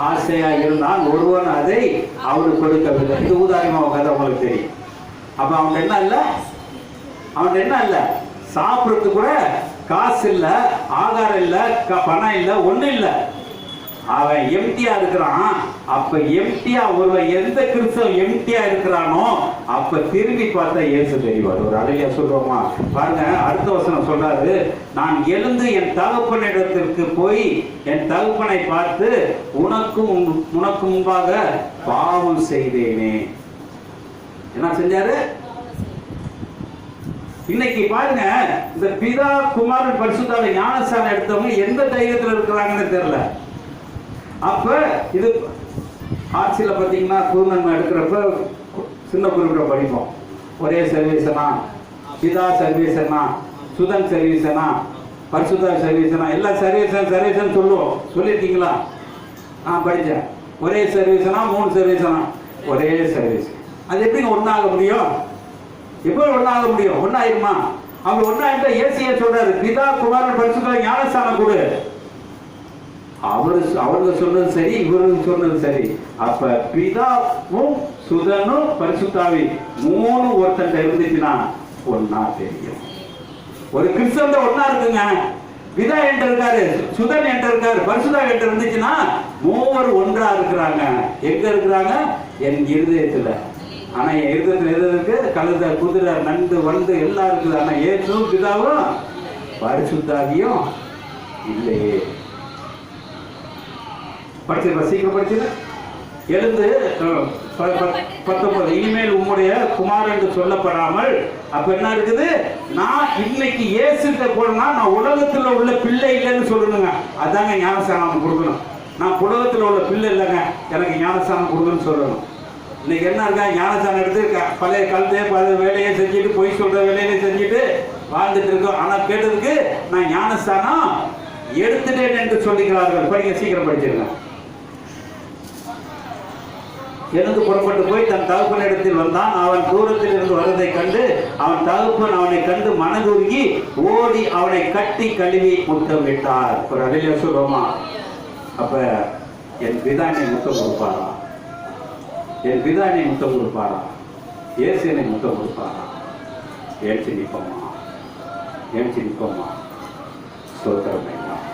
ஆசையா இருந்தான். ஒருவன் அதை அவனுக்கு கொடுக்கவில்லை. இது ஊதாரிமா கதை உங்களுக்கு தெரியும். அப்ப அவன் என்ன இல்லை, அவன் என்ன இல்லை, சாப்பிட்றதுக்கு கூட காசு இல்லை, ஆகாரம் இல்லை, பணம் இல்லை, ஒன்றும் இல்லை. அவன் எம்டியா இருக்கிறான். அப்ப எம்டியா ஒருவன் எந்த கிறிஸ்தவன் எம்டியா இருக்கிறானோ அப்ப திரும்பி பார்த்தா இயேசு தெரிவார். ஒரு அழகியா சொல்றோமா பாருங்க. அடுத்த வசனம் சொல்றாரு, நான் எழுந்து என் தகப்பனிடத்திற்கு போய் என் தகப்பனை பார்த்து உனக்கு முன்பாக பாவம் செய்தேனே. என்ன செஞ்சாரு? இன்னைக்கு பாருங்க, இந்த பிதா குமாரன் பரிசுத்தாவின் ஞானஸ்நானம் எடுத்தவங்க எந்த தைரியத்தில் இருக்கிறாங்கன்னு தெரியல. அப்ப இது ஆட்சியில் பார்த்தீங்கன்னா குருநன்மை எடுக்கிறப்ப சின்ன குறிப்பிட்ட படிப்போம். ஒரே சர்வீஸனா, பிதா சர்வீஸனா, சுதன் சர்வீஸனா, பரிசுத்தா சர்வீஸனா, எல்லா சர்வீஸன் சொல்லுவோம். சொல்லியிருக்கீங்களா? நான் படித்தேன். ஒரே சர்வீஸனா, 3 சர்வீஸனா, ஒரே சர்வீஸ். அது எப்படிங்க ஒன்றாக முடியும்? எப்போ ஒன்றாக முடியும்? ஒன்றாயிருமா? அவங்க ஒன்றாயிருந்தா ஏசியா சொல்றாரு, பிதா குமாரன் பரிசுத்தா ஞானஸ்நானம் கொடு. அவருக்கு சொன்னது சரி, இவருக்கு சொன்னது சரி. அப்ப பிதாவும் சுதனும் பரிசுத்தாவி 3 ஒருத்தன் இருந்துச்சுன்னா ஒன்னா தெரியும். ஒரு கிறிஸ்தவ ஒன்னா இருக்குங்க. பிதா என்ற இருக்காரு, சுதன் என்ற இருக்காரு, பரிசுத்தா என்ற இருந்துச்சுன்னா 3 ஒன்றா இருக்கிறாங்க. எங்க இருக்கிறாங்க? என் இருதயத்துல. ஆனா என் இருதயத்துல எது இருக்கு? கழுத, குதிரை, நண்டு, வண்டு எல்லாம் இருக்குது. ஆனா ஏசும் பிதாவும் பரிசுத்தாவியும் இல்லையே. படிச்சிருப்பா, சீக்கிரம் படிச்சிரு. எழுந்து 19 இனிமேல் உம்முடைய குமாரன் என்று சொல்லப்படாமல். அப்ப என்ன இருக்குது? நான் இன்னைக்கு இயேசுகிட்ட போனா நான் உலகத்துல உள்ள பிள்ளை இல்லைன்னு சொல்லணுங்க. அதாங்க ஞானஸ்நானம் கொடுக்கணும். நான் உலகத்துல உள்ள பிள்ளை இல்லைங்க, எனக்கு ஞானஸ்நானம் கொடுக்கணும்னு சொல்லணும். இன்னைக்கு என்ன இருக்கா? ஞானஸ்நானம் எடுத்து பழைய காலத்தையே பழைய வேலையை செஞ்சுட்டு, பொய் சொல்ற வேலையில செஞ்சுட்டு வாழ்ந்துட்டு இருக்கோம். ஆனா கேட்டதுக்கு நான் ஞானஸ்நானம் எடுத்துட்டேன் என்று சொல்லுகிறார்கள். படிங்க, சீக்கிரம் படிச்சிருங்க. எழுந்து புறப்பட்டு போய் தன் தகப்பனிடத்தில் வந்தான். அவன் தூரத்தில் இருந்து வருவதை கண்டு அவன் தகப்பன் அவனை கண்டு மனதுருகி ஓடி அவனை கட்டி கழுவி முத்தமிட்டார். ஒரு அலையில சொல்லுவோமா? அப்ப என் பிதானை முத்தம் கொடுப்பாரா? என் பிதானை முத்தம் கொடுப்பாரா? இயேசுனை முத்தம் கொடுப்பாரா? ஏழ்ச்சி நிற்போமா? ஏழ்ச்சி நிற்போமா? சோதரம் வேண்டாம்.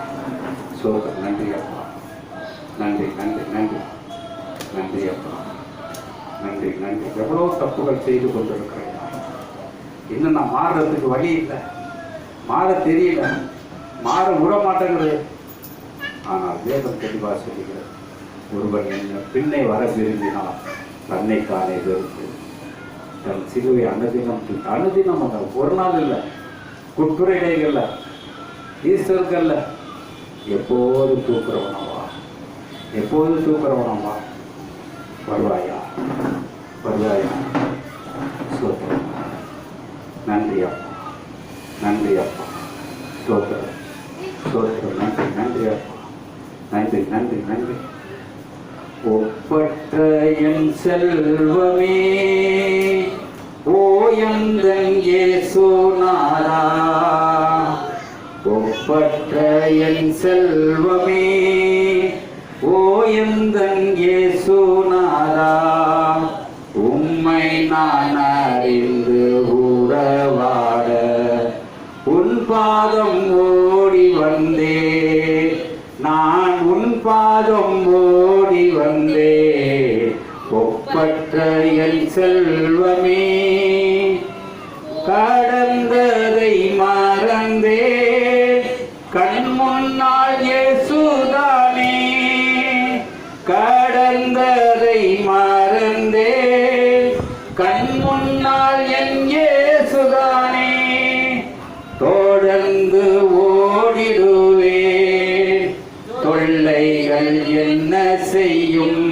சோதரம். நன்றி அப்பா, நன்றி நன்றி நன்றி நன்றி அப்பா, நன்றி நன்றி. எவ்வளோ தப்புகள் செய்து கொண்டிருக்கிறேன். இன்னும் நான் மாறுறதுக்கு வழி இல்லை, மாற தெரியல, மாற விட மாட்டேங்கிறது. ஆனால் வேதம் தெளிவாக சொல்லுகிறது, ஒருவன் என்ன பின்னை வர விரும்பினால் தன்னை தானே வெறுத்து தன் சிலுவை அனுதினம் அனுதினம் அந்த ஒரு நாள் இல்லை, குட்புரைகள்ல, ஈஸ்டர்கள்ல எப்போது தூக்குறவனவா, எப்போது தூக்குறவனவா வருவாயா, வருவாயா? சோத்திரம். நன்றி அப்பா, நன்றி அப்பா, சோத்திரம் சோத்திரம். நன்றி நன்றி அப்பா, நன்றி நன்றி நன்றி. ஒப்பற்ற என் செல்வமே ஓ எந்தன் இயேசுநாதா, ஒப்பற்ற என் செல்வமே ஓ எந்தன் இயேசுநாதா, உம்மை நான் அறிந்து உறவாட உன் பாதம் ஓடி வந்தே, நான் உன் பாதம் ஓடி வந்தே. ஒப்பற்ற என் செல்வமே, கடந்ததை மறந்தே கண் முன்னால் இயேசுதானே, கடந்ததை மறந்தே கண் முன்னால் என் இயேசுதானே, தொடர்ந்து ஓடிடுவே தொல்லைகள் என்ன செய்யும்,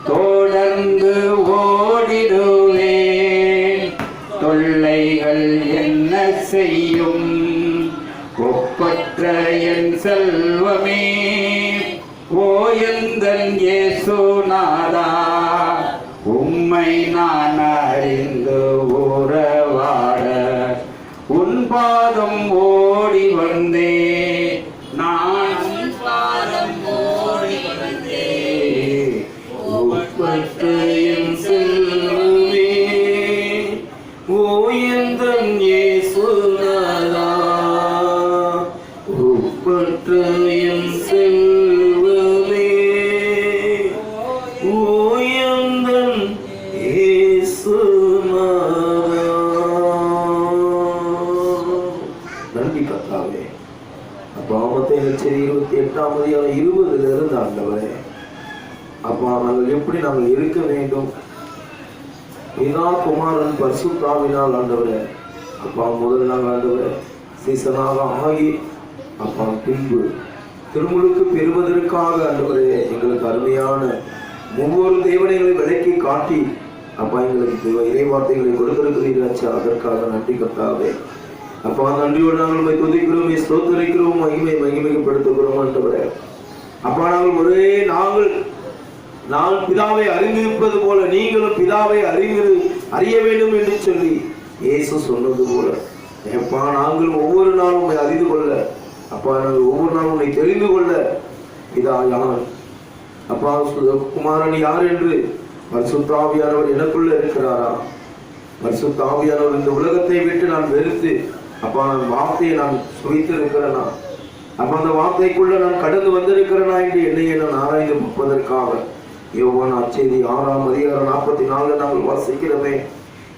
தொடர்ந்து ஓடிடுவே தொல்லைகள் என்ன செய்யும், ஒப்பற்ற என் செல்வமே ஓயந்தன் இயேசுநாதா, உம்மை நான் அறிந்து உறவாட உன் பாதம் ஓடி வந்தே, நான் உன் பாதம் ஓடி வந்தே, ஒப்பற்ற என் செல்வமே ஓயந்தன் இயேசுநாதா, ஒப்பற்ற என் செல்வமே ஓயந்தன் இயேசுநாதா. நன்றி கர்த்தாவே. அப்பா மத்தேயு 28:20 ஆண்டவரே, அப்பா நாங்கள் எப்படி நாங்கள் இருக்க வேண்டும், பிதா குமாரன் பரிசுத்தாவினால் ஆண்டவரே, அப்பா முதல் நாங்கள் ஆண்டவரே சீசனாக ஆகி அப்பா பின்பு திருமுழுக்கு பெறுவதற்காக ஆண்டவரே எங்களுக்கு அருமையான ஒவ்வொரு தேவனைகளை விளக்கி காட்டி அப்பா எங்களுக்கு இறை வார்த்தைகளை கொடுத்திருக்கிறீர்கள். அதற்காக நன்றி கர்த்தாவே. அப்பா நன்றியோடு நாங்கள் துதிக்கிறோம், ஸ்தோத்திரிக்கிறோம், மகிமைப்படுத்துகிறோம் ஆண்டவரே. அப்பா நாங்கள் பிதாவை அறிந்திருப்பது போல நீங்களும் பிதாவை அறிய வேண்டும் என்று சொல்லி இயேசு சொன்னது போல அப்பா நாங்கள் ஒவ்வொரு நாளும் உண்மை அறிந்து கொள்ள, அப்பா நாங்கள் ஒவ்வொரு நாளும் உன்னை தெரிந்து கொள்ள, பிதா யார், அப்பா குமாரன் யார் என்று பரிசுத்த ஆவியானவர் எனக்குள்ள இருக்கிறாரா, பரிசுத்த ஆவியானவர் இந்த உலகத்தை விட்டு நான் வெறுத்து அப்பா நான் வார்த்தையை நான் சுவைத்து இருக்கிறேனா, அப்ப அந்த வார்த்தைக்குள்ள நான் கடந்து வந்திருக்கிறேனா என்று என்னையை நான் ஆராய்ந்து பார்ப்பதற்காக யோவான் நற்செய்தி 6:44 நாங்கள் வாசிக்கிறோமே,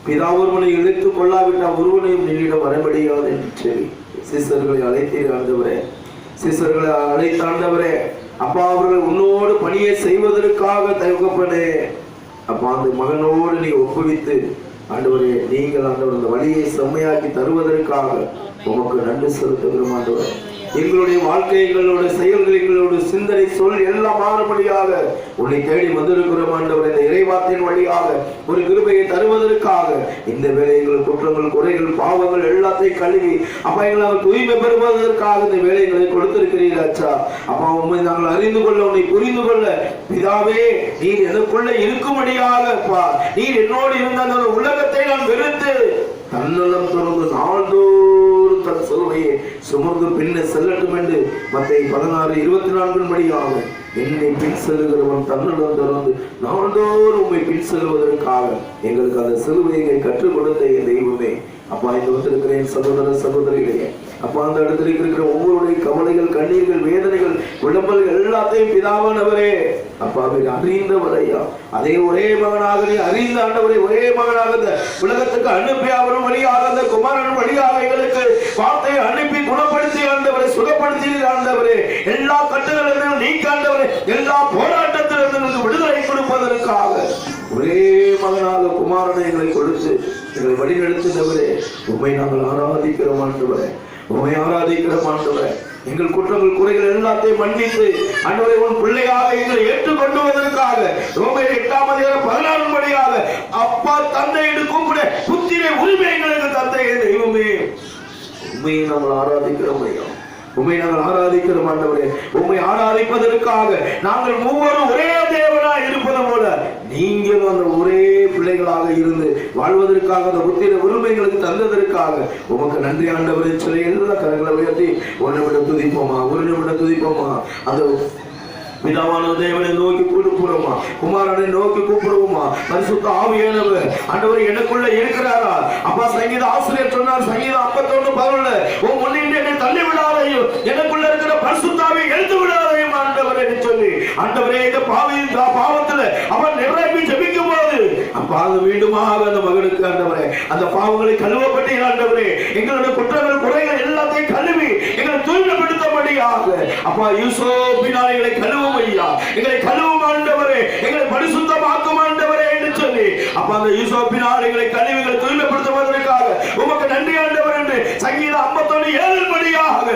பிதா ஒருவனை இழுத்து கொள்ளாவிட்டால் ஒருவனையும் நின்னிடம் வர முடியாது என்று சொல்லி சீசர்களை அழைத்தீர் ஆண்டவரே. சீசர்களை அழைத்தாண்டவரே, அப்பா அவர்கள் உன்னோடு பணியை செய்வதற்காக தயக்கப்பனே, அப்பா அந்த மகனோடு நீ ஒப்புவித்து ஆண்டவரே நீங்கள் ஆண்டவர் அந்த வழியை செம்மையாக்கி தருவதற்காக உமக்கு நன்றி செலுத்துகிறோம் ஆண்டவரே. எங்களுடைய வாழ்க்கை, எங்களுடைய செயல்கள், எங்களுடைய சிந்தனை, சொல் எல்லாம் மாறுபடியாக உன்னை தேடி வந்திருக்கிறோம் ஆண்டவர். இந்த இறைவார்த்தையின் வழியாக ஒரு கிருபையை தருவதற்காக இந்த வேலை எங்கள் குற்றங்கள், குறைகள், பாவங்கள் எல்லாத்தையும் கழுவி அப்பா எங்களால் தூய்மை பெறுவதற்காக இந்த வேலைகளை கொடுத்திருக்கிறீர்கள் அச்சா. அப்பா உண்மை நாங்கள் அறிந்து கொள்ள, உன்னை புரிந்து கொள்ள பிதாவே நீர் எனக்குள்ள இருக்கும்படியாக அப்பா நீர் என்னோடு இருந்த அந்த உலகத்தை நான் வெறுத்து தன்னலம் தொடர்ந்து நாள்தோறும் தன் சிலுவையை சுமந்து பின்ன செல்லட்டும் என்று மத்தேயு 16:24 படியாக என்னை பின் செல்லுகிறவன் தன்னலம் தொடர்ந்து நாள்தோறும் உண்மை பின் செல்வதற்காக எங்களுக்கு அந்த சிலுவையை கற்றுக் கொடுத்த என் தெய்வமே. அப்பா இந்த வந்திருக்கிறேன் சகோதர சகோதரிகளே, அப்பா அந்த இடத்துல இருக்கிற ஒவ்வொருடைய கவலைகள், கண்ணீர்கள், வேதனைகள், விளம்பல்கள் எல்லாத்தையும் பிதாவானவரே அப்பா அறிந்தவரையா அதே ஒரே மகனாக நீ அறிந்த ஆண்டவரை ஒரே மகனாக இந்த உலகத்துக்கு அனுப்பி அவரும் வழியாக அந்த குமாரன் வழியாக எங்களுக்கு வார்த்தையை அனுப்பி குணப்படுத்தி ஆண்டவரை சுகப்படுத்தி ஆண்டவரே எல்லா கட்டுகளிலிருந்தும் நீக்க ஆண்டவரை எல்லா போராட்டத்திலிருந்து விடுதலை கொடுப்பதற்காக ஒரே மகனாக குமாரனை எங்களை கொடுத்து எங்களை வழிநடத்தினவரே உண்மை நாங்கள் ஆராதிக்கிறோம் ஆண்டவரே, உண்மை ஆராதிக்கிறோம் ஆண்டவரே. எங்கள் குற்றங்கள், குறைகள் எல்லாத்தையும் மன்னித்து ஆண்டவரே உன் பிள்ளையாக எங்களை ஏற்றுக்கொண்டுவதற்காக ரோமர் 8:16 படியாக அப்பா தந்தை கூப்பிட புத்திரை உரிமை எங்களுக்கு தந்தை தெய்வமே உண்மையை நாங்கள் ஆராதிக்கிறோம் ஐயா, உண்மை நாங்கள் ஆராதிக்கிறோம் ஆண்டவரே. உண்மை ஆராதிப்பதற்காக நாங்கள் ஒவ்வொரு ஒரே தேவனாய் இருப்பது போல நீங்கள் அந்த ஒரே பிள்ளைகளாக இருந்து வாழ்வதற்காக அந்த புத்திர உரிமைகளுக்கு தந்ததற்காக உமக்கு நன்றி ஆண்டவரே. சில எல்லா கரங்களை உயர்த்தி ஒரு நிமிடம் துதிப்போமா, ஒரு நிமிடம் துதிப்போமா. அந்த பிதாவான தேவனை நோக்கி கூப்பிடுவோமா, குமாரனை நோக்கி கூப்பிடுவோமா, பரிசுத்த ஆவியானவர் ஆண்டவர் எனக்குள்ள இருக்கிறாரா? அப்பா சங்கீத ஆசிரியர் சொன்னார், சங்கீதம் 51:11, உன் முன்னின்று என்னை தள்ளி விடாதையும் எனக்குள்ள இருக்கிற பரிசுத்த ஆவியை எடுத்து விடாதையும் ஆண்டவரே சொல்லி, ஆண்டவரே இந்த பாவத்துல அவன் நிரம்பி ஜெபிக்கும் போது அப்பா அது மீண்டுமாக அந்த மகனுக்கு ஆண்டவரே அந்த பாவங்களை கழுவப்பட்டு ஆண்டவரே எங்களுடைய குற்றங்கள் குறைகள் எல்லாத்தையும் கழுவி எங்களை தூய்மைப்படுத்தபடியாக அப்பா யூசோப்பினால் எங்களை கழுவும் ஐயா, எங்களை கழுவும் ஆண்டவரே, எங்களை பரிசுத்தமாக்கும் ஆண்டவரே என்று சொல்லி அப்பா அந்த யூசோப்பினால் எங்களை கழுவி எங்களை தூய்மைப்படுத்துவதற்காக உமக்கு நன்றி ஆண்டவர் என்று சங்கீதம் 51:7 படியாக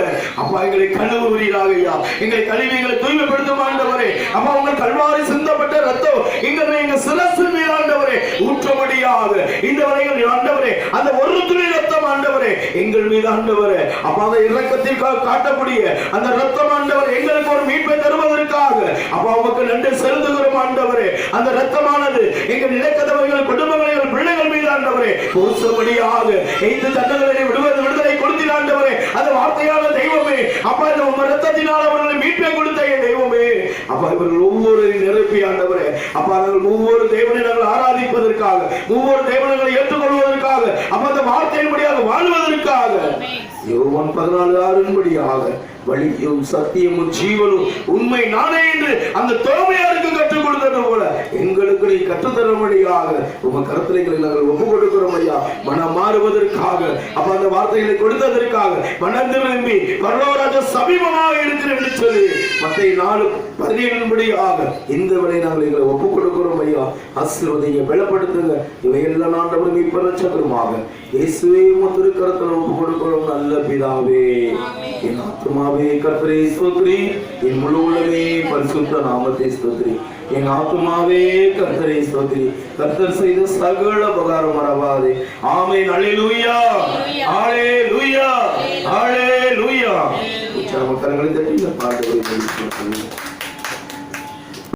அப்பா எங்களை கழுவுவீராக ஐயா, எங்களை கழுவி எங்களை தூய்மைப்படுத்தும் ஆண்டவரே. அப்பா உங்கள் கல்வாரி சிந்தப்பட்ட ரத்தம் எங்க சிரசின் மீது ஆண்டவரே ஊற்றபடியாக இந்த வரையில் ஆண்டவரே அந்த ஒரு துளி ரத்தம் ஆண்டவரே எங்கள் மீது ஆண்டவரே அப்பா அந்த இரக்கத்தில் காட்டக்கூடிய அந்த ரத்தம் ஆண்டவர் எங்களுக்கு ஒரு மீட்பை தருவதற்காக அப்பா உமக்கு நன்றி செலுத்துகிறோம் ஆண்டவரே. அந்த ரத்தமானது எங்கள் இலக்கத்தவர்கள் குடும்பங்கள் பிள்ளைகள் மீது ஆண்டவரே பூசபடியாக இந்த தண்டங்களை விடுதலை கொடுத்தீர் ஆண்டவரே. அந்த வார்த்தையான தெய்வமே அப்பா இந்த உங்க ரத்தத்தினால் அவர்களை மீட்பை கொடுத்த தெய்வமே அப்பா இவர்கள் ஒவ்வொரு நிரப்பி ஆண்டவரே அப்பா நாங்கள் ஒவ்வொரு தேவனை நாங்கள் ஆராதிப்பதற்காக ஒவ்வொரு தேவனை ஏற்றுக்கொள்வதற்காக அப்பா அந்த வார்த்தையின்படியாக வாழ்வதற்காக யோவான் 14:6 வழியும் சத்தியமும் ஜீவனும் உண்மை நானே என்று அந்த தோமையாருக்கு கற்றுக் கொடுத்தது போல எங்களுக்கு நீ கற்றுத்தரும்படியாக உங்க கருத்துரைகளை நாங்கள் ஒப்பு கொடுக்கிறோம் ஐயா. மனம் மாறுவதற்காக அப்ப அந்த வார்த்தைகளை கொடுத்ததற்காக மனம் திரும்பி பரலோகராஜ சமீபமாக இருக்கிறேன் என்று சொல்லி மத்தேயு 4:17 இந்த வரை நாங்கள் எங்களை ஒப்பு கொடுக்கிறோம் ஐயா. ஆசீர்வதிங்க, பலப்படுத்துங்க. இவையெல்லாம் ஆண்டவர் மீட்பர் ரட்சகருமாக இயேசுவே உமது திருக்கரத்தில் ஒப்பு கொடுக்கிறோம் நல்ல பிதாவே. என் ஆத்துமாவே கர்த்தரை ஸ்தோத்திரி, என் முழு உள்ளமே பரிசுத்த நாமத்தை ஸ்தோத்திரி. என் ஆத்துமாவே கர்த்தரை ஸ்தோத்திரி, கர்த்தர் செய்த சகல உபகாரம் மறவாதே. ஆமென். அல்லேலூயா, அல்லேலூயா, அல்லேலூயா. உச்சரிப்பு கரங்களை தட்டி இந்த பாடலை